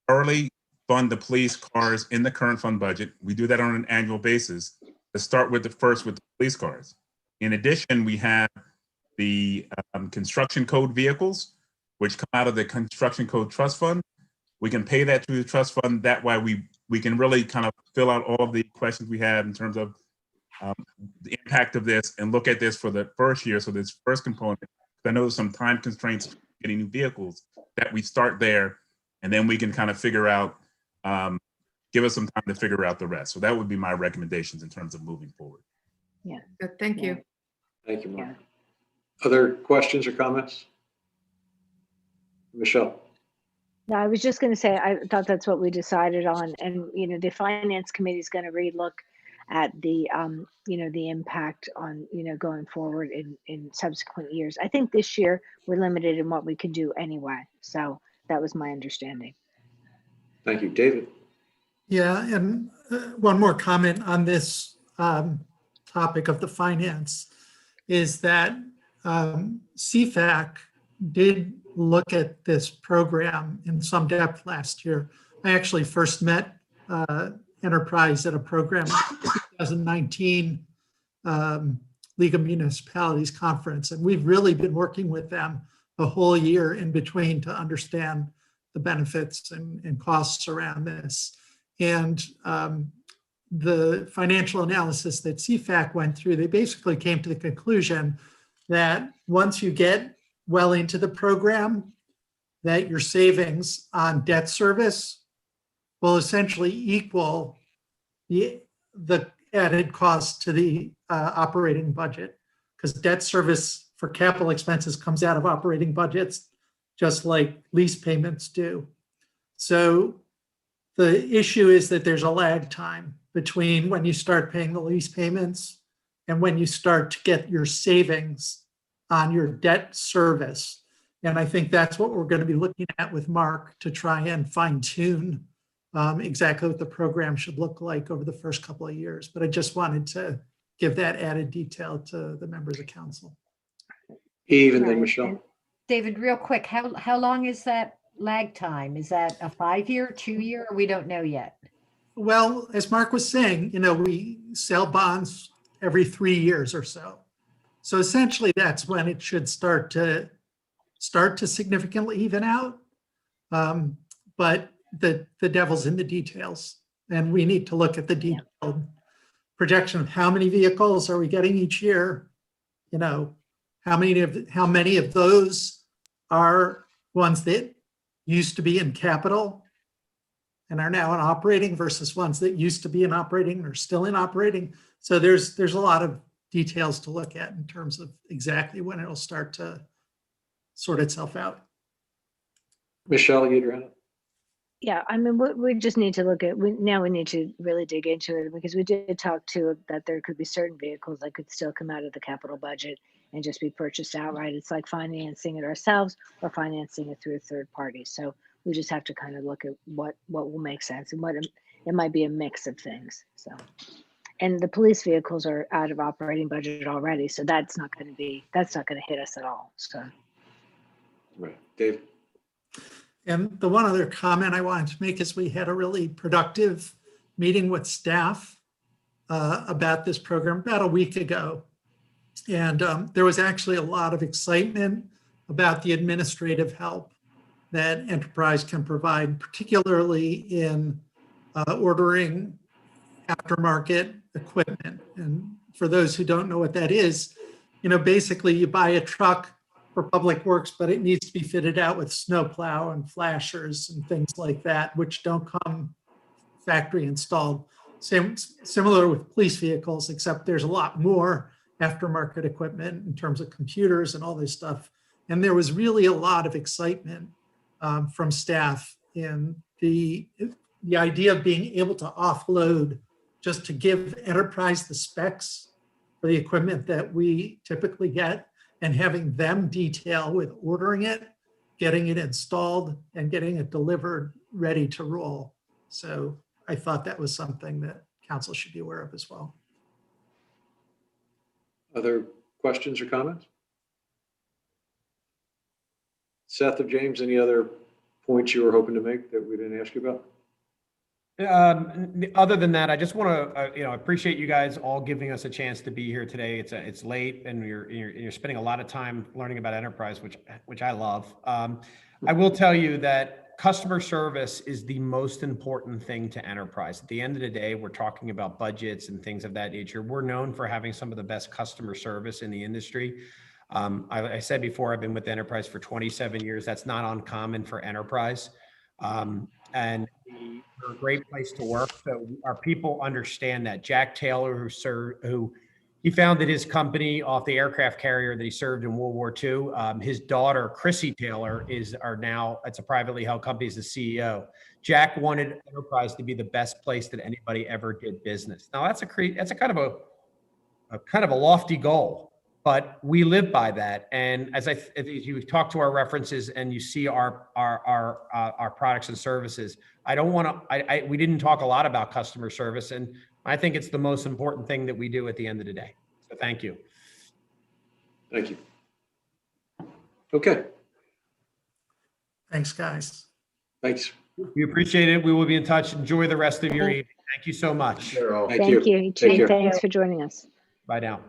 Early fund the police cars in the current fund budget. We do that on an annual basis. Let's start with the police cars. In addition, we have the construction code vehicles, which come out of the construction code trust fund. We can pay that through the trust fund. That way we can really kind of fill out all of the questions we have in terms of the impact of this and look at this for the first year. So this first component, I know there's some time constraints getting new vehicles, that we start there and then we can kind of figure out, give us some time to figure out the rest. So that would be my recommendations in terms of moving forward. Yeah. Good, thank you. Thank you, Mark. Other questions or comments? Michelle? No, I was just going to say, I thought that's what we decided on. And, the finance committee is going to relook at the, the impact on, going forward in subsequent years. I think this year we're limited in what we can do anyway. So that was my understanding. Thank you. David? Yeah, and one more comment on this topic of the finance is that CFAC did look at this program in some depth last year. I actually first met Enterprise at a program in 2019 League of Municipalities conference, and we've really been working with them the whole year in between to understand the benefits and costs around this. And the financial analysis that CFAC went through, they basically came to the conclusion that once you get well into the program, that your savings on debt service will essentially equal the added cost to the operating budget, because debt service for capital expenses comes out of operating budgets, just like lease payments do. So the issue is that there's a lag time between when you start paying the lease payments and when you start to get your savings on your debt service. And I think that's what we're going to be looking at with Mark to try and fine tune exactly what the program should look like over the first couple of years. But I just wanted to give that added detail to the members of council. Eve and then Michelle. David, real quick, how long is that lag time? Is that a 5-year, 2-year? We don't know yet. Well, as Mark was saying, we sell bonds every 3 years or so. So essentially that's when it should start to significantly even out. But the devil's in the details, and we need to look at the detailed projection of how many vehicles are we getting each year? How many of those are ones that used to be in capital and are now in operating versus ones that used to be in operating or still in operating. So there's a lot of details to look at in terms of exactly when it'll start to sort itself out. Michelle, you Yeah, I mean, we just need to look at, we need to really dig into it, because we did talk to that there could be certain vehicles that could still come out of the capital budget and just be purchased outright. It's like financing it ourselves or financing it through a third party. So we just have to kind of look at what will make sense, and it might be a mix of things. So, and the police vehicles are out of operating budget already, so that's not going to hit us at all. So, right, Dave. And the one other comment I wanted to make is we had a really productive meeting with staff about this program about a week ago. And there was actually a lot of excitement about the administrative help that enterprise can provide, particularly in ordering aftermarket equipment. And for those who don't know what that is, basically you buy a truck for public works, but it needs to be fitted out with snowplow and flashers and things like that, which don't come factory installed. Similar with police vehicles, except there's a lot more aftermarket equipment in terms of computers and all this stuff. And there was really a lot of excitement from staff in the idea of being able to offload, just to give enterprise the specs for the equipment that we typically get, and having them detail with ordering it, getting it installed, and getting it delivered ready to roll. So I thought that was something that council should be aware of as well. Other questions or comments? Seth or James, any other points you were hoping to make that we didn't ask you about? Other than that, I just want to, appreciate you guys all giving us a chance to be here today. It's late, and you're spending a lot of time learning about enterprise, which I love. I will tell you that customer service is the most important thing to enterprise. At the end of the day, we're talking about budgets and things of that nature. We're known for having some of the best customer service in the industry. I said before, I've been with enterprise for 27 years. That's not uncommon for enterprise. And we're a great place to work. So our people understand that. Jack Taylor, who he founded his company off the aircraft carrier that he served in World War II. His daughter, Chrissy Taylor, it's a privately held company, is the CEO. Jack wanted enterprise to be the best place that anybody ever did business. Now that's a kind of a lofty goal, but we live by that. And as you talk to our references and you see our products and services, we didn't talk a lot about customer service, and I think it's the most important thing that we do at the end of the day. So thank you. Thank you. Okay. Thanks, guys. Thanks. We appreciate it. We will be in touch. Enjoy the rest of your evening. Thank you so much. Thank you. Thanks for joining us. Bye now.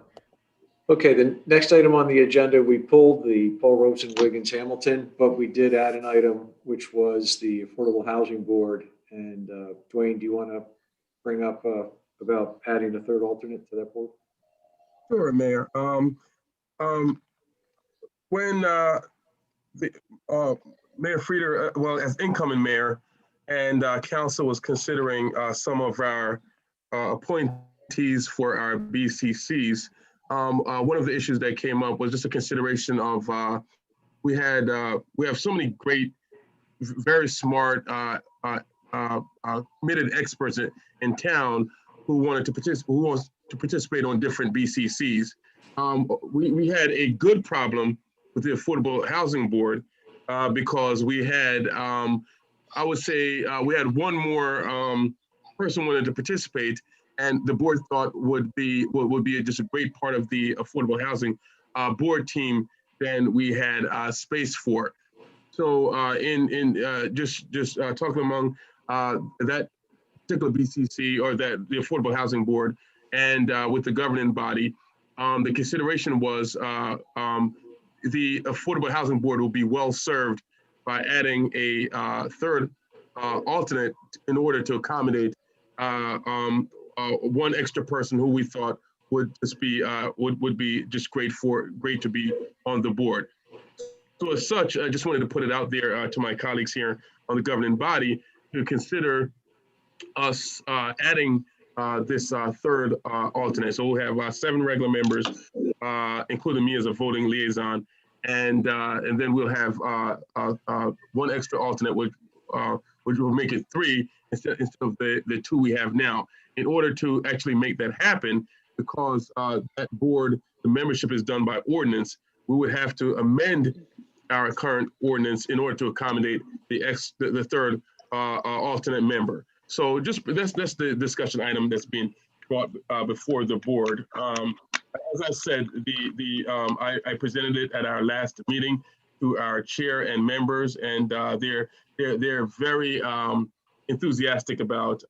Okay, the next item on the agenda, we pulled the Paul Robeson Wiggins Hamilton, but we did add an item, which was the Affordable Housing Board. And Dwayne, do you want to bring up about adding a third alternate to that board? Sure, Mayor. When Mayor Frieder, as incoming mayor, and council was considering some of our appointees for our BCCs, one of the issues that came up was just a consideration of we have so many great, very smart, committed experts in town who wanted to participate on different BCCs. We had a good problem with the Affordable Housing Board because we had, I would say, we had one more person wanted to participate, and the board thought would be just a great part of the Affordable Housing Board team than we had space for. So just talking among that particular BCC or the Affordable Housing Board and with the governing body, the consideration was the Affordable Housing Board will be well served by adding a third alternate in order to accommodate one extra person who we thought would just be would be just great to be on the board. So as such, I just wanted to put it out there to my colleagues here on the governing body to consider us adding this third alternate. So we'll have 7 regular members, including me as a voting liaison, and then we'll have one extra alternate, which will make it 3 instead of the 2 we have now. In order to actually make that happen, because that board, the membership is done by ordinance, we would have to amend our current ordinance in order to accommodate the third alternate member. So just that's the discussion item that's being brought before the board. As I said, I presented it at our last meeting to our chair and members, and they're very enthusiastic about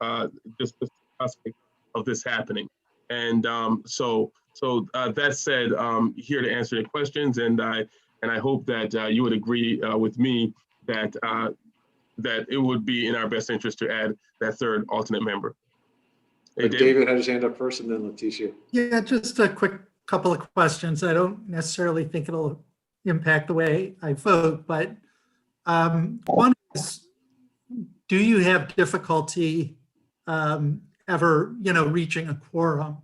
just the prospect of this happening. And so that said, here to answer the questions, and I hope that you would agree with me that that it would be in our best interest to add that third alternate member. Hey, David had his hand up first, and then Leticia. Yeah, just a quick couple of questions. I don't necessarily think it'll impact the way I vote, but one is, do you have difficulty ever, reaching a quorum?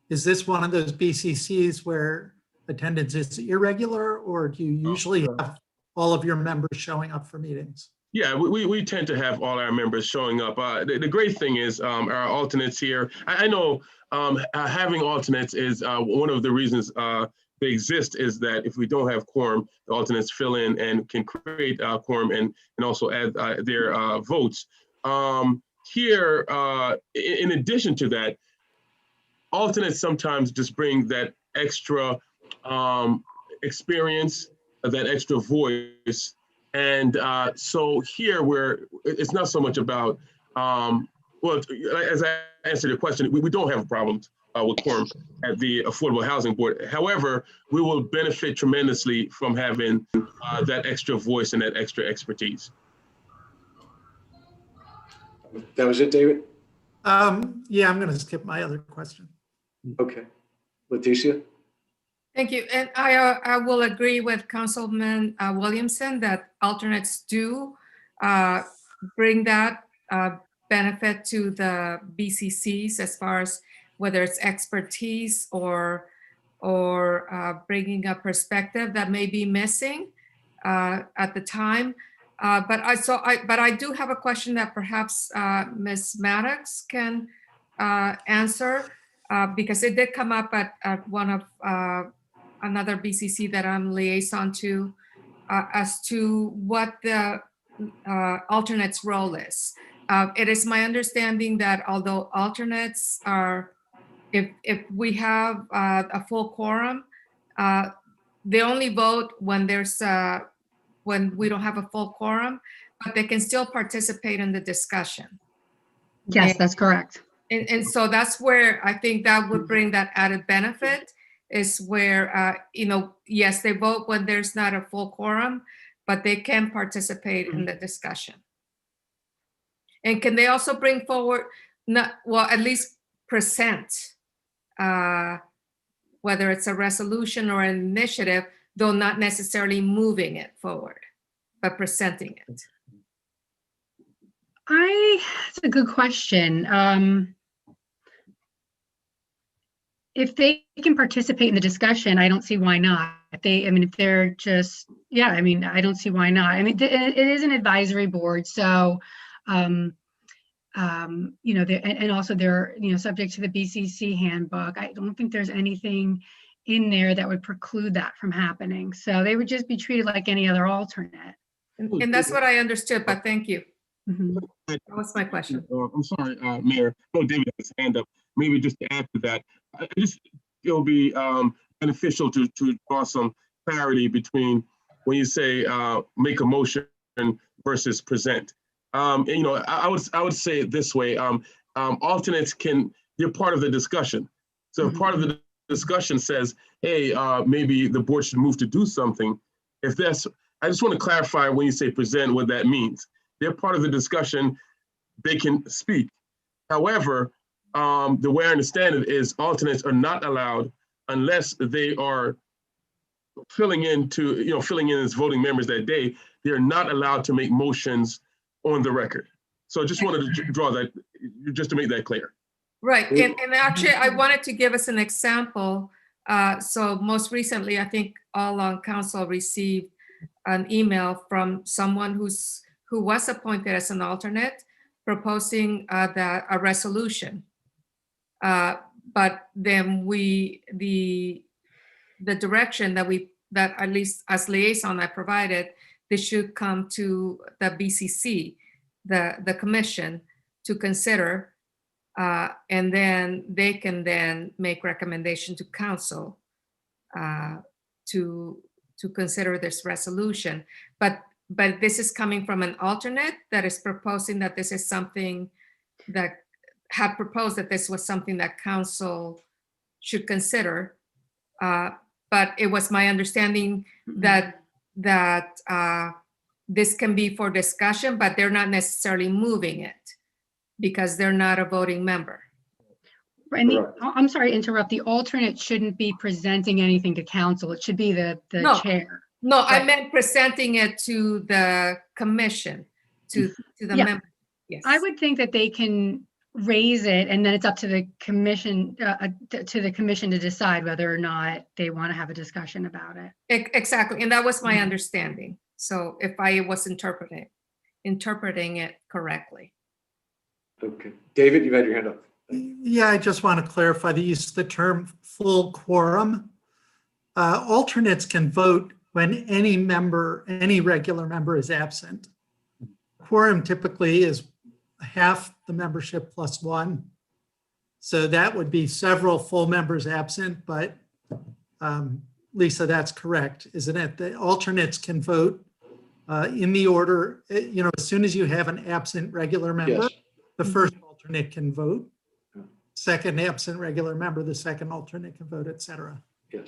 Is this one of those BCCs where attendance is irregular, or do you usually have all of your members showing up for meetings? Yeah, we tend to have all our members showing up. The great thing is our alternates here. I know having alternates is one of the reasons they exist, is that if we don't have quorum, the alternates fill in and can create quorum and also add their votes. Here, in addition to that, alternates sometimes just bring that extra experience, that extra voice. And so here, it's not so much about, well, as I answered your question, we don't have problems with quorum at the Affordable Housing Board. However, we will benefit tremendously from having that extra voice and that extra expertise. That was it, David? Yeah, I'm going to skip my other question. Okay. Leticia? Thank you. And I will agree with Councilman Williamson that alternates do bring that benefit to the BCCs as far as whether it's expertise or bringing a perspective that may be missing at the time. But I do have a question that perhaps Ms. Maddox can answer because it did come up at one of another BCC that I'm liaison to as to what the alternates role is. It is my understanding that although alternates are, if we have a full quorum, they only vote when when we don't have a full quorum, but they can still participate in the discussion. Yes, that's correct. And so that's where I think that would bring that added benefit, is where, yes, they vote when there's not a full quorum, but they can participate in the discussion. And can they also bring forward, at least present, whether it's a resolution or an initiative, though not necessarily moving it forward, but presenting it? That's a good question. If they can participate in the discussion, I don't see why not. If they're just, I don't see why not. It is an advisory board, so, and also they're, subject to the BCC handbook. I don't think there's anything in there that would preclude that from happening. So they would just be treated like any other alternate. And that's what I understood, but thank you. Mm-hmm. That was my question. I'm sorry, Mayor. No, David has his hand up. Maybe just to add to that, it'll be beneficial to draw some clarity between when you say make a motion versus present. I would say it this way: alternates they're part of the discussion. So if part of the discussion says, hey, maybe the board should move to do something. I just want to clarify when you say present what that means. They're part of the discussion. They can speak. However, the way I understand it is alternates are not allowed unless they are filling in as voting members that day. They're not allowed to make motions on the record. So I just wanted to draw that, just to make that clear. Right, and actually I wanted to give us an example. So most recently, I think all on council received an email from someone who was appointed as an alternate, proposing a resolution. But then the direction that at least as liaison I provided, this should come to the BCC, the commission, to consider, and then they can then make recommendation to council to consider this resolution. But this is coming from an alternate that is proposing that this is something that had proposed that this was something that council should consider. But it was my understanding that this can be for discussion, but they're not necessarily moving it because they're not a voting member. And I'm sorry to interrupt. The alternate shouldn't be presenting anything to council. It should be the No. chair. No, I Right. meant presenting it to the commission, to the Yeah. member. Yes. I would think that they can raise it and then it's up to the commission, to decide whether or not they want to have a discussion about it. Exactly. And that was my understanding. So if I was interpreting it correctly. Okay. David, you've had your hand up. Yeah, I just want to clarify the use of the term full quorum. Alternates can vote when any regular member is absent. Quorum typically is half the membership plus one. So that would be several full members absent, but Lisa, that's correct, isn't it? The alternates can vote in the order, as soon as you have an absent regular member, Yes. the first alternate can vote. Second absent regular member, the second alternate can vote, et cetera. Yes.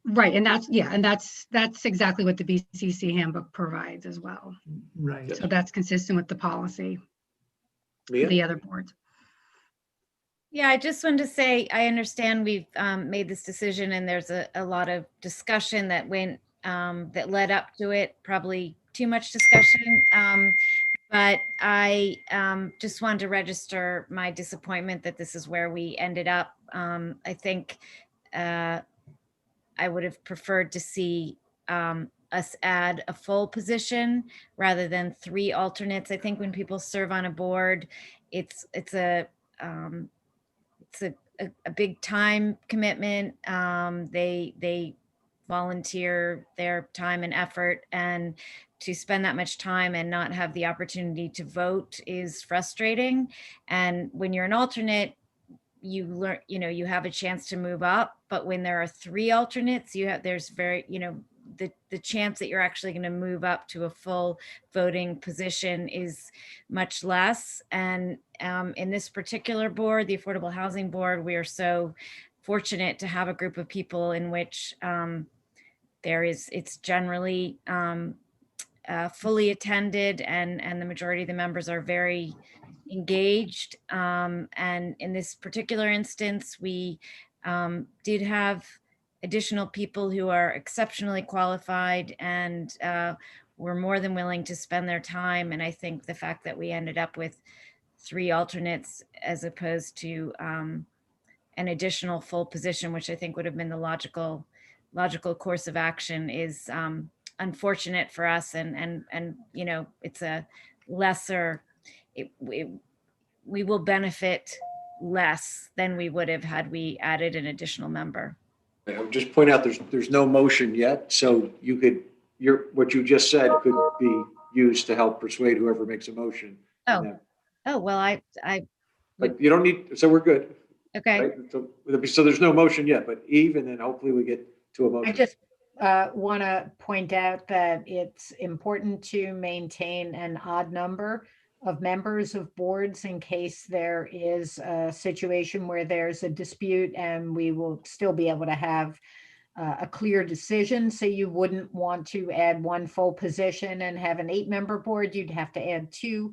Right, and that's exactly what the BCC handbook provides as well. Right. So that's consistent with the policy Mia? of the other boards. Yeah, I just wanted to say, I understand we've made this decision and there's a lot of discussion that went, that led up to it, probably too much discussion. But I just wanted to register my disappointment that this is where we ended up. I think I would have preferred to see us add a full position rather than 3 alternates. I think when people serve on a board, it's a big time commitment. They volunteer their time and effort, and to spend that much time and not have the opportunity to vote is frustrating. And when you're an alternate, you learn, you have a chance to move up, but when there are 3 alternates, there's very, the chance that you're actually going to move up to a full voting position is much less. And in this particular board, the Affordable Housing Board, we are so fortunate to have a group of people in which it's generally fully attended, and the majority of the members are very engaged. And in this particular instance, we did have additional people who are exceptionally qualified and were more than willing to spend their time. And I think the fact that we ended up with 3 alternates as opposed to an additional full position, which I think would have been the logical course of action, is unfortunate for us. And it's a lesser, we will benefit less than we would have had we added an additional member. I would just point out there's no motion yet, so what you just said could be used to help persuade whoever makes a motion. Well, But you don't need, so we're good. Okay. Right? So there's no motion yet, but Eve, and then hopefully we get to a motion. I just want to point out that it's important to maintain an odd number of members of boards in case there is a situation where there's a dispute, and we will still be able to have a clear decision. So you wouldn't want to add 1 full position and have an 8-member board. You'd have to add 2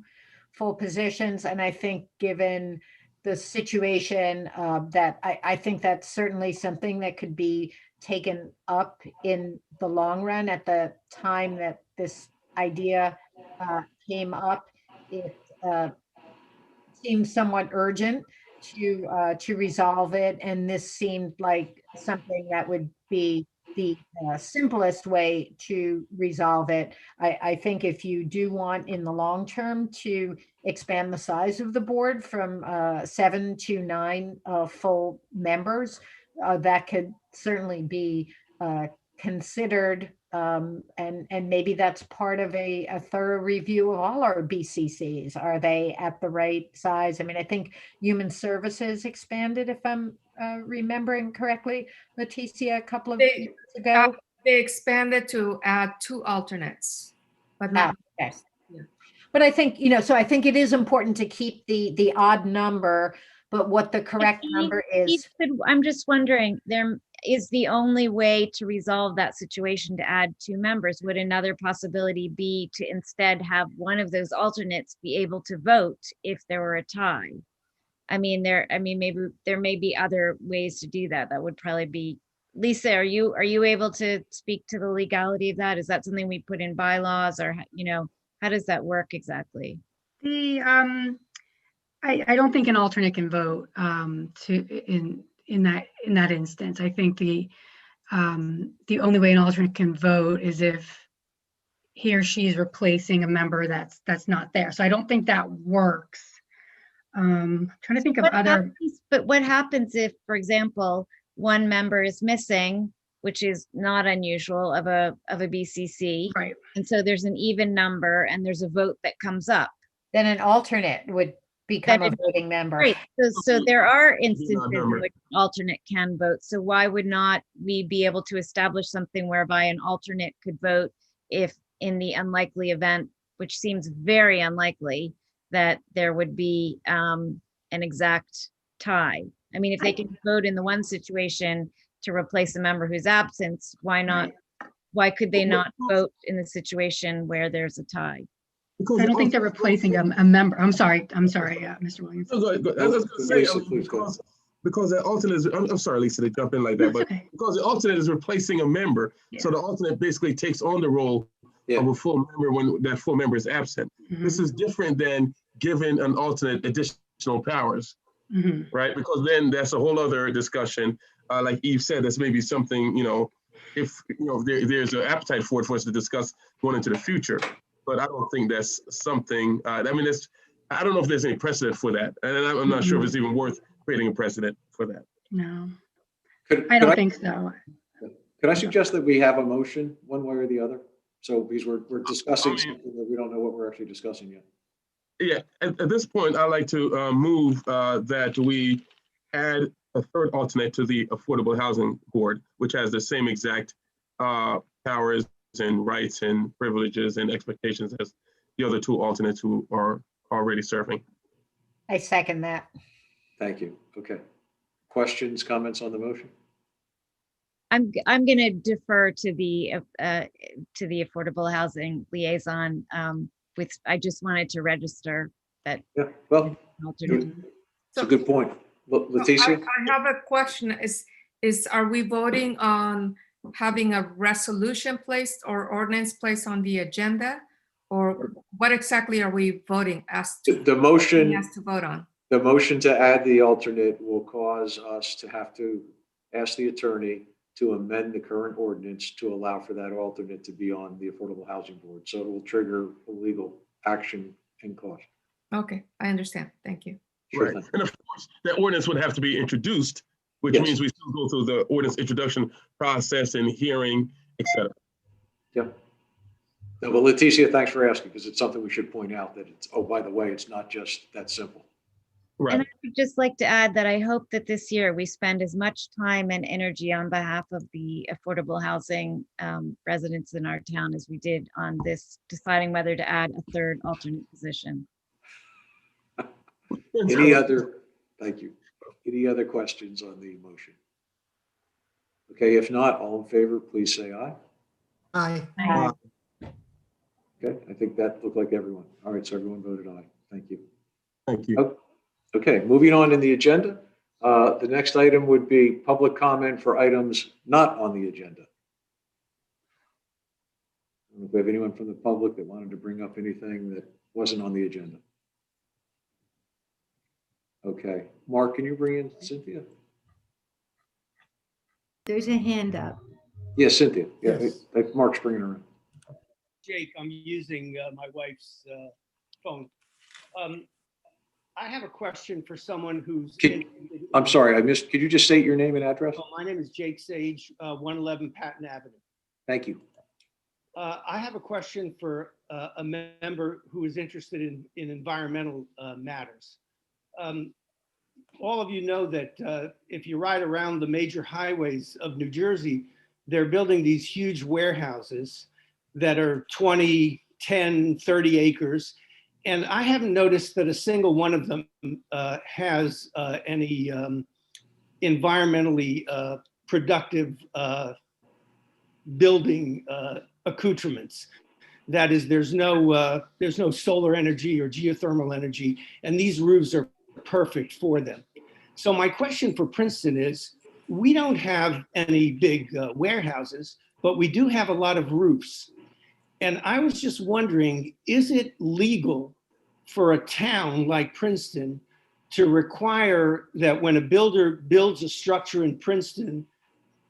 full positions. And I think given the situation that I think that's certainly something that could be taken up in the long run. At the time that this idea came up, it seemed somewhat urgent to resolve it, and this seemed like something that would be the simplest way to resolve it. I think if you do want in the long term to expand the size of the board from 7 to 9 full members, that could certainly be considered, and maybe that's part of a thorough review of all our BCCs. Are they at the right size? I mean, I think Human Services expanded, if I'm remembering correctly, Leticia, a couple of years ago. They expanded to add 2 alternates, but not. Okay. Yeah. But I think, so I think it is important to keep the odd number, but what the correct number is. I'm just wondering, is the only way to resolve that situation to add 2 members? Would another possibility be to instead have one of those alternates be able to vote if there were a tie? I mean, maybe there may be other ways to do that. That would probably be, Lisa, are you able to speak to the legality of that? Is that something we put in bylaws, or, how does that work exactly? I don't think an alternate can vote in that instance. I think the only way an alternate can vote is if he or she is replacing a member that's not there. So I don't think that works. I'm trying to think of other. But what happens if, for example, one member is missing, which is not unusual of a BCC, right? And so there's an even number, and there's a vote that comes up. Then an alternate would become a voting member. Right. So there are instances in which an alternate can vote. So why would not we be able to establish something whereby an alternate could vote if, in the unlikely event, which seems very unlikely, that there would be an exact tie? I mean, if they can vote in the one situation to replace a member who's absent, why not? Why could they not vote in the situation where there's a tie? Because I don't think they're replacing a member. I'm sorry, Mr. Williams. I was going to say, because the alternate is, I'm sorry, Lisa, to jump in like that, but because the alternate is replacing a member, so the alternate basically takes on the role of a full member when that full member is absent. This is different than giving an alternate additional powers, right? Because then that's a whole other discussion. Like Eve said, that's maybe something, if there's an appetite for us to discuss going into the future. But I don't think that's something, I don't know if there's any precedent for that. And I'm not sure if it's even worth creating a precedent for that. No, I don't think so. Could I suggest that we have a motion one way or the other? So because we're discussing something that we don't know what we're actually discussing yet. Yeah, at this point, I'd like to move that we add a third alternate to the Affordable Housing Board, which has the same exact powers and rights and privileges and expectations as the other 2 alternates who are already serving. I second that. Thank you. Okay. Questions, comments on the motion? I'm going to defer to the Affordable Housing Liaison. I just wanted to register that. Yeah, well, it's a good point. Leticia? I have a question. Are we voting on having a resolution placed or ordinance placed on the agenda, or what exactly are we voting as to? The motion has to vote on. The motion to add the alternate will cause us to have to ask the attorney to amend the current ordinance to allow for that alternate to be on the Affordable Housing Board. So it will trigger a legal action and cost. Okay, I understand. Thank you. Sure. Right. And of course, that ordinance would have to be introduced, which means we still go through the ordinance introduction process and hearing, et cetera. Yep. No, but Leticia, thanks for asking, because it's something we should point out that it's, oh, by the way, it's not just that simple. Right. And I would just like to add that I hope that this year we spend as much time and energy on behalf of the affordable housing residents in our town as we did on this, deciding whether to add a third alternate position. Thank you. Any other questions on the motion? Okay, if not, all in favor, please say aye. Aye. Aye. Okay, I think that looked like everyone. All right, so everyone voted aye. Thank you. Thank you. Okay, moving on in the agenda. The next item would be public comment for items not on the agenda. I don't know if we have anyone from the public that wanted to bring up anything that wasn't on the agenda. Okay, Mark, can you bring in Cynthia? There's a hand up. Yes, Cynthia. Yeah, Mark's bringing her in. Jake, I'm using my wife's phone. I have a question for someone who's. I'm sorry, I missed. Could you just state your name and address? Oh, my name is Jake Sage, 111 Patton Avenue. Thank you. I have a question for a member who is interested in environmental matters. All of you know that if you ride around the major highways of New Jersey, they're building these huge warehouses that are 20, 10, 30 acres. And I haven't noticed that a single one of them has any environmentally productive building accoutrements. That is, there's no solar energy or geothermal energy, and these roofs are perfect for them. So my question for Princeton is, we don't have any big warehouses, but we do have a lot of roofs. And I was just wondering, is it legal for a town like Princeton to require that when a builder builds a structure in Princeton,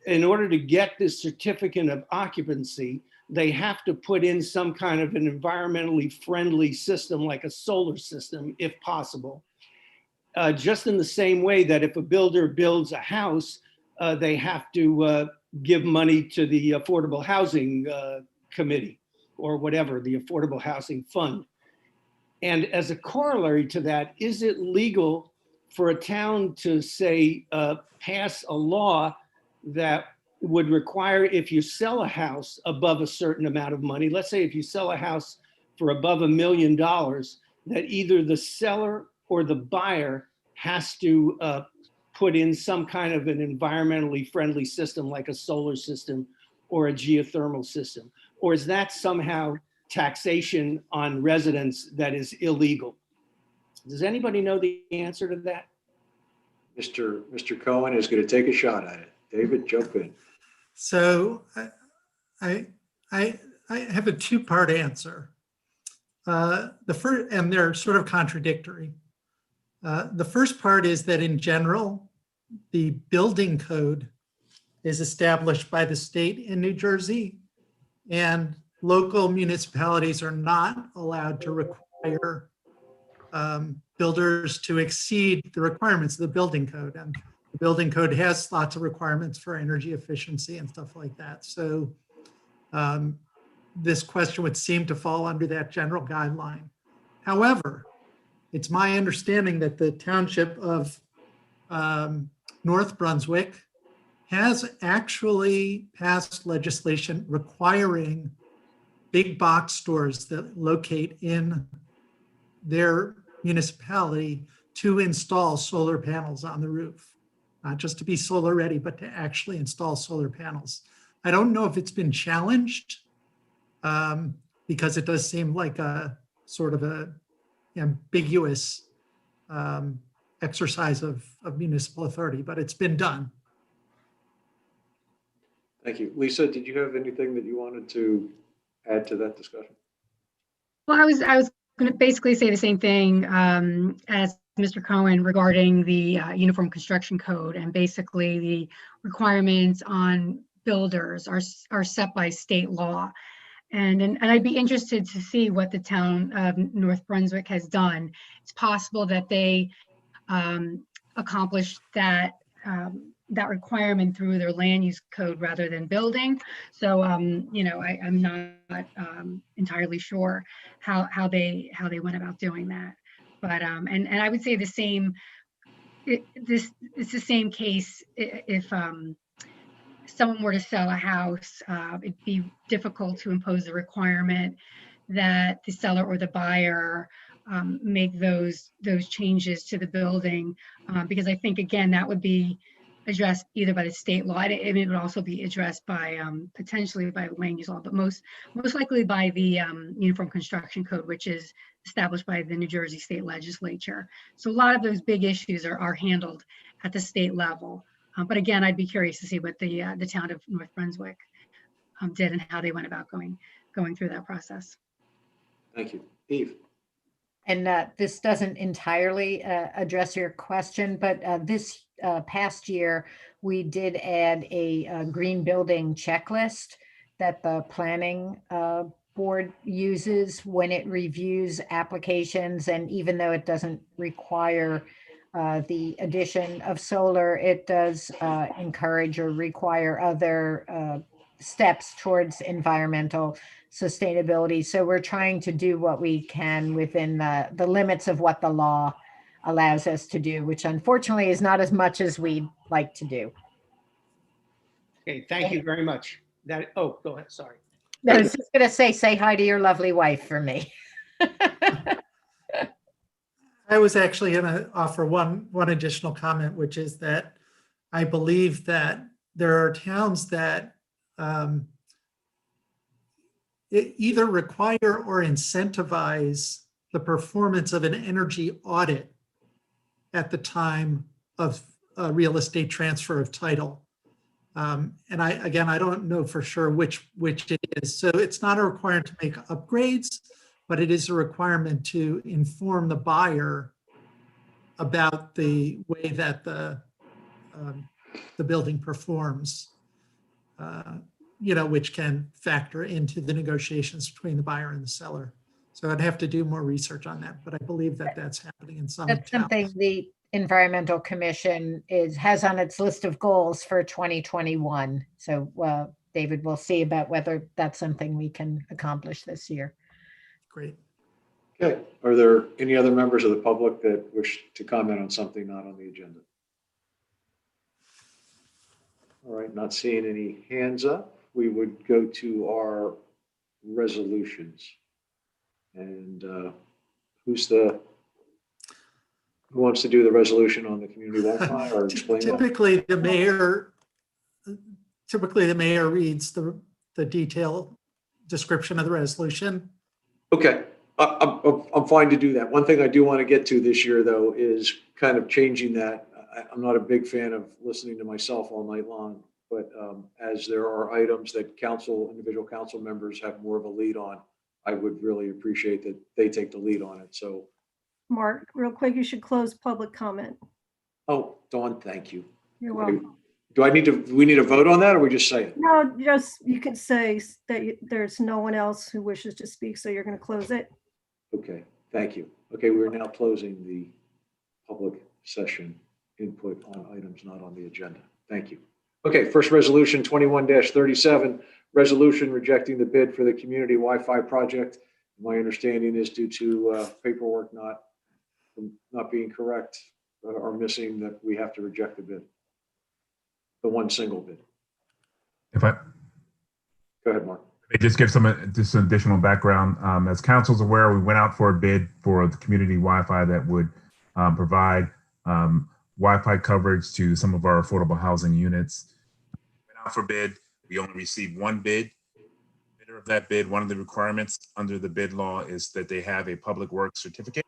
in order to get this certificate of occupancy, they have to put in some kind of an environmentally friendly system, like a solar system, if possible? Just in the same way that if a builder builds a house, they have to give money to the Affordable Housing Committee or whatever, the Affordable Housing Fund. And as a corollary to that, is it legal for a town to say, pass a law that would require, if you sell a house above a certain amount of money, let's say if you sell a house for above $1 million, that either the seller or the buyer has to put in some kind of an environmentally friendly system, like a solar system or a geothermal system? Or is that somehow taxation on residents that is illegal? Does anybody know the answer to that? Mr. Cohen is going to take a shot at it. David, jump in. So I have a two-part answer. The first, and they're sort of contradictory. The first part is that in general, the building code is established by the state in New Jersey, and local municipalities are not allowed to require builders to exceed the requirements of the building code. And the building code has lots of requirements for energy efficiency and stuff like that. So this question would seem to fall under that general guideline. However, it's my understanding that the township of North Brunswick has actually passed legislation requiring big box stores that locate in their municipality to install solar panels on the roof, not just to be solar ready, but to actually install solar panels. I don't know if it's been challenged because it does seem like a sort of a ambiguous exercise of municipal authority, but it's been done. Thank you. Lisa, did you have anything that you wanted to add to that discussion? Well, I was going to basically say the same thing as Mr. Cohen regarding the Uniform Construction Code, and basically the requirements on builders are set by state law. And I'd be interested to see what the town of North Brunswick has done. It's possible that they accomplished that requirement through their land use code rather than building. So you know, I'm not entirely sure how they went about doing that. But and I would say the same. It's the same case if someone were to sell a house. It'd be difficult to impose the requirement that the seller or the buyer make those changes to the building, because I think, again, that would be addressed either by the state law, and it would also be addressed by potentially by land use law, but most likely by the Uniform Construction Code, which is established by the New Jersey State Legislature. So a lot of those big issues are handled at the state level. But again, I'd be curious to see what the town of North Brunswick did and how they went about going through that process. Thank you. Eve. And this doesn't entirely address your question, but this past year, we did add a green building checklist that the planning board uses when it reviews applications. And even though it doesn't require the addition of solar, it does encourage or require other steps towards environmental sustainability. So we're trying to do what we can within the limits of what the law allows us to do, which unfortunately is not as much as we'd like to do. Okay, thank you very much. Oh, go ahead, sorry. I was just gonna say hi to your lovely wife for me. I was actually going to offer one additional comment, which is that I believe that there are towns that either require or incentivize the performance of an energy audit at the time of a real estate transfer of title. And I don't know for sure which it is. So it's not a requirement to make upgrades, but it is a requirement to inform the buyer about the way that the building performs, which can factor into the negotiations between the buyer and the seller. So I'd have to do more research on that, but I believe that that's happening in some That's towns. something the Environmental Commission has on its list of goals for 2021. So David, we'll see about whether that's something we can accomplish this year. Great. Okay. Are there any other members of the public that wish to comment on something not on the agenda? All right, not seeing any hands up. We would go to our resolutions. And who wants to do the resolution on the community Wi-Fi or explain that? Typically, the mayor reads the detailed description of the resolution. Okay, I'm fine to do that. One thing I do want to get to this year, though, is kind of changing that. I'm not a big fan of listening to myself all night long, but as there are items that individual council members have more of a lead on, I would really appreciate that they take the lead on it. So, Mark, real quick, you should close public comment. oh, Dawn, thank you. You're welcome. Do we need to vote on that, or we just say it? No, you could say that there's no one else who wishes to speak, so you're going to close it. Okay, thank you. Okay, we're now closing the public session input on items not on the agenda. Thank you. Okay, first resolution 21-37, resolution rejecting the bid for the community Wi-Fi project. My understanding is due to paperwork not being correct or missing, that we have to reject the bid. The one single bid. Go ahead, Mark. Just give some additional background. As council's aware, we went out for a bid for the community Wi-Fi that would provide Wi-Fi coverage to some of our affordable housing units. We went out for bid. We only received one bid. Bidder of that bid, one of the requirements under the bid law is that they have a public works certificate.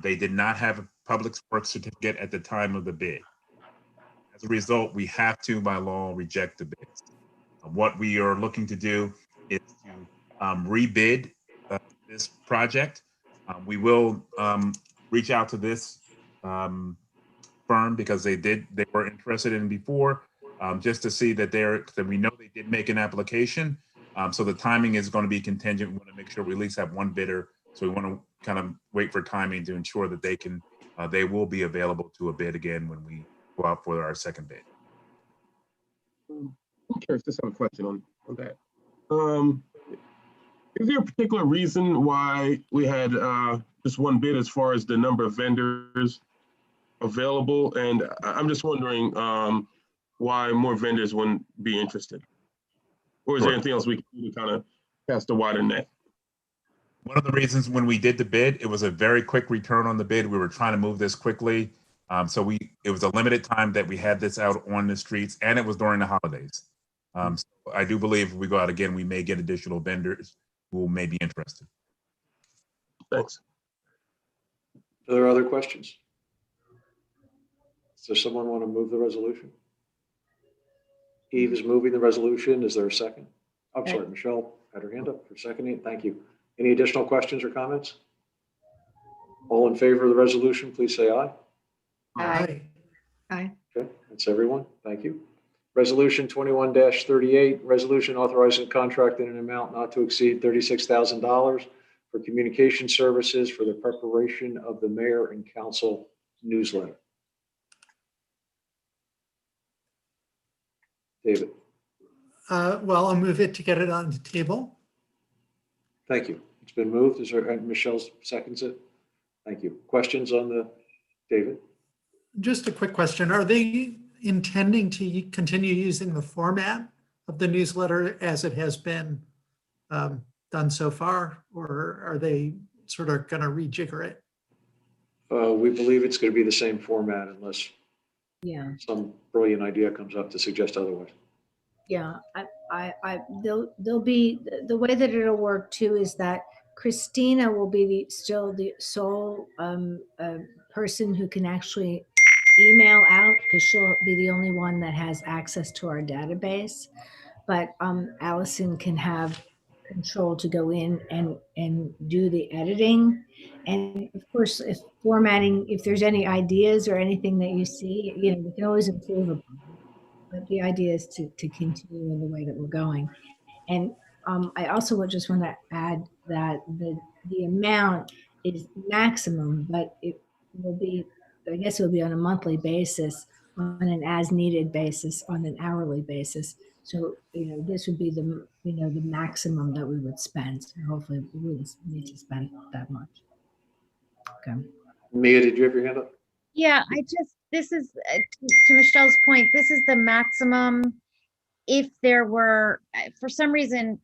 They did not have a public works certificate at the time of the bid. As a result, we have to, by law, reject the bids. What we are looking to do is to rebid this project. We will reach out to this firm because they were interested in before, just to see that we know they did make an application. So the timing is going to be contingent. We want to make sure we at least have one bidder. So we want to kind of wait for timing to ensure that they will be available to a bid again when we go out for our second bid. I'm curious, just have a question on that. Is there a particular reason why we had just one bid as far as the number of vendors available? And I'm just wondering why more vendors wouldn't be interested? Or is there anything else we can do to kind of cast a wider net? One of the reasons when we did the bid, it was a very quick return on the bid. We were trying to move this quickly. So it was a limited time that we had this out on the streets, and it was during the holidays. So I do believe if we go out again, we may get additional vendors who may be interested. Thanks. Are there other questions? Does someone want to move the resolution? Eve is moving the resolution. Is there a second? I'm sorry, Michelle had her hand up for seconding. Thank you. Any additional questions or comments? All in favor of the resolution, please say aye. Aye. Aye. Okay, that's everyone. Thank you. Resolution 21-38, resolution authorizing a contract in an amount not to exceed $36,000 for communication services for the preparation of the mayor and council newsletter. David. Well, I'll move it to get it on the table. Thank you. It's been moved. Is there, Michelle seconds it? Thank you. Questions on the, David? Just a quick question. Are they intending to continue using the format of the newsletter as it has been done so far, or are they sort of going to rejigger it? We believe it's going to be the same format unless Yeah. some brilliant idea comes up to suggest otherwise. Yeah, there'll be, the way that it'll work too is that Christina will be still the sole person who can actually email out, because she'll be the only one that has access to our database. But Allison can have control to go in and do the editing. And of course, if formatting, if there's any ideas or anything that you see, we can always improve upon it. But the idea is to continue in the way that we're going. And I also would just want to add that the amount is maximum, but it will be, I guess it will be on a monthly basis, on an as needed basis, on an hourly basis. So, this would be the maximum that we would spend. So hopefully we wouldn't need to spend that much. Okay. Mia, did you have your hand up? Yeah, this is, to Michelle's point, this is the maximum. If there were, for some reason,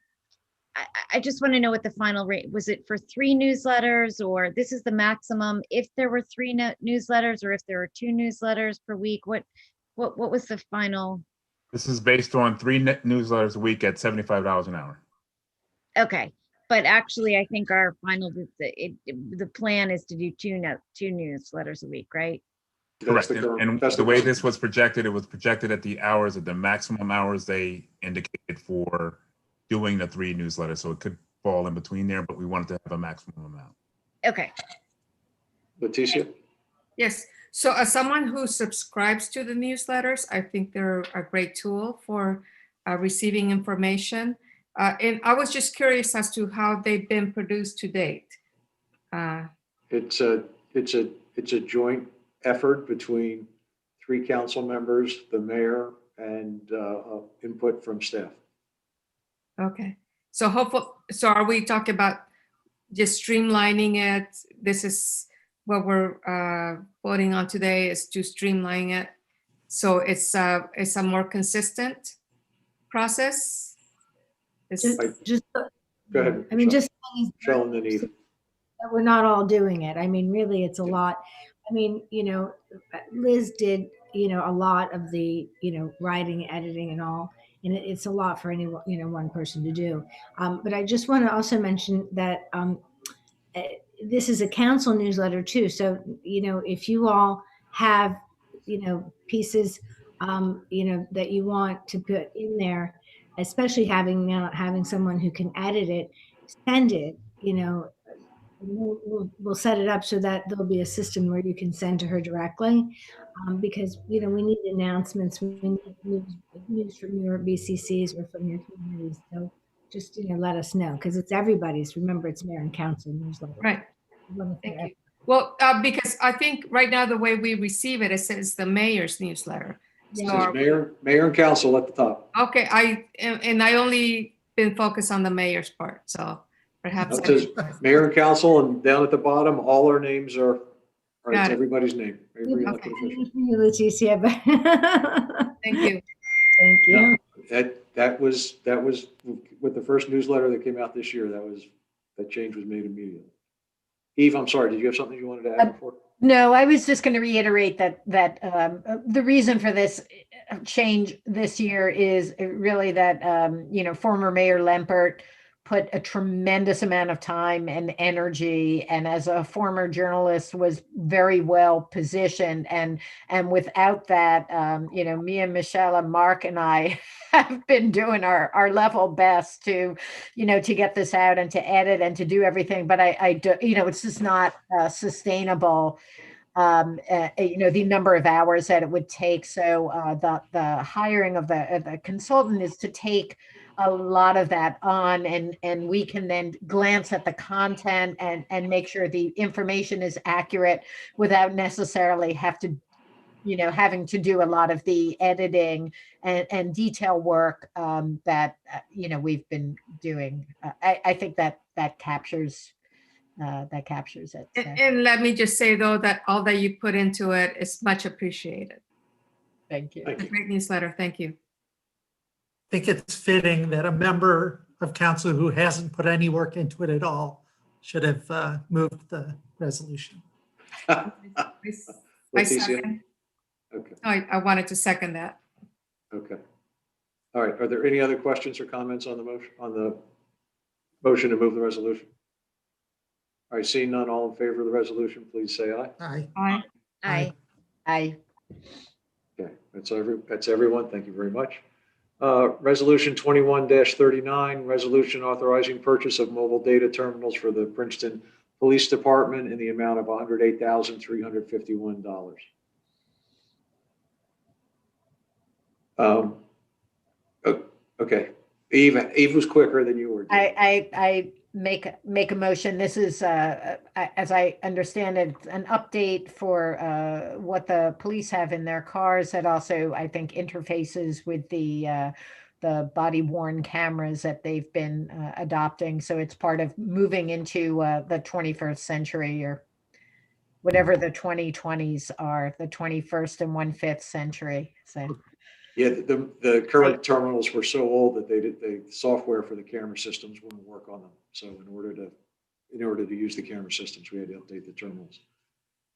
I just want to know what the final rate, was it for 3 newsletters, or this is the maximum if there were 3 newsletters, or if there were 2 newsletters per week? What was the final? This is based on 3 newsletters a week at $75 an hour. Okay. But actually, I think our final, the plan is to do 2 newsletters a week, right? Correct. And the way this was projected, it was projected at the hours, at the maximum hours they indicated for doing the 3 newsletters. So it could fall in between there, but we wanted to have a maximum amount. Okay. Leticia? Yes. So as someone who subscribes to the newsletters, I think they're a great tool for receiving information. And I was just curious as to how they've been produced to date. It's a joint effort between 3 council members, the mayor, and input from staff. Okay. So are we talking about just streamlining it? This is what we're voting on today, is to streamline it. So it's a more consistent process. Just Go ahead. I mean, just Michelle and then Eve. that we're not all doing it. I mean, really, it's a lot. I mean, Liz did, a lot of the, writing, editing and all, and it's a lot for any, one person to do. But I just want to also mention that this is a council newsletter too. So, if you all have, pieces, that you want to put in there, especially having someone who can edit it, send it, we'll set it up so that there'll be a system where you can send to her directly, because we need announcements, we need news from your BCCs or from your communities. So just let us know, because it's everybody's. Remember, it's mayor and council newsletter. Right. Thank you. Well, because I think right now the way we receive it, it says the mayor's newsletter. It says mayor and council at the top. Okay, I only been focused on the mayor's part, so perhaps. It says mayor and council, and down at the bottom, all our names are Got it. Everybody's name. Every elected official. Leticia. Thank you. Thank you. No, that was with the first newsletter that came out this year. That change was made immediately. Eve, I'm sorry. Did you have something you wanted to add before? No, I was just going to reiterate that the reason for this change this year is really that former Mayor Lempert put a tremendous amount of time and energy, and as a former journalist was very well positioned, and without that, me and Michelle and Mark and I have been doing our level best to get this out and to edit and to do everything, but I do, it's just not sustainable. The number of hours that it would take. So the hiring of the consultant is to take a lot of that on, and we can then glance at the content and make sure the information is accurate without necessarily having to do a lot of the editing and detail work that we've been doing. I think that captures it. So. And let me just say, though, that all that you put into it is much appreciated. Thank you. It's a great newsletter. Thank you. I think it's fitting that a member of council who hasn't put any work into it at all should have moved the resolution. Leticia. Okay, I wanted to second that. okay. All right, are there any other questions or comments on the motion to move the resolution? All right, seeing none, all in favor of the resolution, please say aye. Aye. Aye. Aye. Aye. Okay, that's everyone. Thank you very much. Resolution 21-39, resolution authorizing purchase of mobile data terminals for the Princeton Police Department in the amount of $108,351. Okay, Eve was quicker than you were. I make a motion. This is, as I understand it, an update for what the police have in their cars that also, I think, interfaces with the body worn cameras that they've been adopting. So it's part of moving into the 21st century, or whatever the 2020s are, the 21st and 1/5 century. So. Yeah, the current terminals were so old that the software for the camera systems wouldn't work on them. So in order to use the camera systems, we had to update the terminals.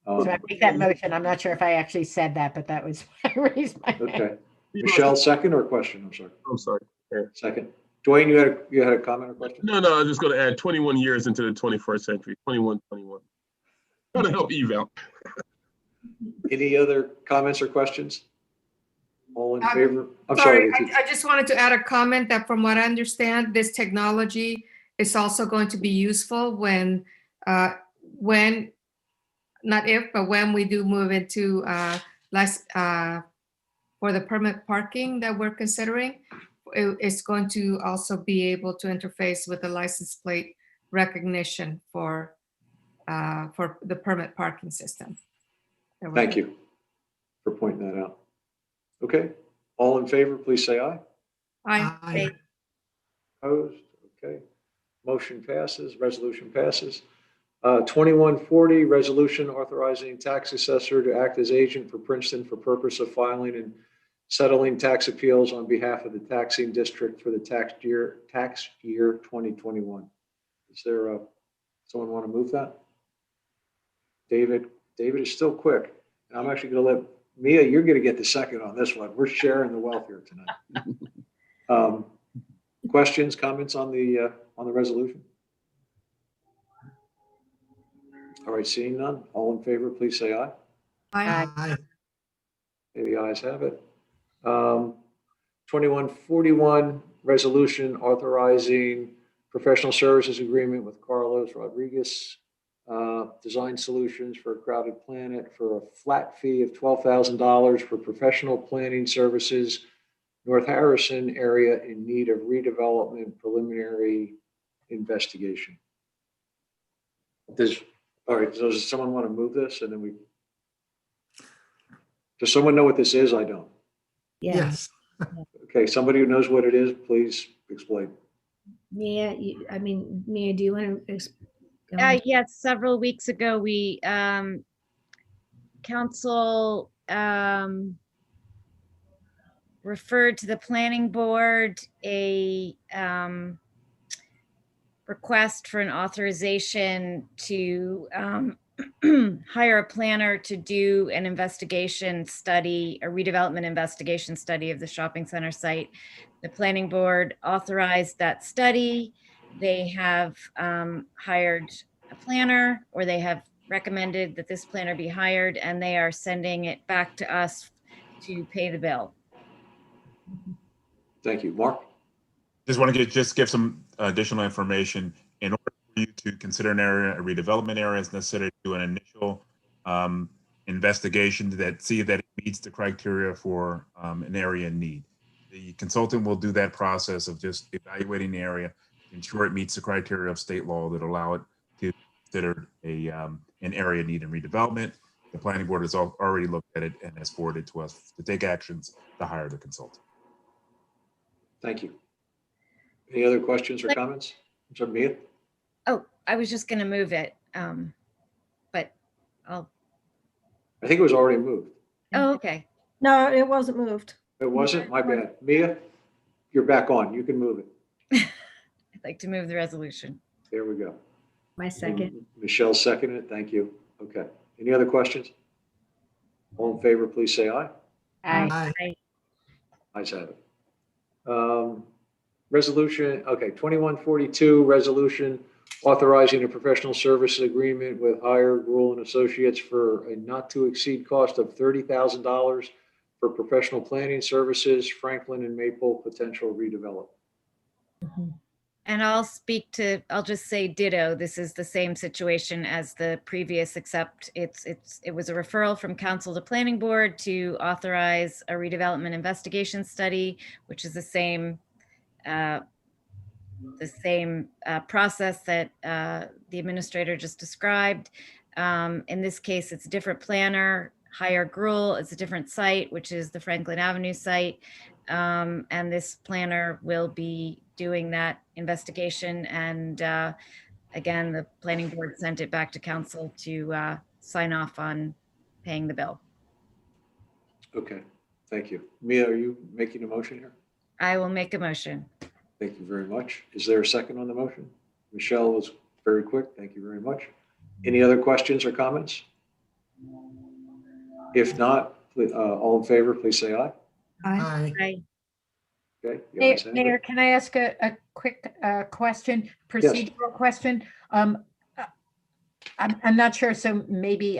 So I make that motion. I'm not sure if I actually said that, but that was I raised my hand. Okay. Michelle, second or question? I'm sorry. I'm sorry. Yeah. Second. Dwayne, you had a comment or question? No, I was just going to add 21 years into the 21st century. 21. Trying to help Eve out. Any other comments or questions? All in favor? I'm Sorry, sorry. I just wanted to add a comment that from what I understand, this technology is also going to be useful when, not if, but when we do move into less for the permit parking that we're considering, it's going to also be able to interface with the license plate recognition for the permit parking system. Thank you for pointing that out. Okay. All in favor, please say aye. Aye. Opposed? Okay. Motion passes, resolution passes. 2140, resolution authorizing tax assessor to act as agent for Princeton for purpose of filing and settling tax appeals on behalf of the taxing district for the tax year 2021. Is there someone want to move that? David is still quick. And I'm actually going to let Mia, you're going to get the second on this one. We're sharing the wealth here tonight. Questions, comments on the resolution? All right, seeing none. All in favor, please say aye. Aye. The ayes have it. 2141, resolution authorizing professional services agreement with Carlos Rodriguez Design Solutions for a Crowded Planet for a flat fee of $12,000 for professional planning services, North Harrison area in need of redevelopment preliminary investigation. All right, does someone want to move this? And then does someone know what this is? I don't. Yes. Okay, somebody who knows what it is, please explain. Mia, Mia, do you want to? Yes, several weeks ago, we, council referred to the planning board a request for an authorization to hire a planner to do an investigation study, a redevelopment investigation study of the shopping center site. The planning board authorized that study. They have hired a planner, or they have recommended that this planner be hired, and they are sending it back to us to pay the bill. Thank you. Mark? Just want to give some additional information. In order for you to consider an area a redevelopment area, it's necessary to do an initial investigation that see that it meets the criteria for an area in need. The consultant will do that process of just evaluating the area to ensure it meets the criteria of state law that allow it to be considered an area in need in redevelopment. The planning board has already looked at it and has forwarded to us to take actions to hire the consultant. Thank you. Any other questions or comments? I'm sorry, Mia? Oh, I was just going to move it, but I'll. I think it was already moved. Oh, okay. No, it wasn't moved. It wasn't? My bad. Mia, you're back on. You can move it. I'd like to move the resolution. There we go. My second. Michelle seconded it. Thank you. Okay. Any other questions? All in favor, please say aye. Aye. Aye. Ayes have it. Resolution, okay, 2142, resolution authorizing a professional services agreement with Hire, Rule and Associates for a not to exceed cost of $30,000 for professional planning services, Franklin and Maple potential redevelopment. And I'll just say ditto. This is the same situation as the previous, except it was a referral from council to planning board to authorize a redevelopment investigation study, which is the same process that the administrator just described. In this case, it's a different planner, Hire Gruel. It's a different site, which is the Franklin Avenue site. And this planner will be doing that investigation. And again, the planning board sent it back to council to sign off on paying the bill. Okay, thank you. Mia, are you making a motion here? I will make a motion. Thank you very much. Is there a second on the motion? Michelle was very quick. Thank you very much. Any other questions or comments? If not, all in favor, please say aye. Aye. Aye. Okay. the ayes have it. Mayor, can I ask a quick question, procedural question? I'm not sure, so maybe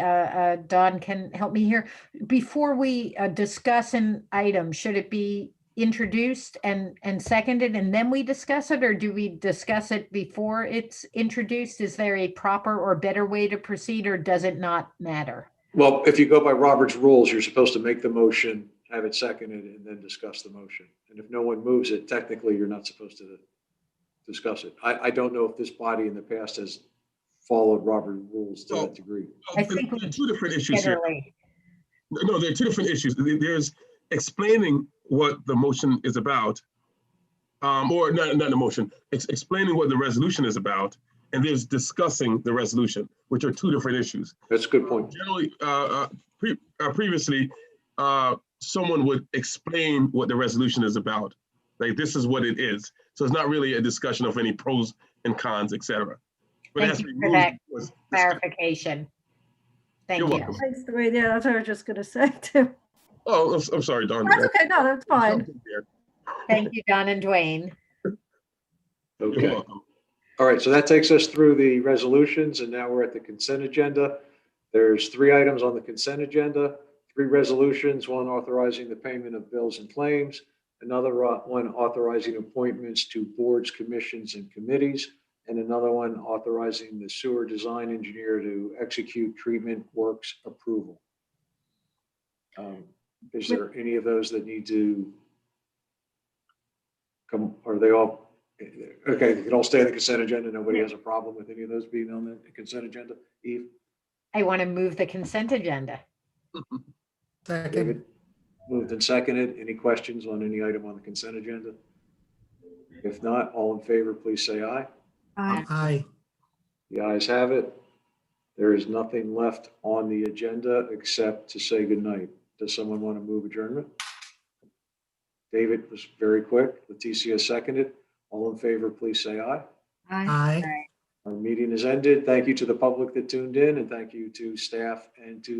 Don can help me here. Before we discuss an item, should it be introduced and seconded and then we discuss it, or do we discuss it before it's introduced? Is there a proper or better way to proceed, or does it not matter? Well, if you go by Robert's rules, you're supposed to make the motion, have it seconded, and then discuss the motion. And if no one moves it, technically, you're not supposed to discuss it. I don't know if this body in the past has followed Robert's rules to that degree. I think there are two different issues here. generally. No, there are two different issues. There's explaining what the motion is about, or not the motion, explaining what the resolution is about, and there's discussing the resolution, which are two different issues. That's a good point. Generally, previously, someone would explain what the resolution is about. Like, this is what it is. So it's not really a discussion of any pros and cons, etc. But Thank you for that clarification. Thank You're you. welcome. Thanks, Dwayne. Yeah, that's what I was just gonna say too. Oh, I'm sorry, Don. That's okay. No, that's fine. Thank you, Don and Dwayne. You're Okay. welcome. All right, so that takes us through the resolutions, and now we're at the consent agenda. There's 3 items on the consent agenda, 3 resolutions, one authorizing the payment of bills and claims, another one authorizing appointments to boards, commissions, and committees, and another one authorizing the sewer design engineer to execute treatment works approval. Is there any of those that need to come? Are they all? Okay, they can all stay on the consent agenda. Nobody has a problem with any of those being on the consent agenda. Eve? I want to move the consent agenda. Second. David? Moved and seconded. Any questions on any item on the consent agenda? If not, all in favor, please say aye. Aye. The ayes have it. There is nothing left on the agenda except to say goodnight. Does someone want to move adjournment? David was very quick. Leticia seconded. All in favor, please say aye. Aye. Our meeting is ended. Thank you to the public that tuned in, and thank you to staff and to the